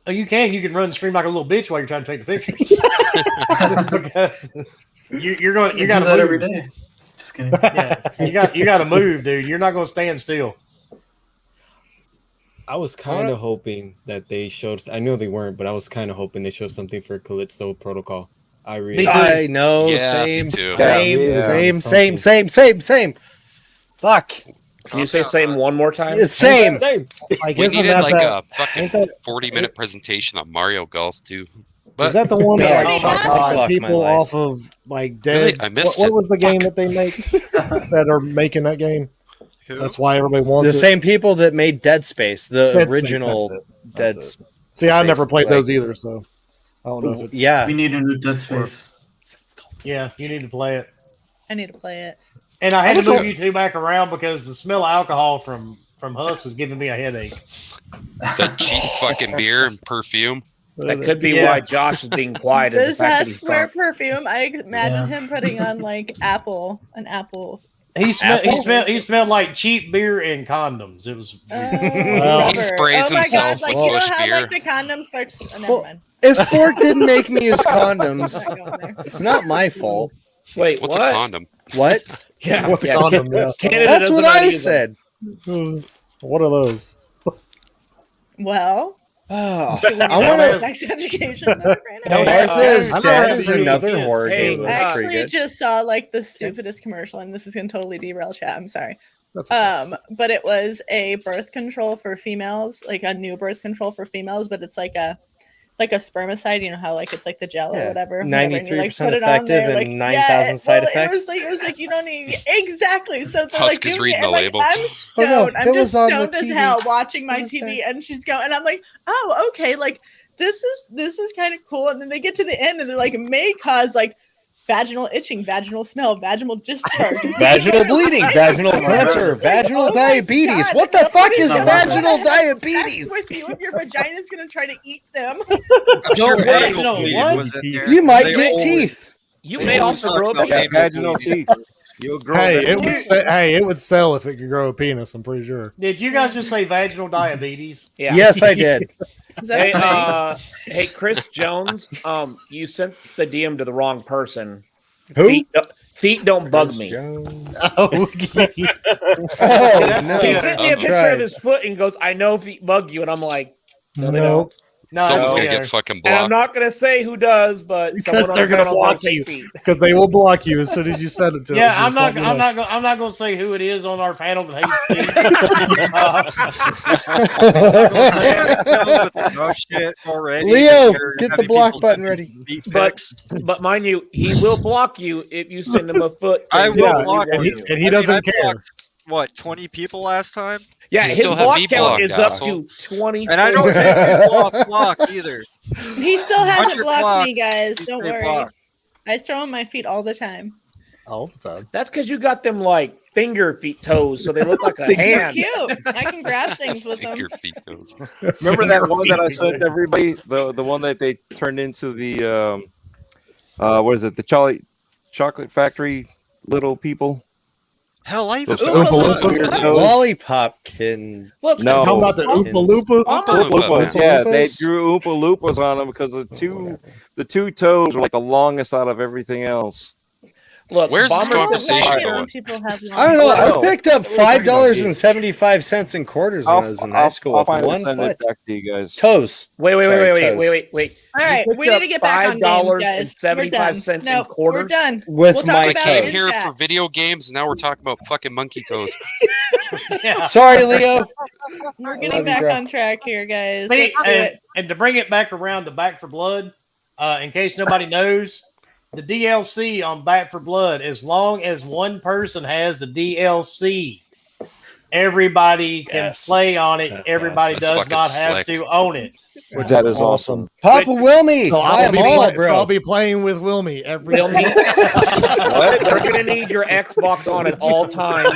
Oh, you can. You can run and scream like a little bitch while you're trying to take the pictures. Because you're going. You I got do to that move every day. Just kidding. Yeah, you got to move, dude. You're not going to stand still. I was kind of hoping that they showed. I know they weren't, but I was kind of hoping they showed something for Callisto Protocol. I really. Me too. I know. Yeah, Same. me too. Same. Yeah. Same. Something. Same. Fuck. Can you say same one more time? It's same. Same. Like, We isn't needed that like that, a fucking ain't that- 40-minute presentation on Mario Golf too. is But that the one We that already like, talked talks about about my people life. off of like dead? Really? I missed what it. was the game Fuck. that they make that are making that game? Who? That's why everybody wants The it. same people that made Dead Space, the Dead Space, original that's it. Dead That's Space. See, I never played like- those either, so I don't know if it's Yeah. We need a new Dead Space. Yeah, you need to play it. I need to play it. And I had just to move don't- you two back around because the smell of alcohol from Huss was giving me a headache. that cheap fucking beer and perfume. That could be Yeah. why Josh is being quiet. Is This the fact has that he's wear drunk. perfume. I imagine Yeah. him putting on like an apple. He smelled like cheap beer and condoms. It was Well, He sprays oh my himself god! Like with you know bush how beer. like the condom starts. Never Well, mind. If Fork didn't make me his condoms, I'm not going there. it's not my fault. Wait, What's what? a condom? What? Yeah, What's a yeah, condom? Yeah. Canada That's doesn't what know how to I use them. said. What are those? Well, Oh, do we need I want a to. sex education. No, right now. Hey, Martha's I'm Dead not is having another kids. horror Hey, game I that's pretty actually good. just saw like the stupidest commercial, and this is gonna totally derail chat. I'm sorry. That's okay. But it was a birth control for females, like a new birth control for females, but it's like a spermicide. You know how like it's like the gel or Yeah, whatever. 93% effective and 9,000 side effects. It was like you don't need exactly. So they're Husk like, is giving reading me, and, the like label. I'm Oh, stoned. no, it I'm was just on the stoned as TV. hell watching my It was TV, there. and she's going, and I'm like, oh, okay, like this is kind of cool. And then they get to the end, and they're like, may cause like vaginal itching, vaginal smell, vaginal discharge, Vaginal bleeding, vaginal cancer, vaginal Oh my diabetes. God, What the fuck nobody's is gonna vaginal have sex diabetes? with you if your vagina's gonna try to eat them. I'm sure Don't anal worry, bleeding what? was in there. You might They get always- teeth. You they may always also talk grow a about penis. Yeah, anal vaginal bleeding. teeth. You'll grow. Hey, that. it would say, hey, it would sell if it could grow a penis. I'm pretty sure. Did you guys just say vaginal diabetes? Yeah. Yes, I did. Is that Hey, a thing? hey, Chris Jones. You sent the DM to the wrong person. Who? Feet don't bug Chris me. Jones. Oh, Oh, that's no. the- He sent me a I'm picture trying. of his foot and goes, "I know feet bug you," and I'm like, "No, they no. don't." No, Someone's gonna yeah. get fucking And I'm blocked. not going to say who does, but Because someone on they're the gonna panel block does hate you. Pete. Because they will block you as soon as you said it to them. Yeah, I'm Just not. let me I'm know. not. I'm not going to say who it is on our panel that hates Steve. No shit already. Leo, You're get the having block people button send ready. feet But pics. but mind you, he will block you if you send him a foot. I thing. will Yeah, block and he- you. and he I doesn't I care. blocked, what, 20 people last time? Yeah, You his still have block me count blocked, is up asshole. to 20. And I don't take people off block either. He still Once hasn't you're blocked blocked, me, guys. you Don't stay worry. blocked. I show him my feet all the time. All the time. That's because you got them like finger feet toes, so they look like a They're hand. cute. I can grab things with them. Finger feet toes. Remember that Finger one that I feet. sent everybody? The one that they turned into the what is it? The chocolate factory little people. Hell, I even Those Oompa saw Loompas. that. toes. Lollipop can. Look, No. Talking about the Oompa Oompa Loompa? Oompa Oompa Loompa. Loompas, yeah, they Loompas? drew Oompa Loompas on them because the two toes were like the longest out of everything else. look. Where's this Bomber conversation Fire- When going? people have long I don't know. I don't I know. picked up $5.75 in quarters when I was in high school I'll with find it and one send foot. it back to you guys. Toes. Wait, Sorry, toes. wait. All right, You we picked need up to get back on games, guys. We're done. $5.75 No, in quarters. we're done. With We'll my talk I about came it in here chat. for video games, and now we're talking about fucking monkey toes. Yeah. Sorry, Leo. We're love getting you, back bro. on track here, guys. Speak- Let's do and, it. and to bring it back around to Back for Blood, in case nobody knows, the DLC on Back for Blood, as long as one person has the DLC, everybody can Yes. play on it. That's everybody awesome. does That's not fucking have slick. to own it. Which That is is awesome. Papa Wilmy. So Buy them all, bro. So I'll be playing with Wilmy every They'll single need, They're gonna need your Xbox on at all times,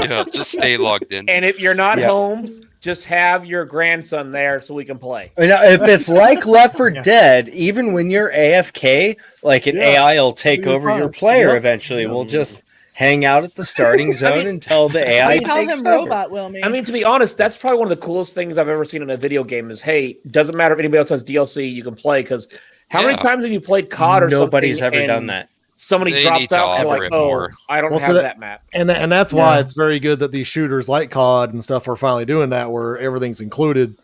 Yeah, just stay logged in. and if you're not Yeah. home, just have your grandson there so we can play. You know, if it's like Left 4 Dead, even when you're AFK, like an Yeah. AI will take You're over fine. your player Yep. eventually. We'll just hang out at the starting zone until the AI We call takes him over. Robot Wilmy. I mean, to be honest, that's probably one of the coolest things I've ever seen in a video game. Is hey, doesn't matter if anybody else has DLC, you can play. Because how many Yeah. times have you played COD or Nobody's something? ever done and that. Somebody They drops need to out. They're offer like, it oh, more. I don't Well, so have that- that map. and that's why Yeah. it's very good that these shooters like COD and stuff are finally doing that, where everything's included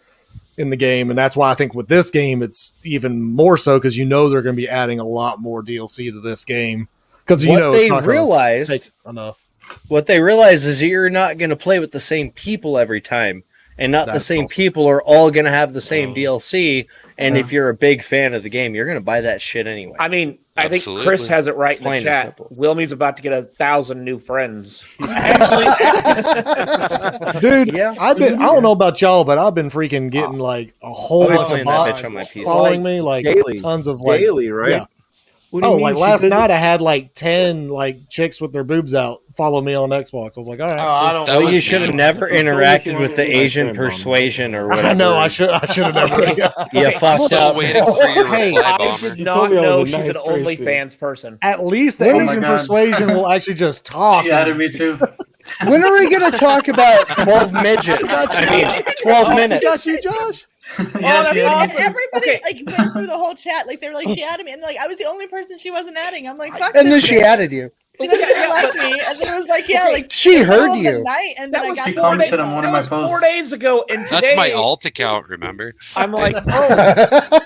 in the game. And that's why I think with this game, it's even more so because they're going to be adding a lot more DLC to this game. Because What it's they not gonna realized, take enough. what they realize is that you're not going to play with the same people every time, and not the That's same awesome. people are all going to have the same DLC. And Yeah. if you're a big fan of the game, you're going to buy that shit anyway. I mean, I think Absolutely. Chris has it right in Plain the and chat. simple. Wilmy's about to get 1,000 new friends. Actually, Dude, Yeah. I don't know about y'all, but I've been freaking getting like a whole I've been bunch of playing that bots bitch on my PC. following me, like Daily. tons of like Daily, right? Yeah. What do you Oh, mean like she last doesn't- night I had like 10 like chicks with their boobs out follow me on Xbox. I was like, all right. I don't. That Well, was you should have me. never You told me interacted you with wanted the to be my Asian friend, Mom. persuasion or whatever. I know I should have never. You fucked Still up. waiting for your Hey, reply, I bomber. did You not told me I know was a she's an nice person. OnlyFans person. At least the Oh my Asian God. persuasion will actually just talk. She added me too. When are we going to talk about 12 midgets? I mean, 12 minutes. Got you, Josh. Oh, Yeah, that's she added me awesome. too. Everybody Okay. like went through the whole chat. Like they were like, she added me, and like I was the only person she wasn't adding. I'm like, fuck. And then this she bitch. added you. She doesn't even like me, and then it was like, yeah, like She the middle heard of the you. Night, and That then I was got She the commented email. on one That of my was 4 posts. days ago, and today That's my alt account, remember? I'm like, oh,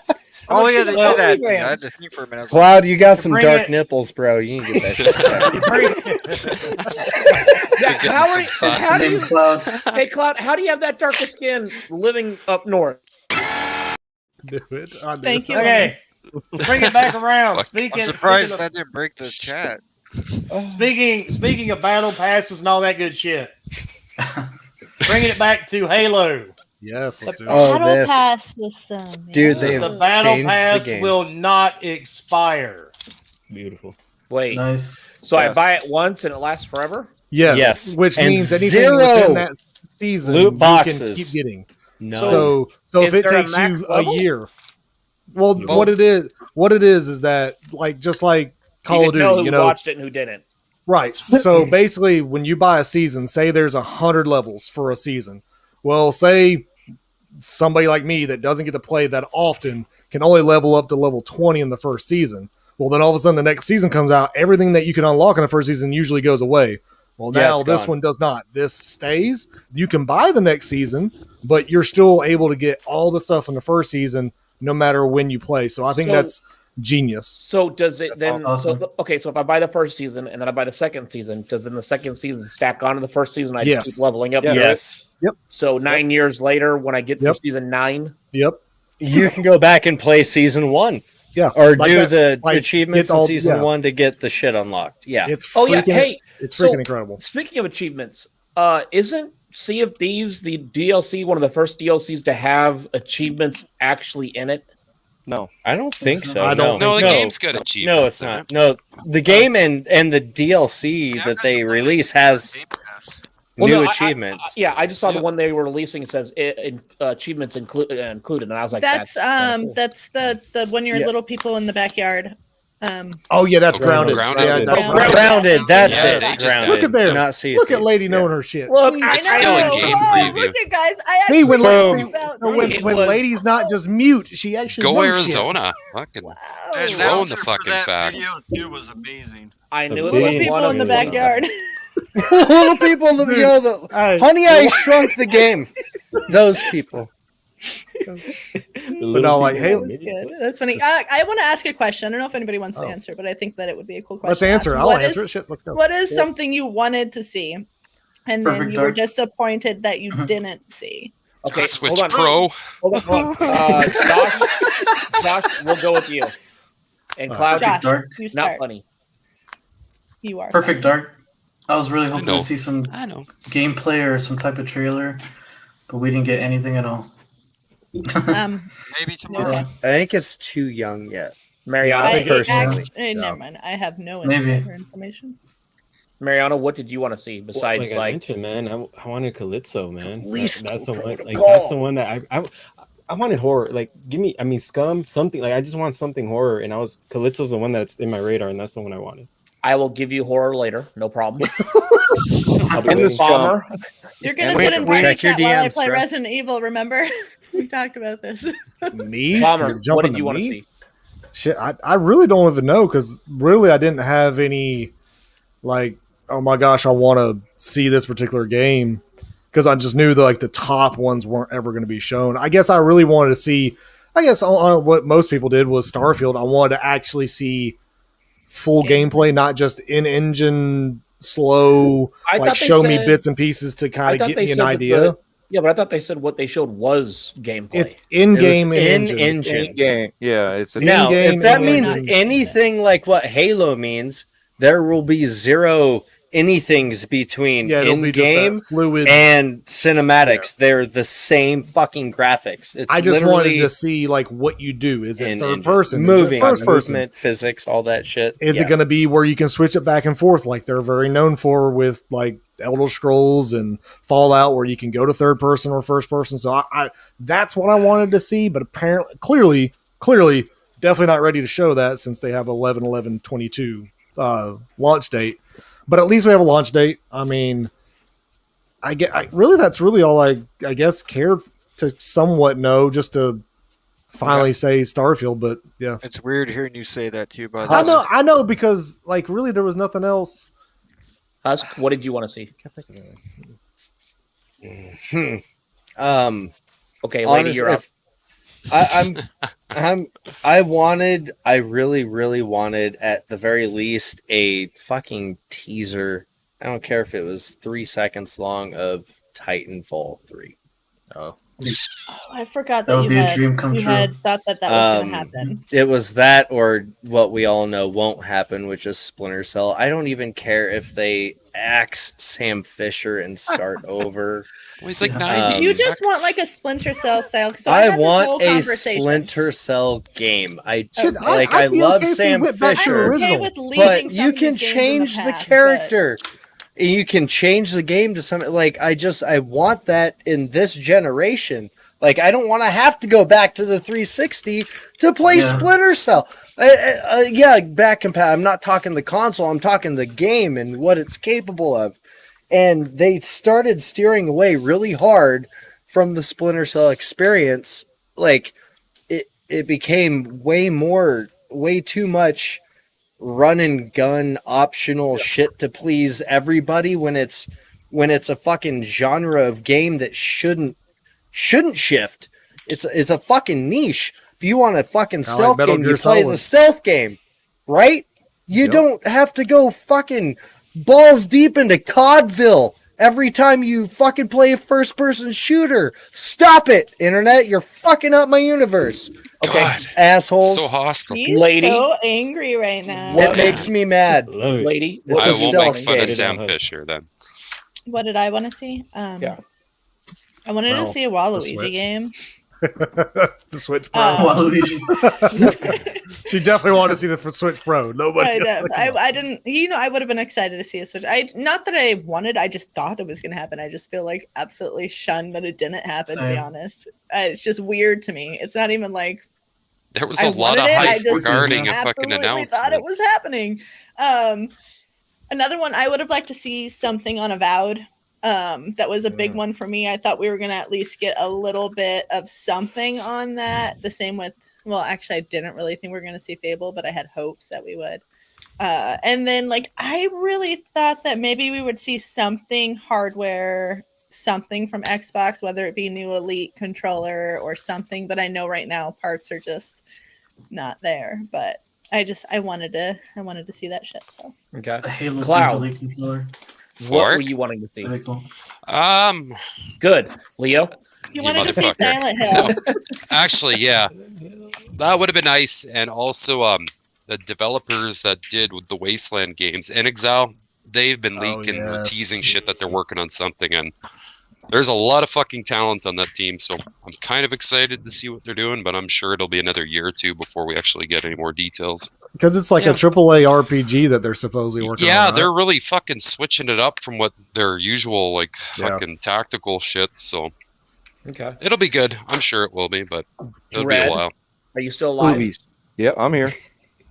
Oh, yeah, they did that. OnlyFans. I had to think for a minute. I was like, Cloud, you got some Bring dark it. nipples, bro. You can get that shit checked. yeah, Getting how, some sun. how do you, Name Cloud. hey Cloud, how do you have that darker skin living up north? Do it. I do. Thank you. Okay, bring it back around. Fuck. Speaking, I'm surprised speaking, that didn't break the chat. speaking of battle passes and all that good shit. Bringing it back to Halo. Yes, let's do it. Oh, Battle this. pass system. Dude, yeah. they The battle changed the pass game. will not expire. Beautiful. Wait, Nice. so I Yes. buy it once and it lasts forever? Yes. Yes. Which And means anything zero within that season loot you can boxes. keep getting. No. So is if it there a takes max you level? a year, well, Well- what it is that like just like Call you of didn't know Duty, who you know, watched it and who didn't. right? So basically, when you buy a season, say there's 100 levels for a season. Well, say somebody like me that doesn't get to play that often can only level up to level 20 in the first season. Well, then all of a sudden the next season comes out, everything that you can unlock in the first season usually goes away. Well, Yeah, now it's this gone. one does not. This stays. You can buy the next season, but you're still able to get all the stuff in the first season no matter when you play. So I think that's genius. So does it That's then? awesome. So if I buy the first season and then I buy the second season, does then the second season stack onto the first season? I Yes. just keep leveling up. Yes. Yep. So 9 years later, when I get to Yep. season 9, Yep. You can go back and play season 1. Yeah. Or Like do that- the like, achievements get all- in season yeah. 1 to get the shit unlocked. Yeah. It's Oh, yeah. freaking, Hey, it's so- freaking incredible. speaking of achievements, isn't Sea of Thieves the DLC one of the first DLCs to have achievements actually in it? No. I don't think so. I don't No, the no. game's got achievements. No, it's in not. it. No, the game and the DLC that they release has Well, new no, achievements. I just saw the Yeah. one they were releasing. It says achievements included, and I was like, That's cool. that's the when you're Yeah. little people in the backyard. Oh yeah, that's Oh, grounded. Grounded. Yeah, that's Grounded. Grounded, that's Yeah, it. they just Grounded. Look at there. Not see. Look at Lady knowing her shit. Look, See? I It's still a know. game Oh, preview. look at guys. I See, actually when learned Boom. about when, It when was- Lady's not just mute, she actually Go knows shit. Arizona. Fucking Wow. And Throwing announcer the for fucking that facts. video too was amazing. I knew Obsidian. it was See? People one of in the them. backyard. Little people, Honey, I Shrunk the Game. Those people. But no, like, hey, That was good. That's funny. I want to ask a question. I don't know if anybody wants to answer, but I think that it would be a cool question. let's to answer. ask. I'll What answer is- it. Shit, let's go. What is something you wanted to see, and then Perfect you were Dark. disappointed that you didn't see? Okay, Switch hold on. Pro. Hold on. Josh, we'll go with you. And Cloud, Josh, Dark. you not start. funny. You are Perfect Dark. I was really hoping know. to see some I know. gameplay or some type of trailer, but we didn't get anything at all. Maybe tomorrow. Okay. I think it's too young yet. Mariana, I think personally. Never mind. I have no Maybe. insider information. Mariana, what did you want to see besides like I like? mentioned, man, I wanted Calypso, man. Police That's the one. Like protocol. that's the one that I wanted horror. Like give me, I mean, Scum, something like I just want something horror, and Calypso's the one that's in my radar, and that's the one I wanted. I will give you horror later. No problem. I'll be And the waiting. Scum. Bomber. You're gonna And sit wait, in party check your chat while I DMs, play bro. Resident Evil. Remember, we talked about this. Me? Bomber. You're What jumping did you want to me? see? Shit, I really don't even know because really I didn't have any like, oh my gosh, I want to see this particular game because I just knew that like the top ones weren't ever going to be shown. I guess I really wanted to see. I guess what most people did was Starfield. I wanted to actually see full gameplay, not just in-engine slow, I like thought they show me said- bits and pieces to I kind thought of get they me an said that idea. Yeah, but I thought they said what they showed was gameplay. It's in-game in-engine. in-engine. Game. Yeah, it's a Now, In-game if that and means in-engine. anything like what Halo means, there will be zero anythings between Yeah, it'll be just in-game that fluid. and cinematics. They're the same fucking graphics. It's I just literally wanted to see like what you do. Is it in third engine. person? moving, Is it first person? movement, physics, all that shit. Is Yeah. it going to be where you can switch it back and forth like they're very known for with like Elder Scrolls and Fallout, where you can go to third person or first person? So I that's what I wanted to see, but apparently, clearly, definitely not ready to show that since they have 11/11/22 launch date. But at least we have a launch date. I mean, that's really all I guess cared to somewhat know, just to finally say Starfield. But yeah, It's weird hearing you say that too. By the way, I know, because like really there was nothing else. Husk, what did you want to see? Okay, lady, Honestly, you're up. I really, really wanted at the very least a fucking teaser. I don't care if it was 3 seconds long of Titanfall 3. Oh, I forgot That that would you be a had, dream come you true. had thought that was going to happen. It was that or what we all know won't happen, which is Splinter Cell. I don't even care if they axe Sam Fisher and start over. Well, he's like 90. You just want like a Splinter Cell style. So I had this whole want a conversation. Splinter Cell game. I Shit, I I'd be love okay if they Sam went back to the Fisher, I'm okay original. with leaving but some you of can these games in change the past, character. You can change the game to something like I want that in this generation. Like I don't want to have to go back to the 360 to play Yeah. Splinter Cell. Yeah, back compat. I'm not talking the console. I'm talking the game and what it's capable of. And they started steering away really hard from the Splinter Cell experience. Like it became way too much run and gun optional shit to please everybody when it's a fucking genre of game that shouldn't shift. It's a fucking niche. If you want a fucking Kinda like stealth Metal game, Gear you play Solid. the stealth game, right? You Yep. don't have to go fucking balls deep into Codville every time you fucking play a first person shooter. Stop it, internet. You're fucking up my universe. Okay. God, Assholes. so hostile. He's Lady. so angry right now. It makes me mad. Love it. Lady, It's what I a were you won't stealth make wanting? fun of game. Sam Fisher then. What did I want to see? Yeah. I wanted Well, to see a the Waluigi Switch. game. The Switch Pro. Waluigi. She definitely wanted to see the Switch Pro. Nobody. I didn't. I would have been excited to see a Switch. Not that I wanted. I just thought it was going to happen. I just feel like absolutely shunned that it didn't happen. To be Same. honest, it's just weird to me. It's not even like There was I a lot of wanted it, I hype just regarding a fucking absolutely thought it announcement. was happening. Another one I would have liked to see something on Avowed. That was a big one for me. I thought we were gonna at least get a little bit of something on that. The same with, well, actually, I didn't really think we were gonna see Fable, but I had hopes that we would. And then, like, I really thought that maybe we would see something hardware, something from Xbox, whether it be new Elite controller or something. But I know right now parts are just not there. But I wanted to see that shit. So Okay. A Halo Cloud. Elite controller. What were Fork? you wanting to see? Very cool. Good. Leo? you You wanted to see motherfucker. Silent Hill. Actually, yeah, that would have been nice. And also, the developers that did with the Wasteland games, Inexile, they've been leaking or yes. teasing shit that they're working on something, and there's a lot of fucking talent on that team. So I'm kind of excited to see what they're doing, but I'm sure it'll be another year or two before we actually get any more details. Because it's like Yeah. a AAA RPG that they're supposedly working on. Yeah, right? they're really fucking switching it up from what their usual like Yeah. fucking tactical shit. So Okay. it'll be good. I'm sure it will be, but it'll Dread. be a while. Are you still alive? Movies. Yep, I'm here.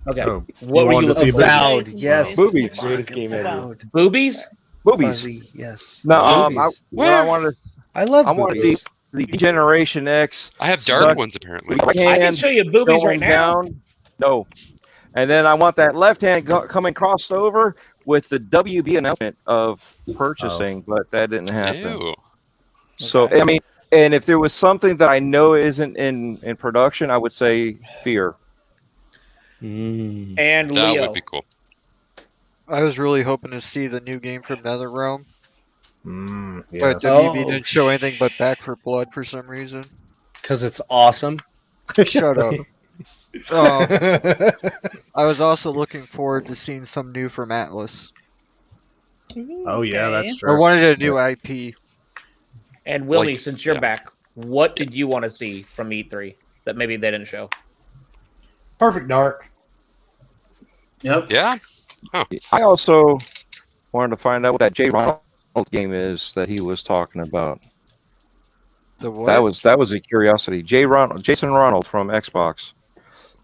Okay. Oh, What you were wanted you to see looking for? Avowed, yes. Movies. Greatest game ever. Avowed. Boobies? Movies. Fuzzy, yes. No, Movies. what I wanted, I love I want to see movies. the Generation X. I have dark suck ones apparently. I can hand show you boobies right going now. down. No. And then I want that left hand coming crossed over with the WB announcement of purchasing, but that didn't happen. Ew. So, Okay. I mean, and if there was something that I know isn't in production, I would say Fear. Mm. And That Leo. would be cool. I was really hoping to see the new game from NetherRealm, but Yes. WB Oh. didn't show anything but Back for Blood for some reason. Because it's awesome. Shut up. I was also looking forward to seeing some new from Atlas. Oh yeah, that's I true. wanted a new IP. And Willie, Like, since you're yeah. back, what did you want to see from E3 that maybe they didn't show? Perfect Dark. Yep. Yeah. I also wanted to find out what that J. Ronald game is that he was talking about. The what? That was a curiosity. Jason Ronald from Xbox.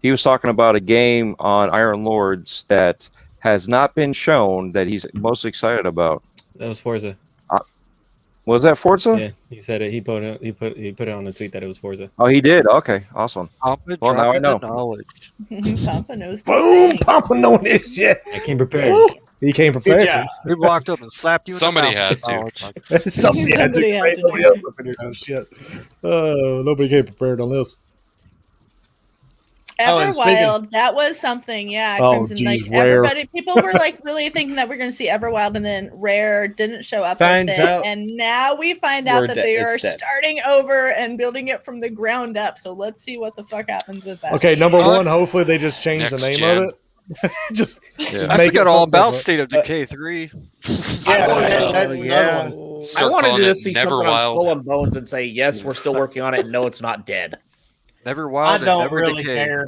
He was talking about a game on Iron Lords that has not been shown that he's most excited about. That was Forza. Was that Forza? Yeah, he said it. He put it on the tweet that it was Forza. Oh, he did. Okay, awesome. Papa Well, now I dropping know. the knowledge. Papa knows. the Boom! thing. Papa knowing this shit. I came prepared. He came prepared. Yeah. We walked up and slapped you in Somebody the mouth had with to. knowledge. Somebody had to. Somebody had to. Nobody else up in here doing shit. Oh, nobody came prepared on this. Oh, and Everwild, that was something, yeah. Oh, Crimson, geez, like Rare. everybody, people were like really thinking that we're going to see Everwild, and then Rare didn't show up. Finds with it, out and now we find out we're that dead. they It's are dead. starting over and building it from the ground up. So let's see what the fuck happens with that. Okay, number one. Hopefully they just change the Next name gen. of it. just Yeah. I make forgot it all something about different. State of Decay 3. That's yeah. another one. I Start wanted calling to it see something on Neverwild. Skull and Bones and say, yes, we're still working on it. No, it's not dead. Never I Wild and don't Never really Decay. care.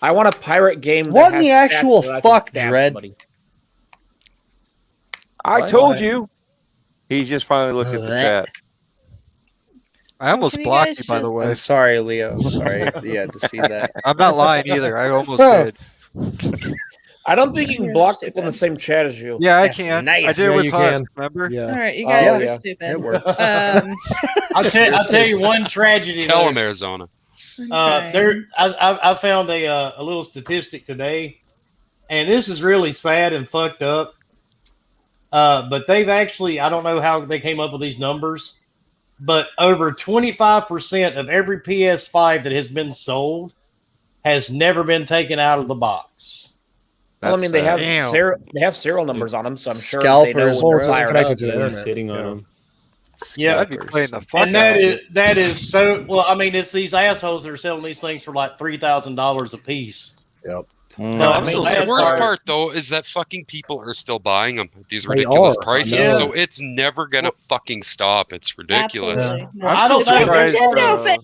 I want a pirate game. That What in has the stats actual that I can fuck, stab Dredd? somebody. I What? told you. He just finally looked at the chat. I almost Can you blocked guys you, by the just- way. I'm sorry, Leo. I'm sorry. You had to see that. I'm not lying either. I almost Huh. did. I don't think you can You're block stupid. people in the same chat as you. Yeah, I That's can. nice. I did Yeah, it with you Husk, can. remember? All Yeah. right, you guys are yeah. stupid. It works. I'll tell you one tragedy. Tell though. him, Arizona. I found a little statistic today. and this is really sad and fucked up. But they've actually, I don't know how they came up with these numbers, but over 25% of every PS5 that has been sold has never been taken out of the box. Well, I mean, they have Damn. serial numbers on them, so I'm sure Scalpers, they know bro. what's fired connected up. to the internet. Sitting on them. Yeah, I'd be playing the fuck and out of it. that is so. Well, I mean, it's these assholes that are selling these things for like $3,000 a piece. Yep. No, I mean, The that's worst hard. part, though, is that fucking people are still buying them at these They ridiculous are, I prices. know. So it's never gonna fucking stop. It's ridiculous. Absolutely. I'm I still don't know. surprised. Nintendo fan.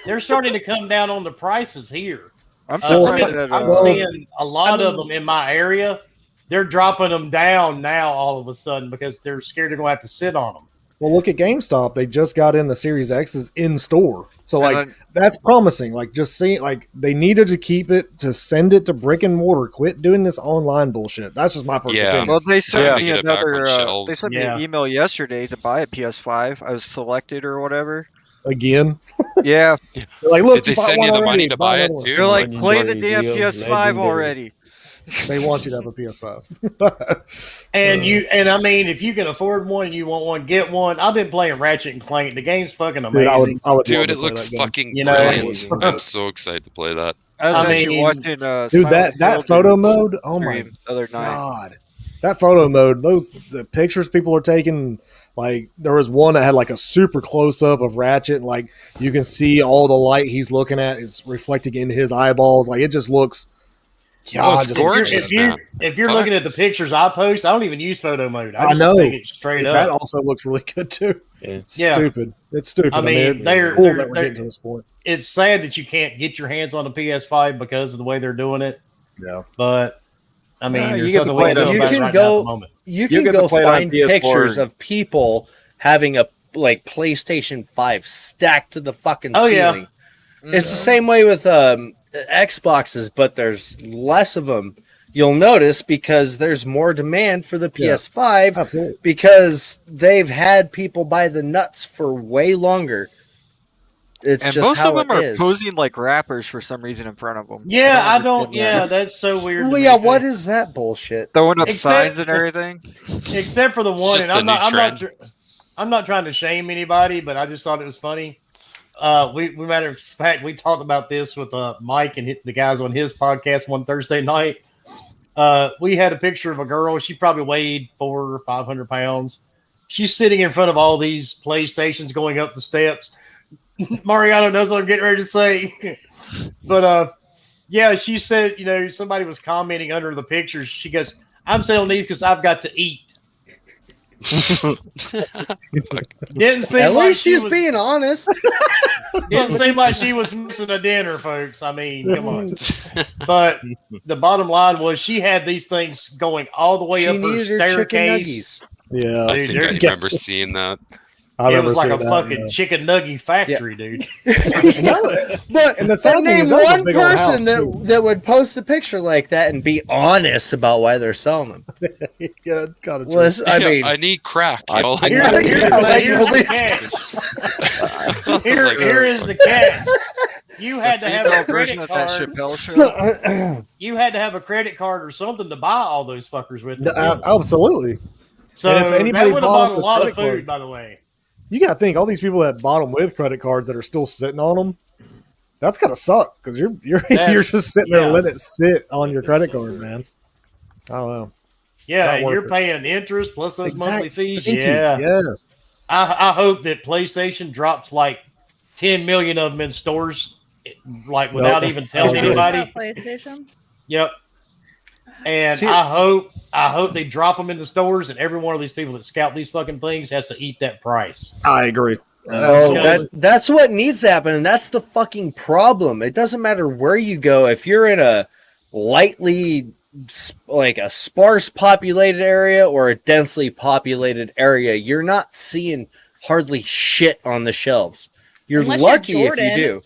They're starting to come down on the prices here. I'm I'm surprised that. seeing a lot of them in my area. They're dropping them down now all of a sudden because they're scared they're going to have to sit on them. Well, look at GameStop. They just got in the Series X's in store. So, like, And that's promising. Like, just seeing, like, they needed to keep it, to send it to brick and mortar. Quit doing this online bullshit. That's just my personal Yeah. opinion. Well, they sent Yeah. me Get it back on another. shelves. They sent me Yeah. an email yesterday to buy a PS5. I was selected or whatever. Again. Yeah, They're like, look, Did they bought send one you the already, money to buy it another one. too? they're like, Legendary play the damn deal, PS5 legendary. already. They want you to have a PS5. And I mean, if you can afford one and you want one, get one. I've been playing Ratchet and Clank. The game's fucking Dude, amazing. I would love Dude, to it play looks that game. fucking You know, brilliant. I'm so excited to play that. I was I actually mean, watching. Dude, Silent that Hill photo dude's mode. Oh my stream the other night. God, that photo mode. The pictures people are taking. Like, there was one that had like a super close up of Ratchet, and like you can see all the light he's looking at is reflecting into his eyeballs. Like, it just looks. God, it's just gorgeous. If you're Fuck. looking at the pictures I post, I don't even use photo mode. I I just know. take it straight That up. also looks really good too. Yeah. It's Yeah. stupid. It's stupid. I mean, it's they're- cool they're- that we're they're- getting to this point. It's sad that you can't get your hands on the PS5 because of the way they're doing it. Yeah. But I mean, Yeah, there's you get to nothing we play can it do on- about it You can right now at go- the moment. You can get to go play it on find PS4. pictures of people having a like PlayStation 5 stacked to the fucking Oh, yeah. ceiling. It's the same way with Xboxes, but there's less of them. You'll notice because there's more demand for the PS5 Absolutely. because they've had people buy the nuts for way longer. It's And just most how of them it are is. posing like rappers for some reason in front of them. Yeah, I don't. understand Yeah, that. that's so weird. to Well, me, yeah, too. what is that bullshit? Throwing up Except- signs and everything. Except for the one, just and a new I'm not trying to shame anybody, but I just thought it was funny. We matter of fact, we talked about this with Mike and the guys on his podcast one Thursday night. We had a picture of a girl. She probably weighed 400 or 500 pounds. She's sitting in front of all these PlayStations going up the steps. Mariano knows what I'm getting ready to say. But yeah, she said, somebody was commenting under the pictures. She goes, I'm selling these because I've got to eat. Didn't seem At like least she she's was, being honest. didn't seem like she was missing a dinner, folks. I mean, come on. But the bottom line was she had these things going all the way She up her needs her chicken staircase. nuggies. Yeah. I Dude, think they're- I remember seeing that. I It remember was like a seeing that, fucking yeah. chicken nugget factory, dude. But And the sad thing name is, that was a one big old person house, that, too. that would post a picture like that and be honest about why they're selling them. Yeah, it's kind of true. Was I Yeah, mean, I need crack. You know, like, Here's the catch. Here is the catch. You had to have a version credit of that card. Chappelle show. You had to have a credit card or something to buy all those fuckers with. No, absolutely. So and if that anybody would have bought bought a the lot of credit food, card- by the way. You got to think all these people that bought them with credit cards that are still sitting on them. That's gotta suck because you're you're just sitting there yeah. letting it sit on your credit card, man. I don't know. Yeah, Not and worth you're it. paying interest plus those monthly fees. Thank you. Yeah, Yes. I hope that PlayStation drops like 10 million of them in stores, like without Nope. even telling Okay. anybody. PlayStation. Yep. And See- I hope they drop them in the stores, and every one of these people that scout these fucking things has to eat that price. I agree. Oh, Absolutely. that's what needs to happen, and that's the fucking problem. It doesn't matter where you go. If you're in a lightly, like a sparse populated area or a densely populated area, you're not seeing hardly shit on the shelves. You're Unless you're lucky if you Jordan. do.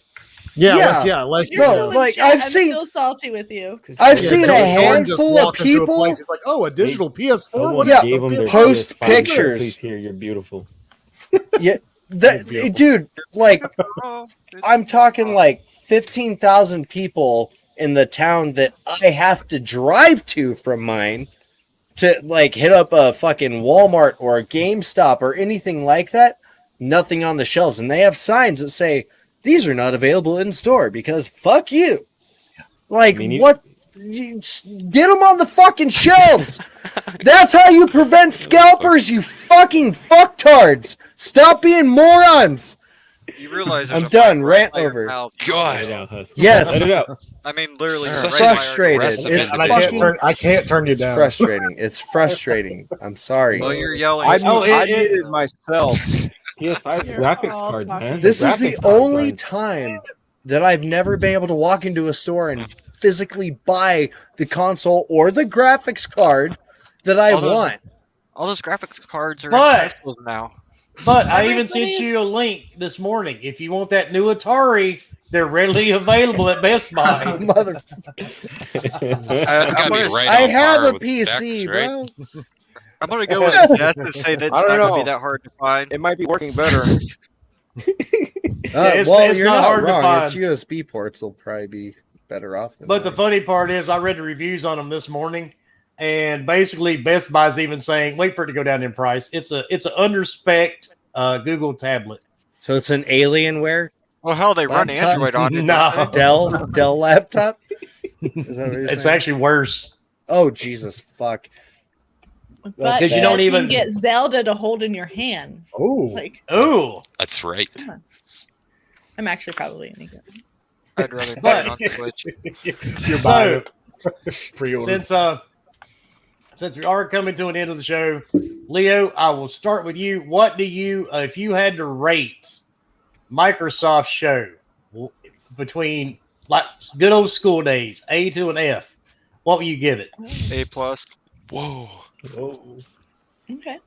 Yeah, Yeah. unless You're No, still in like, chat. I've I'm seen- still salty with you. I've Yeah, seen a Jordan just handful of walked into a people place, he's like, "Oh, a digital PS4." Someone What Yeah, gave them their post PS5 pictures. Please, here, you're beautiful. Yeah, beautiful. dude, like Oh, I'm talking like 15,000 people in the town that I have to drive to from mine to like hit up a fucking Walmart or a GameStop or anything like that. Nothing on the shelves, and they have signs that say these are not available in store because fuck you. Like, what? Get them on the fucking shelves. That's how you prevent scalpers, you fucking fucktards. Stop being morons. You realize I'm done. Rant over. God. Yes. Let it out. I mean, literally. It's frustrated. It's fucking. I can't turn you It's down. frustrating. It's frustrating. I'm sorry. Well, you're yelling. I muted myself. PS5 graphics cards, man. This is the Graphics cards only aren't- time that I've never been able to walk into a store and physically buy the console or the graphics card that I want. All those graphics cards are But- in Teslas now. But I even sent you a link this morning. If you want that new Atari, they're readily available at Best Buy. Mother. That's gotta be right I on have par a with PC, specs, bro. right? I'm gonna go with Jess and say that's I not don't gonna know. be that hard to find. It might be working better. it's You're not not hard to wrong. find. It's USB ports will probably be better off than But the mine. funny part is, I read the reviews on them this morning, and basically Best Buy's even saying, wait for it to go down in price. It's an underspec Google tablet. So it's an Alienware Well, hell, they run Laptop? Android on it. No. don't they? Dell laptop. Is that what you're It's saying? actually worse. Oh Jesus fuck! But Since you you don't can even- get Zelda to hold in your hand. Oh, Like, Ooh. That's right. come on. I'm actually probably gonna get it. I'd rather put But- it on Twitch. you're buying So, it. Pre-order. since we are coming to an end of the show, Leo, I will start with you. What do you, if you had to rate Microsoft show between like good old school days, A to an F, what will you give it? A plus. Whoa. Okay.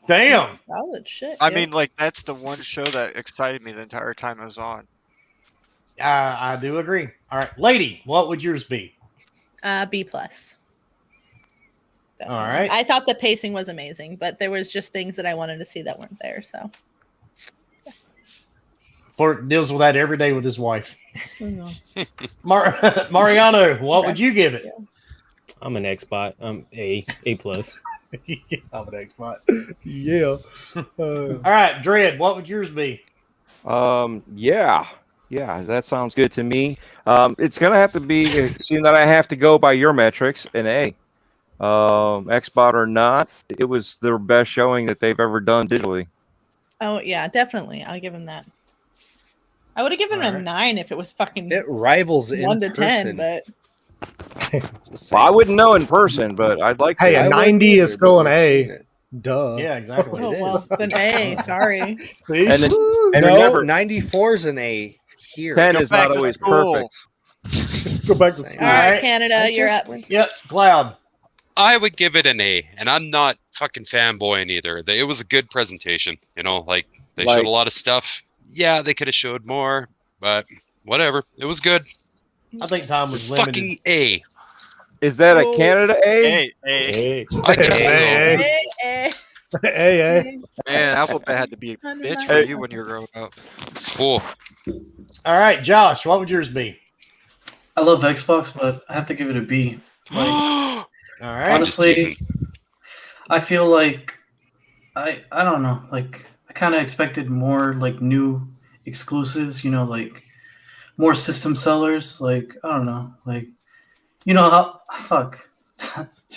Damn. Solid shit. I yeah. mean, like that's the one show that excited me the entire time I was on. I do agree. All right, lady, what would yours be? B plus. All right. I thought the pacing was amazing, but there was just things that I wanted to see that weren't there. So Fort deals with that every day with his wife. Mhm. Mariano, what would you give it? I'm an Xbot. A plus. I'm an Xbox. Yeah. All right, Dread, what would yours be? Yeah, that sounds good to me. It's gonna have to be, seeing that I have to go by your metrics, an A. Xbot or not, it was their best showing that they've ever done digitally. Oh yeah, definitely. I'll give him that. I would have given him a 9 if it was fucking It rivals in 1 to person. 10, but Just Well, I saying. wouldn't know in person, but I'd like to. Hey, I a wouldn't 90 either, is still but an we've seen A. it. Duh. Yeah, exactly. oh It well, is. then A. Sorry. See? And, and No, remember, 94 is an A here. 10 Go is back not to always school. perfect. Go back to Same. school. All right, right. Canada, I you're just up. went to Yep, Cloud. I would give it an A, and I'm not fucking fanboying either. It was a good presentation. You know, like they Like- showed a lot of stuff. Yeah, they could have showed more, but whatever. It was good. I think time was limited. Fucking A. Is that a Oh. Canada A? Hey, Hey. I guess so. Hey, Eh, Hey, man, Alphabet had to be a bitch for you when you were growing up. Cool. All right, Josh, what would yours be? I love Xbox, but I have to give it a B. Like, All right. I'm just honestly, teasing. I feel like I don't know. Like I kind of expected more like new exclusives. You know, like more system sellers. Like I don't know. Like you know how fuck.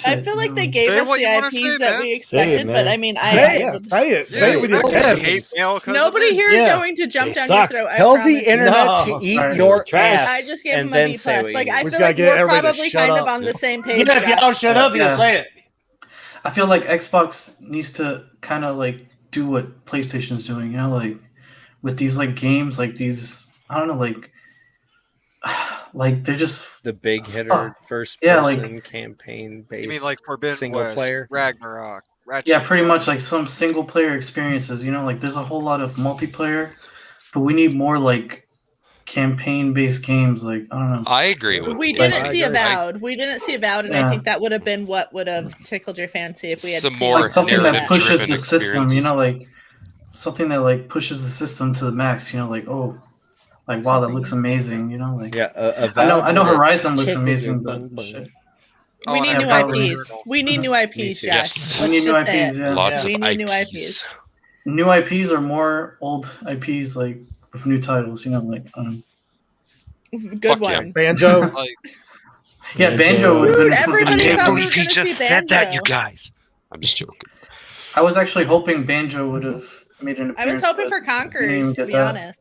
I Shit, feel like they no. gave Say us what the you wanna IPs say, that man. we Say it, expected, but man. I mean, Say I it. Say it. Say it with your don't chest. hate mail 'cause of nobody it. here is Yeah. going to jump They down suck. your throat. I Tell the promise you. internet No. to eat Alright. your Trash. ass I just gave and him a then B say plus. what Like you I need. We just feel gotta like get we're everybody to probably shut kind up. of on the same page. Yeah, if y'all Josh. shut up, you'll Yeah. say it. I feel like Xbox needs to kind of like do what PlayStation's doing. You know, like with these like games, like these. I don't know, like they're just The big hitter, first Yeah, person campaign based. You mean like Forbidden single West, player? Ragnarok, Ratchet? yeah, pretty much like some single player experiences. You know, like there's a whole lot of multiplayer, but we need more like campaign based games. Like I don't know. I agree with We you. didn't I see agree. Avowed. We didn't see Avowed, and I Yeah. think that would have been what would have tickled your fancy if we had Some seen more Like something that narrative-driven pushes the system. You experiences. know, like something that like pushes the system to the max. You know, like like wow, that looks amazing. You know, like I know Horizon looks amazing, but shit. We need new IPs. We need new IPs, Jack. We need new IPs. Yeah, Lots we of need new IPs. IPs. New IPs or more old IPs, like with new titles. You know, like Good one. Yeah. Banjo. Yeah, Banjo would have been. Everybody I can't thought we believe were he gonna just see said that, you Banjo. guys. I'm just joking. I was actually hoping Banjo would have made an I appearance. was hoping but for didn't Conquerors, even to get be that. honest.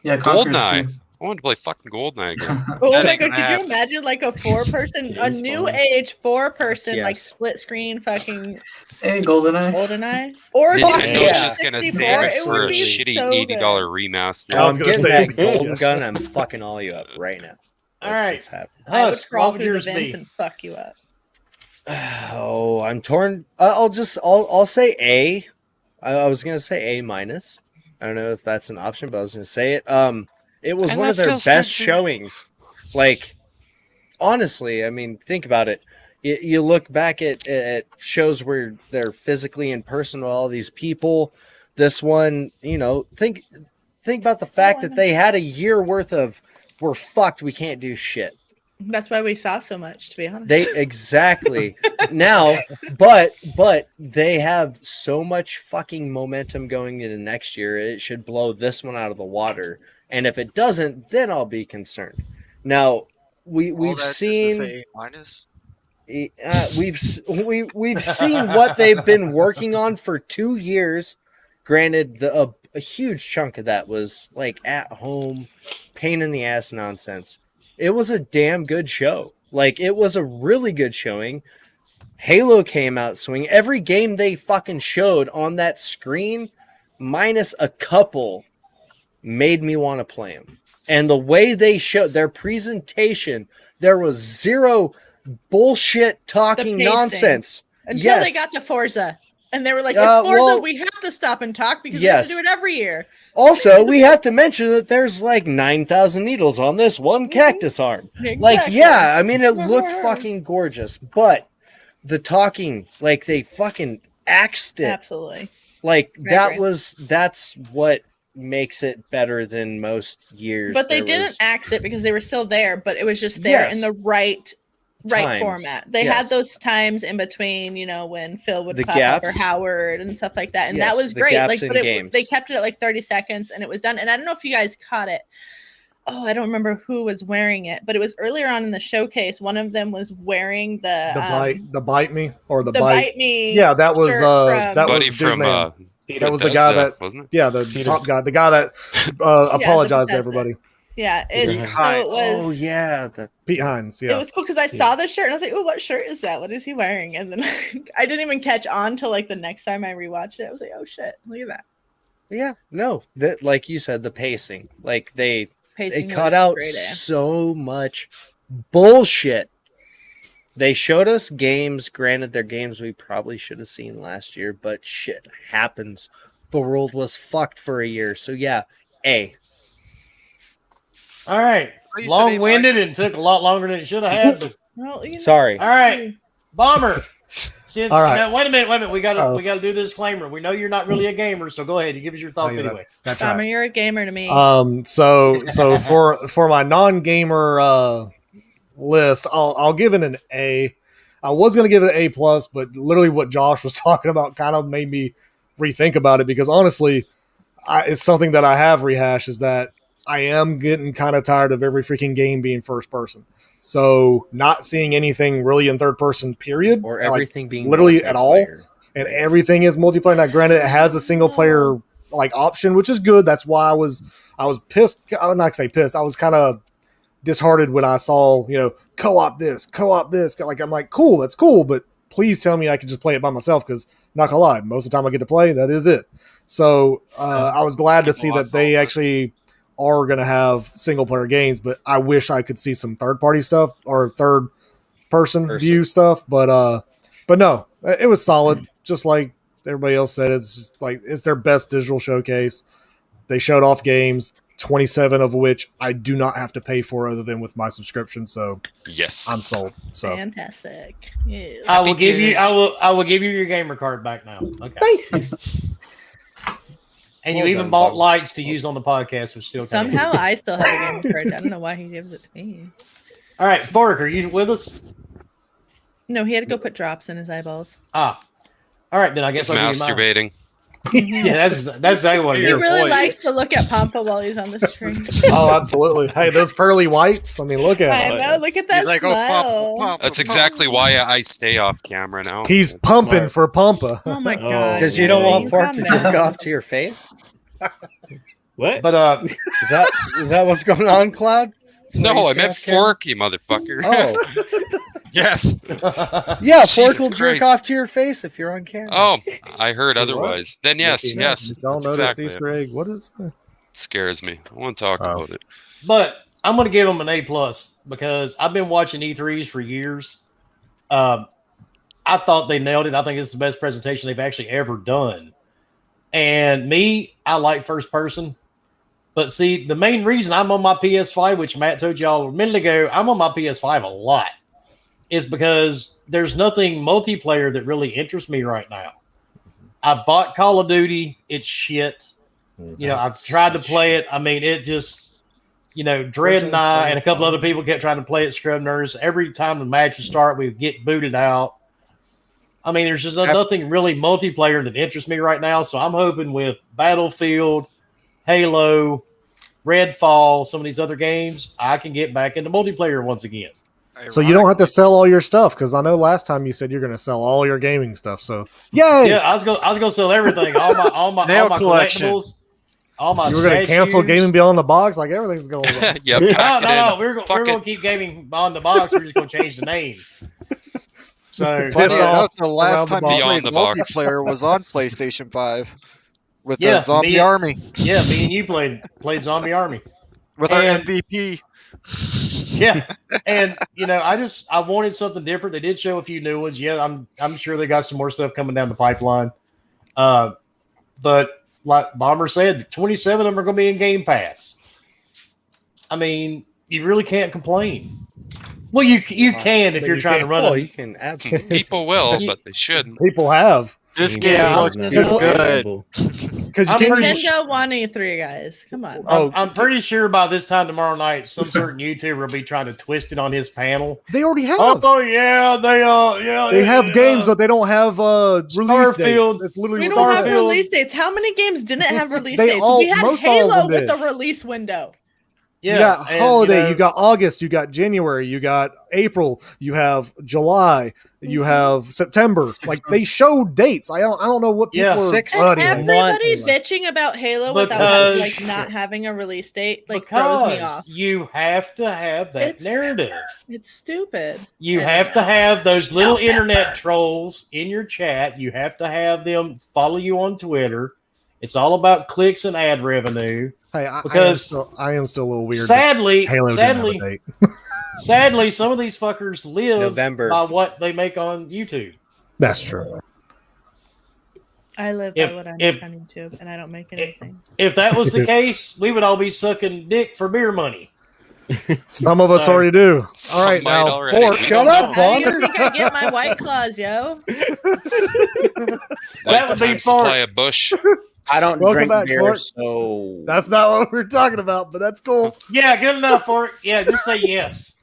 Yeah, Conquerors Goldeneye. too. I wanted to play fucking Goldeneye again. Oh That my ain't god, gonna could you happen. imagine like a 4-person, a Game's new fun. age 4-person, like Yes. split screen fucking Hey, GoldenEye. GoldenEye? Or Nintendo's yeah. just gonna 64, save it it for would a be shitty so $80 good. remaster. I Oh, was I'm gonna getting say, that golden yeah. gun. I'm fucking all you up right now. All right. It's happening. I would Huss, crawl what would through the yours vents be? and fuck you up. Oh, I'm torn. I'll say A. I was gonna say A minus. I don't know if that's an option, but I was gonna say it. It was I one of love their Phil best Spencer. showings. Like, honestly, I mean, think about it. You look back at shows where they're physically in person with all these people. This one, you know, think about the fact that they had a year worth of we're fucked. We can't do shit. That's why we saw so much, to be honest. They exactly now, but they have so much fucking momentum going into next year. It should blow this one out of the water. And if it doesn't, then I'll be concerned. Now we've seen A minus. we've seen what they've been working on for 2 years. Granted, a huge chunk of that was like at home, pain in the ass nonsense. It was a damn good show. Like, it was a really good showing. Halo came out swinging. Every game they fucking showed on that screen, minus a couple, made me want to play them. And the way they showed their presentation, there was zero bullshit talking pacing. nonsense. Until they got to Forza. And they were like, it's Forza, well, we have to stop and talk because yes. we have to do it every year. Also, we have to mention that there's like 9,000 needles on this one cactus arm. Exactly. Like, yeah, I mean, it looked fucking gorgeous, but the talking, like, they fucking axed it. Absolutely. Like, I agree. that's what makes it better than most years. But they didn't axe it because they were still there, but it was just there in the right times. Format. They had those times in between, you know, when Phil would pop up or Howard and stuff like that, and that was great. Like, but they kept it at like 30 seconds, and it was done. And I don't know if you guys caught it. Oh, I don't remember who was wearing it, but it was earlier on in the showcase. One of them was wearing the bite me or the bite me. Yeah, that was that Buddy was from that was the guy that wasn't it? Yeah, the top guy, the guy that apologized to everybody. Yeah, it was. Oh yeah, Pete Hines. Yeah, it was cool because I saw the shirt and I was like, "Oh, what shirt is that? What is he wearing?" And then I didn't even catch on till like the next time I rewatched it. I was like, "Oh shit, look at that!" Yeah, no, that like you said, the pacing, like they Pacing cut out so much bullshit. They showed us games. Granted, they're games we probably should have seen last year, but shit happens. The world was fucked for a year, so yeah, A. All right. Long-winded and took a lot longer than it should have had. But... well, you know. Sorry. All right. Bomber. Since, all right. Now, wait a minute. We gotta do this disclaimer. We know you're not really a gamer, so go ahead. You give us your thoughts anyway. That's Bomber, right. you're a gamer to me. So for my non-gamer list, I'll give it an A. I was gonna give it an A plus, but literally what Josh was talking about kind of made me rethink about it, because honestly, it's something that I have rehashed, is that I am getting kind of tired of every freaking game being first person. So not seeing anything really in third person, period, or everything being literally at all, and everything is multiplayer. Now, granted, it has a single player like option, which is good. That's why I was pissed. I would not say pissed. I was kind of disheartened when I saw, you know, co-op this. Like, I'm like, cool, that's cool, but please tell me I can just play it by myself, because not gonna lie, most of the time I get to play, that is it. So I was glad to see that they actually are going to have single player games, but I wish I could see some third party stuff or third person view stuff. But no, it was solid. Just like everybody else said, it's just like, it's their best digital showcase. They showed off games, 27 of which I do not have to pay for other than with my subscription. So yes, I'm sold. So fantastic. Yeah. I will give you your gamer card back now. Okay. Thank you. And Well you even done, bought Bob. lights to use on the podcast, which still kind Somehow I still have a game fridge. I don't know why he gives it to me. All right, Fork, are you with us? No, he had to go put drops in his eyeballs. Ah, all right, then I guess He's I'll give you mine. masturbating. Yeah, that's exactly what it He is. really likes to look at Pampa while he's on the string. Oh, absolutely. Hey, those pearly whites. I mean, look at I him. know. Look at that He's like, oh, smile. pump. That's exactly why I stay off camera now. He's pumping Smart. for Pampa. Oh my Oh. god! Because you don't Joey, want Fork calm to down. jerk off to your face. What? But Is that what's going on, Cloud? That's why No, you I stay meant off camera? Fork, you motherfucker. Oh, Yes. yeah, Fork Jesus will jerk Christ. off to your face if you're on camera. Oh, I heard What? otherwise. Then yes, You yes. don't That's notice exactly Easter it. egg. What is it? Scares me. I want to talk Oh. about it. but I'm going to give them an A+ because I've been watching E3s for years. I thought they nailed it. I think it's the best presentation they've actually ever done. And I like first person. But see, the main reason I'm on my PS5, which Matt told y'all a minute ago, I'm on my PS5 a lot, is because there's nothing multiplayer that really interests me right now. I bought Call of Duty. It's shit. You know, I've tried to play it. I mean, it just, Dredd and I and a couple other people kept trying to play it, scrub nerds. Every time the match would start, we'd get booted out. I mean, there's just nothing really multiplayer that interests me right now. So I'm hoping with Battlefield, Halo, Redfall, some of these other games, I can get back into multiplayer once again. So you don't have to sell all your stuff, because I know last time you said you're going to sell all your gaming stuff. So yay! Yeah, I was gonna sell everything, all my Nail collection. collectibles, all my. You were going to cancel statues. Gaming Beyond the Box, like everything's going on. Yep. No. We're gonna keep Gaming on the Box. We're just gonna change the name. So Piss Funny off enough, the last around the time you box. played Beyond the box. multiplayer was on PlayStation 5 with Yeah, the Zombie me- Army yeah, me and you played Zombie Army. with our And- MVP. Yeah, and I wanted something different. They did show a few new ones. Yeah, I'm sure they got some more stuff coming down the pipeline. But like Bomber said, 27 of them are going to be in Game Pass. I mean, you really can't complain. Well, you can if you're trying to run Oh, it. you can absolutely. People will, but they shouldn't. People have. This Yeah, game I'm- looks I'm- too good. Because I'm you can't. pretty Nintendo won E3, guys. Come on. Oh, I'm pretty sure by this time tomorrow night, some certain YouTuber will be trying to twist it on his panel. they already have. Oh yeah, They have games, but they don't have release Starfield. dates. It's literally We don't have Starfield. release dates. How many games didn't have release They dates? all- We had most all of Halo them with did. a release window. Yeah, You got and, holiday, you got August, you got January, you got April, you have July, you have September. 6 Like they months. showed dates. I don't know what people Yeah. are. Six And anyway. everybody months. bitching about Halo without Because- like not having a release date like throws me because off. you have to have that It's- narrative. It's stupid. You And- have to have those little internet trolls in your chat. You have to have them follow you on Twitter. It's all about clicks and ad revenue. Hey, Because- I am still a little weird. that Sadly, Halo didn't have a sadly, date. sadly, some of these fuckers live November. by what they make on YouTube. That's true. I live If- by what I if- make on YouTube, and I don't make anything. If that was the case, we would all be sucking dick for beer money. Some of us So- already do. Some All right, might now already. Fork. We Shut don't up, know. How do you Bonner. think I get my White Claws, yo? That would be Lifetime far- supply of Bush. I don't Welcome drink back, beer, Court. so That's not what we're talking about, but that's cool. Yeah, good enough for it. Yeah, just say yes.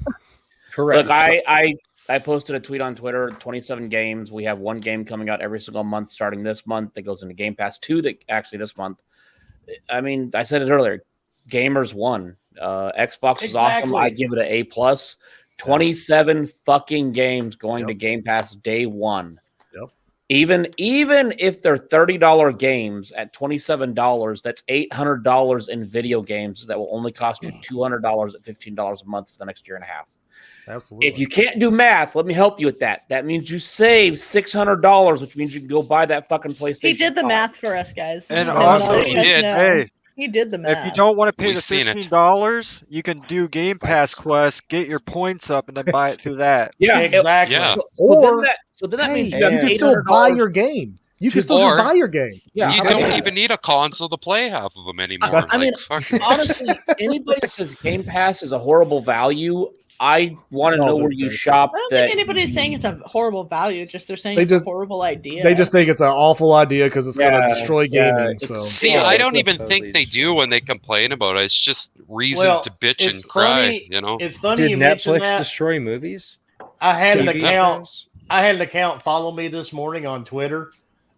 Correct. look, I posted a tweet on Twitter. 27 games. We have one game coming out every single month, starting this month. That goes into Game Pass. 2 that actually this month. I mean, I said it earlier. Gamers won. Xbox is awesome. Exactly. I give it an A+. 27 fucking games going to Game Pass day one. Yep. Even if they're $30 games at $27, that's $800 in video games that will only cost you $200 at $15 a month for the next year and a half. Absolutely. If you can't do math, let me help you with that. That means you save $600, which means you can go buy that fucking PlayStation. He did the 5. math for us, guys. And He also, let he us did. know. Hey, He did the math. if you don't want to pay We've the seen it. $15, you can do Game Pass Quest, get your points up, and then buy it through that. Yeah, Exactly. Yeah. So Or then that hey, means you you have can still buy $800. your game. You can still Or- just buy your game. Yeah, you I don't mean, even need a console to play half of them anymore. I mean, fucking honestly, anybody that says Game Pass is a horrible value, I want to No, know where they're- you shop. I don't That think anybody's saying it's a horrible value. Just they're saying They it's just- a horrible idea. They just think it's an awful idea because it's going Yeah, to destroy yeah, gaming. it's- So See, Yeah, I it don't would even totally think they destroy do when they complain about it. It's just reason Well, to bitch it's and cry, funny- you know? It's funny Did you mention Netflix that. destroy movies? I had an TV account. shows? I had an account follow me this morning on Twitter,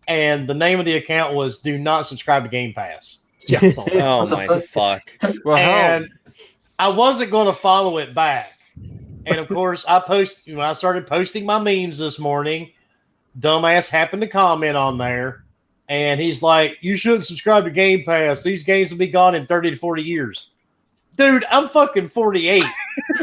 and the name of the account was "Do not subscribe to Game Pass." yes, Oh What the my fuck? fuck! Well, And I wasn't going to follow it back. And of course, when I started posting my memes this morning, dumbass happened to comment on there, and he's like, "You shouldn't subscribe to Game Pass. These games will be gone in 30 to 40 years." Dude, I'm fucking 48.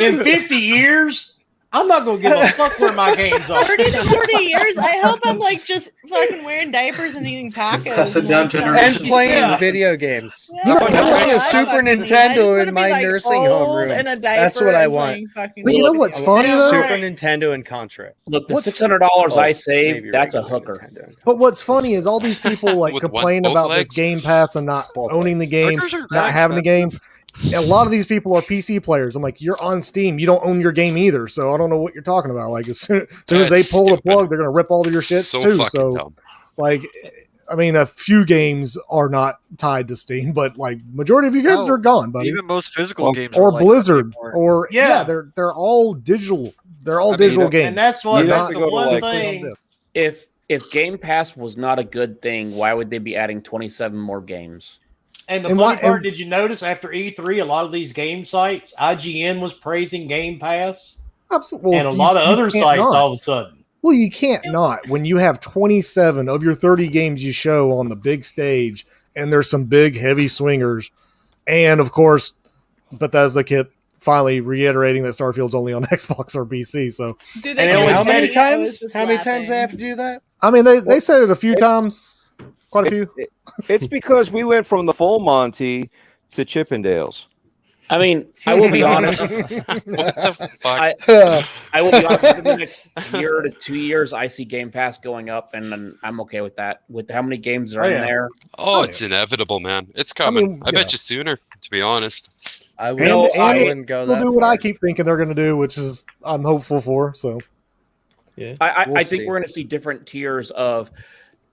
In 50 years, I'm not going to give a fuck where my games are. 30 to 40 years. I hope I'm like just fucking wearing diapers and eating tacos. That's a and, down like, generation. And playing Yeah. video games. Yeah, I'm playing a I Super fucking need. I just Nintendo wanna in be, my like, nursing home old room. in a That's diaper what I and want. playing fucking but you know what's funny Yeah, though? Super right. Nintendo and Contra. look, the What's- $600 I maybe saved, that's a regular hooker. Nintendo and But what's funny is all these people like With one- complain both about legs? this Game Pass and not Both owning the legs. game, Hookers are not having the game. A lot of these people are PC players. I'm like, you're on Steam. You don't own your game either. So I don't know what you're talking about. Like as soon as they That's pull the stupid. plug, they're gonna rip all of your shit so too. fucking So dumb. like, I mean, a few games are not tied to Steam, but like majority of your games No, are gone, buddy. even most physical Well, games Or are like that Blizzard, anymore. or Yeah. they're all digital. They're all I mean, digital that- games. And that's what You that's have the to go to, one like- thing. If Game Pass was not a good thing, why would they be adding 27 more games? And the And funny why- part, and- did you notice after E3, a lot of these game sites, IGN was praising Game Pass, Absolutely. and a lot of other sites all of a sudden. Well, you can't not when you have 27 of your 30 games you show on the big stage, and there's some big heavy swingers, and of course, Bethesda kept finally reiterating that Starfield's only on Xbox or PC. So Do And they they always How said many it- times? How many times they have to do that? I mean, they said it a few It's- times, quite a few. It's because we went from the full Monty to Chippendales. I mean, I will be honest. What the fuck? I will be honest. Within the next year to 2 years, I see Game Pass going up, and then I'm okay with that. With how many games are Oh, in yeah. there, Oh, it's inevitable, man. It's coming. mean, I bet you sooner, to be honest. I And- I and wouldn't go They'll that do what I far. keep thinking they're going to do, which is I'm hopeful for. So Yeah. I We'll think see. we're going to see different tiers of.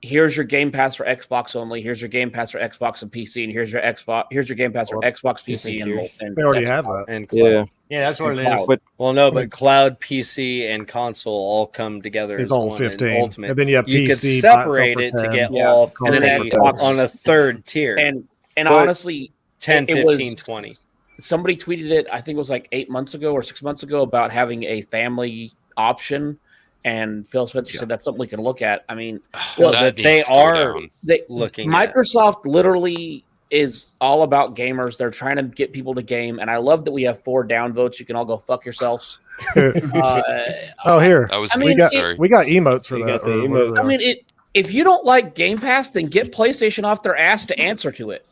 Here's your Game Pass for Xbox only. Here's your Game Pass for Xbox and PC, and here's your Xbox. Here's your Game Pass for Xbox, PC, Different tiers. and they already Xbox. have that. And cloud. Yeah, Yeah, that's what it Cloud. is. but Well, no, but cloud, PC, and console all come together. It's as all one in 15, Ultimate. and then you have You could PC by itself separate for it to 10. get Yeah. all And then 15 Xbox- on a third tier. And But- honestly, 10, it 15, was- 20. somebody tweeted it. I think it was like 8 months ago or 6 months ago about having a family option. And Phil Spencer said that's something we can look at. I mean, Well, That that needs they to go are down. looking at. Microsoft literally is all about gamers. They're trying to get people to game, and I love that we have 4 downvotes. You can all go fuck yourselves. Oh, here That was I me. mean, Sorry. we got emotes for You that. got the or emotes. whatever they I are. mean, if you don't like Game Pass, then get PlayStation off their ass to answer to it.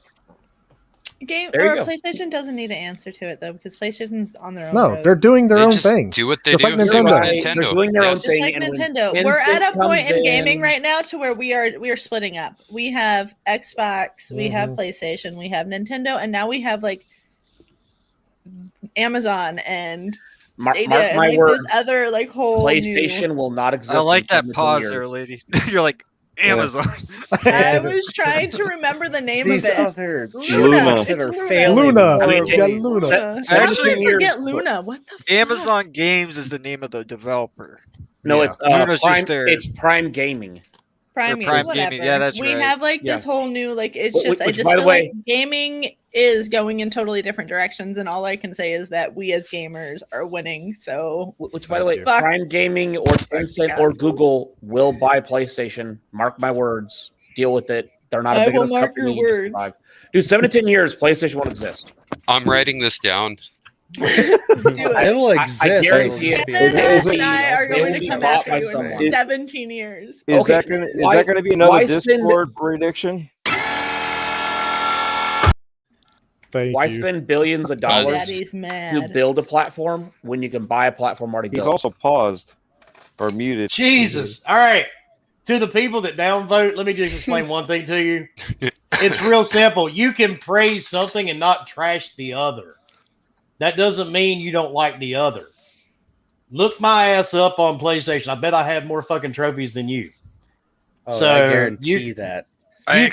Game There you or go. PlayStation doesn't need an answer to it though because PlayStation's on their own. no, road. they're doing their They own just thing. do what they Just do. like Same Nintendo. with They're Nintendo. doing their own Yes. It's thing. like and when Nintendo. Tencent We're at a point comes in gaming in- right now to where we are splitting up. We have Xbox, we have PlayStation, we have Nintendo, and now we have like Amazon and Stadia Mark and my like words. this other like whole PlayStation will not exist. I like in that 17 pause years. there, lady. You're like Amazon. New. I was trying to remember the name These of it. other Luna. jokes that It's are Luna. failing. Luna. I mean, horribly. Yeah, Luna. Luna. Se- How did 17 I forget years- Luna? What the fuck? Amazon Games is the name of the developer. No, Yeah. it's Luna's Prime. just there. It's Prime Gaming. Prime, Or Prime whatever. Gaming. Yeah, that's we right. have like Yeah. this whole new like it's Which- just I which, just by the feel way- like gaming is going in totally different directions, and all I can say is that we as gamers are winning. So Which, by the way, Fuck. Prime Gaming or Tencent or Google will buy PlayStation. Mark my words. Deal with it. They're not a I big will enough mark your company to words. survive. Dude, 7 to 10 years, PlayStation won't exist. I'm writing this down. do it. It'll I exist. guarantee it'll it. just be Kevin Is it- and I are it going will to be come bought after by you in someone. 17 years. is Okay, that gonna why- be another why spend- Discord prediction? Thank Why you. spend billions of dollars Daddy's to mad. build a platform when you can buy a platform already He's built? also paused or muted. Jesus. All right. to the people that downvote, let me just explain one thing to you. It's real simple. You can praise something and not trash the other. That doesn't mean you don't like the other. Look my ass up on PlayStation. I bet I have more fucking trophies than you. Oh, So I guarantee that. You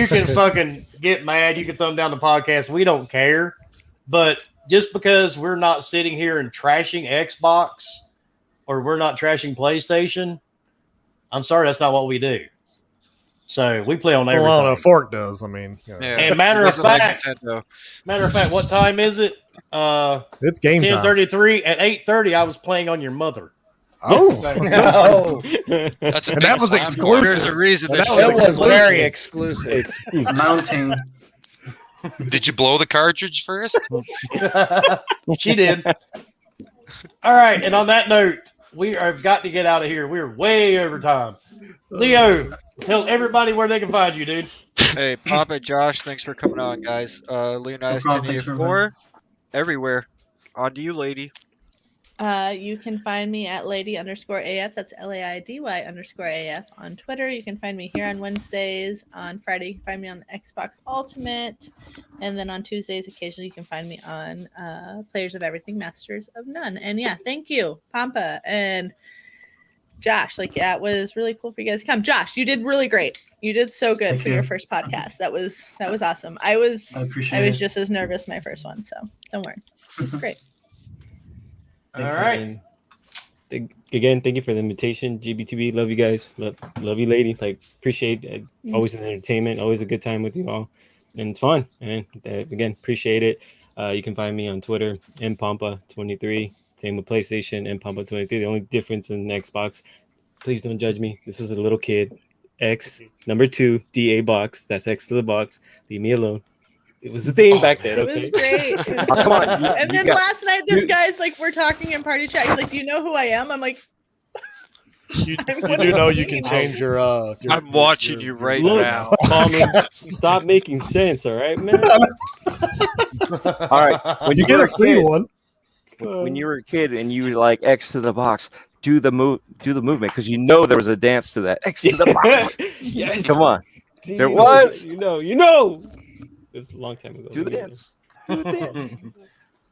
can fucking get mad. You can thumb down the podcast. We don't care. But just because we're not sitting here and trashing Xbox or we're not trashing PlayStation, I'm sorry, that's not what we do. So we play on everything. Well, I don't know. Fork does. I mean, Yeah. And matter of fact, what time is it? It's game time. 10:33 at 8:30. I was playing on your mother. Oh, No. That's a and big that was platform. exclusive. There's a reason And that that It was exclusive. very exclusive. Mounting. Did you blow the cartridge first? She did. All right, and on that note, we have got to get out of here. We're way over time. Leo, tell everybody where they can find you, dude. Hey, Papa, Josh, thanks for coming on, guys. Leonidas No problem, thanks for 1084, everywhere. On to you, lady. You can find me at lady_AF. That's LAIDY_AF on Twitter. You can find me here on Wednesdays. On Friday, you can find me on the Xbox Ultimate. And then on Tuesdays, occasionally, you can find me on Players of Everything, Masters of None. And yeah, thank you, Pampa and Josh. Like, yeah, it was really cool for you guys to come. Josh, you did really great. You did so good Thank for you. your first podcast. That was awesome. I appreciate was it. just as nervous my first one, so don't worry. Great. All right. Again, thank you for the invitation, GBTB. Love you guys. Love you, lady. Like, appreciate it. Always an entertainment. Always a good time with you all, and it's fun. And again, appreciate it. You can find me on Twitter, mpampa23. Same with PlayStation, mpampa23. The only difference in Xbox. Please don't judge me. This was a little kid. X number 2 DA box. That's X to the box. Leave me alone. It was the thing back then. It Okay. was great. Come on, And then last night, this guy's like, we're talking in party chat. He's like, "Do you know who I am?" I'm like, You do know you can change your. I'm watching you right Look, now. Common, stop making sense, all right, man. All right. When You get a free one. When you were a kid and you were like X to the box, do the movement because you know there was a dance to that X to the box. Yes. Come on, Dude, there was. You know. It was a long time ago. Do the dance. Do the dance.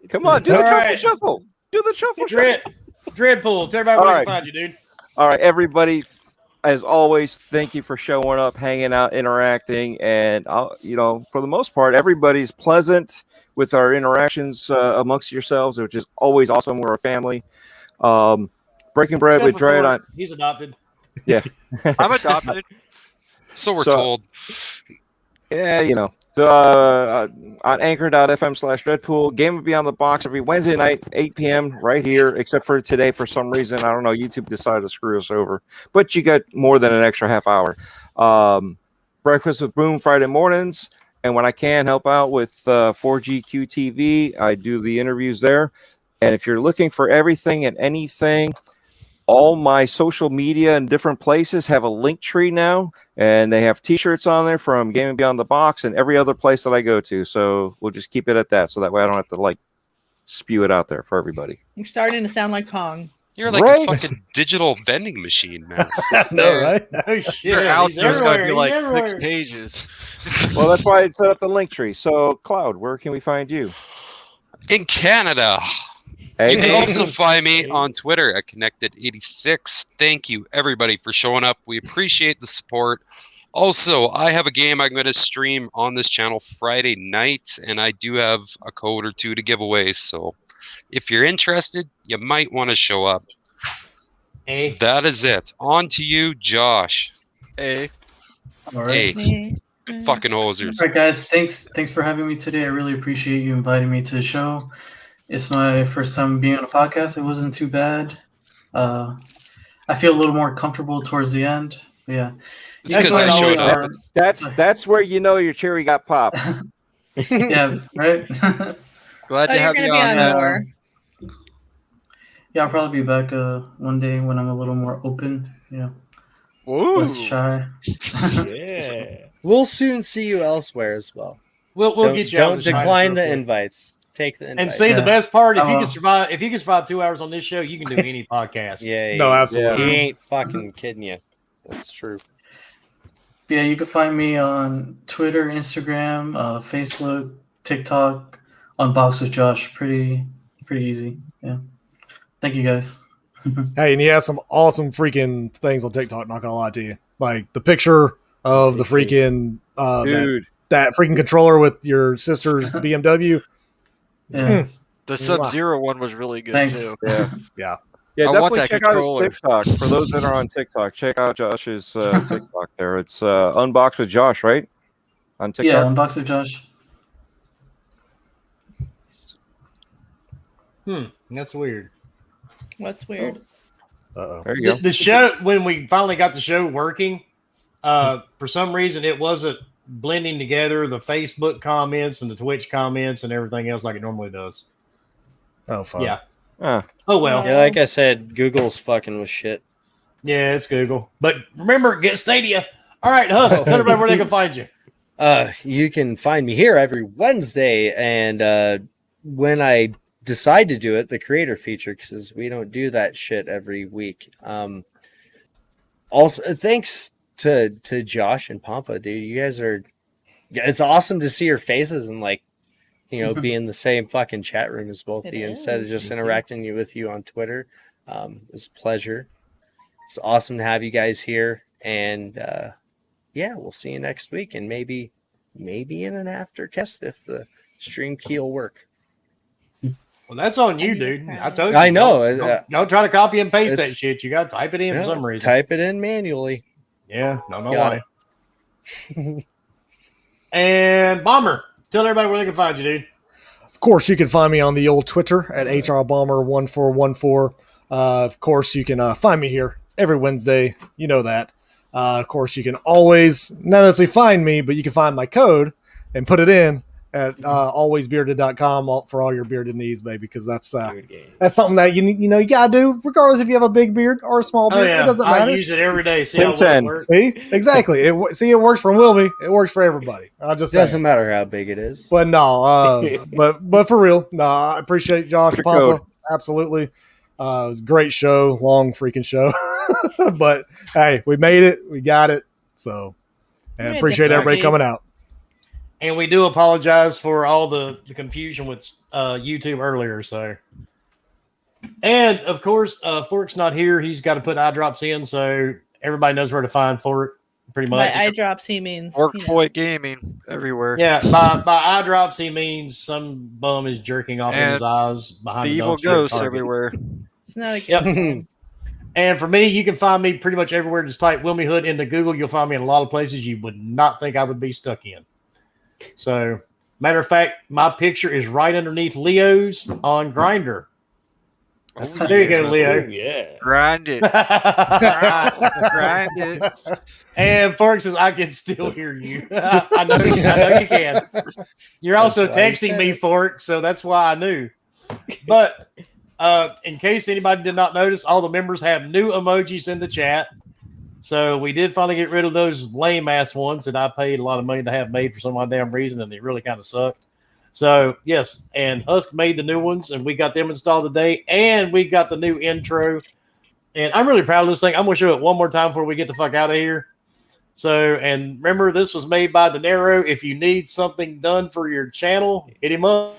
Come on, do the All truffle right. shuffle. Do the truffle shuffle. Dreadpool, tell everybody All where right. to find you, dude. All right, everybody. As always, thank you for showing up, hanging out, interacting, and for the most part, everybody's pleasant with our interactions amongst yourselves, which is always awesome. We're a family. Breaking bread Except with for Dread. Ford. He's adopted. Yeah, I'm adopted. So we're told. Yeah, on anchor.fm/Dreadpool. Game will be on the box every Wednesday night, 8 p.m. right here, except for today for some reason. I don't know. YouTube decided to screw us over. But you got more than an extra half hour. Breakfast with Boom Friday mornings. And when I can help out with 4GQTV, I do the interviews there. And if you're looking for everything and anything, all my social media in different places have a link tree now, and they have t-shirts on there from Gaming Beyond the Box and every other place that I go to. So we'll just keep it at that, so that way I don't have to spew it out there for everybody. "You're starting to sound like Pong." You're like a fucking digital vending machine, man. No, right? Oh shit! Your He's outdoor's got to be everywhere. like He's 6 everywhere. pages. Well, that's why I set up the link tree. So, Cloud, where can we find you? In Canada. Hey, You can also find me on Twitter at Connected86. Thank you, everybody, for showing up. We appreciate the support. Also, I have a game I'm going to stream on this channel Friday night, and I do have a code or two to give away. So if you're interested, you might want to show up. Hey. That is it. On to you, Josh. Hey. All right. Hey, fucking hosers. All right, guys. Thanks for having me today. I really appreciate you inviting me to the show. It's my first time being on a podcast. It wasn't too bad. I feel a little more comfortable towards the end. But yeah. It's because I showed up. That's where you know your cherry got popped. Yeah, right? Glad to you're have gonna you be on. on more. Yeah, I'll probably be back one day when I'm a little more open, Woo. less shy. Yeah. We'll soon see you elsewhere as well. We'll get you. Don't decline the invites. take the invite. And see, the best part, if you can survive 2 hours on this show, you can do any podcast. Yeah, No, absolutely. He ain't fucking kidding you. That's true. Yeah, you can find me on Twitter, Instagram, Facebook, TikTok, Unbox with Josh. Pretty easy. Yeah. Thank you guys. Hey, and he has some awesome freaking things on TikTok, not gonna lie to you. Like the picture of the freaking Dude. that freaking controller with your sister's BMW. Yeah. The Sub-Zero one was really good Thanks. too. Yeah. Yeah. Yeah, I want definitely that check out his controller. TikTok. For those that are on TikTok, check out Josh's TikTok there. It's Unbox with Josh, right? On TikTok? Yeah, Unbox with Josh. That's weird. What's weird? Uh-oh. There you go. The show, when we finally got the show working, for some reason it wasn't blending together the Facebook comments and the Twitch comments and everything else like it normally does. Oh, fun. Yeah. Ah. Oh well. Yeah, like I said, Google's fucking with shit. Yeah, it's Google. But remember, get Stadia. All right, Huss, tell everybody where they can find you. You can find me here every Wednesday, and when I decide to do it, the creator feature, because we don't do that shit every week. Also, thanks to Josh and Pampa, dude. You guys are. It's awesome to see your faces and like, be in the same fucking chat room as both of you instead of just interacting with you on Twitter. It's a pleasure. It's awesome to have you guys here, and we'll see you next week, and maybe in an aftercast if the stream key will work. Well, that's on you, dude. I told you. I know. Don't try to copy and paste that shit. You got to type it in for some reason. Type it in manually. Yeah, don't know Got why. And Bomber, tell everybody where they can find you, dude. Of course, you can find me on the old Twitter at HRBomber1414. Of course, you can find me here every Wednesday. You know that. Of course, you can always not necessarily find me, but you can find my code and put it in at alwaysbearded.com for all your bearded needs, baby, because that's something that you gotta do regardless if you have a big beard or a small beard. It doesn't matter. I use it every day. See how well it works. See, exactly. It works for Wilby. It works for everybody. I'll just doesn't matter how big it is. But no, but for real, no. I appreciate Josh Papa. Absolutely, it was a great show, long freaking show. But hey, we made it. We got it. So, and appreciate everybody coming out. And we do apologize for all the confusion with YouTube earlier. So, and of course, Fork's not here. He's got to put eye drops in, so everybody knows where to find Fork. Pretty much. By eye drops, he means Fork Boy Gaming everywhere. Yeah, by eye drops, he means some bum is jerking off in his eyes behind the evil ghosts everywhere. It's not a Yep. And for me, you can find me pretty much everywhere. Just type Wilmy Hood into Google. You'll find me in a lot of places you would not think I would be stuck in. So, matter of fact, my picture is right underneath Leo's on Grindr. There you go, Leo. Oh, yeah. Grind it. Grind it. And Fork says, I can still hear you. I know you can. You're also texting me, Fork, so that's why I knew. But in case anybody did not notice, all the members have new emojis in the chat. So we did finally get rid of those lame ass ones that I paid a lot of money to have made for some odd damn reason, and they really kind of sucked. So yes, and Husk made the new ones, and we got them installed today, and we got the new intro. And I'm really proud of this thing. I'm gonna show it one more time before we get the fuck out of here. So, and remember, this was made by De Niro. If you need something done for your channel, hit him up.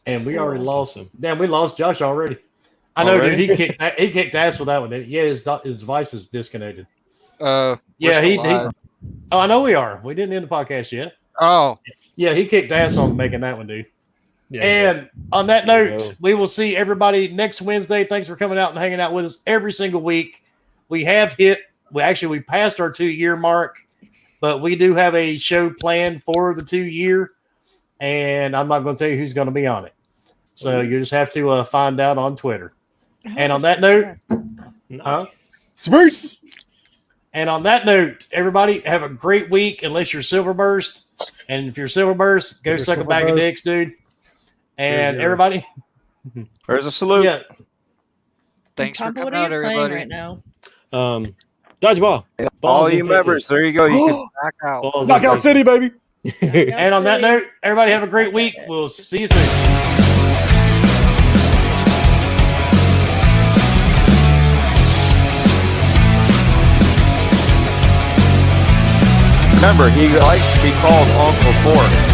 And we already lost him. Damn, we lost Josh already. I know, dude. He kicked ass with that one. Yeah, his device is disconnected. Yeah, he. Oh, I know we are. We didn't end the podcast yet. Oh, yeah, he kicked ass on making that one, dude. Yeah, and on that note, we will see everybody next Wednesday. Thanks for coming out and hanging out with us every single week. We have hit we passed our 2-year mark, but we do have a show planned for the 2-year, and I'm not going to tell you who's going to be on it. So you just have to find out on Twitter. And on that note, Space. And on that note, everybody have a great week. Unless you're Silverburst, and if you're Silverburst, go suck a bag of dicks, dude. And everybody, there's a salute. Yeah. Thanks for Tompa, what coming are out, you playing everybody. right now? Dodgeball. All you members, there you go. You can back out. Knockout City, baby. And on that note, everybody have a great week. We'll see you soon. Remember, he likes to be called Uncle Ford.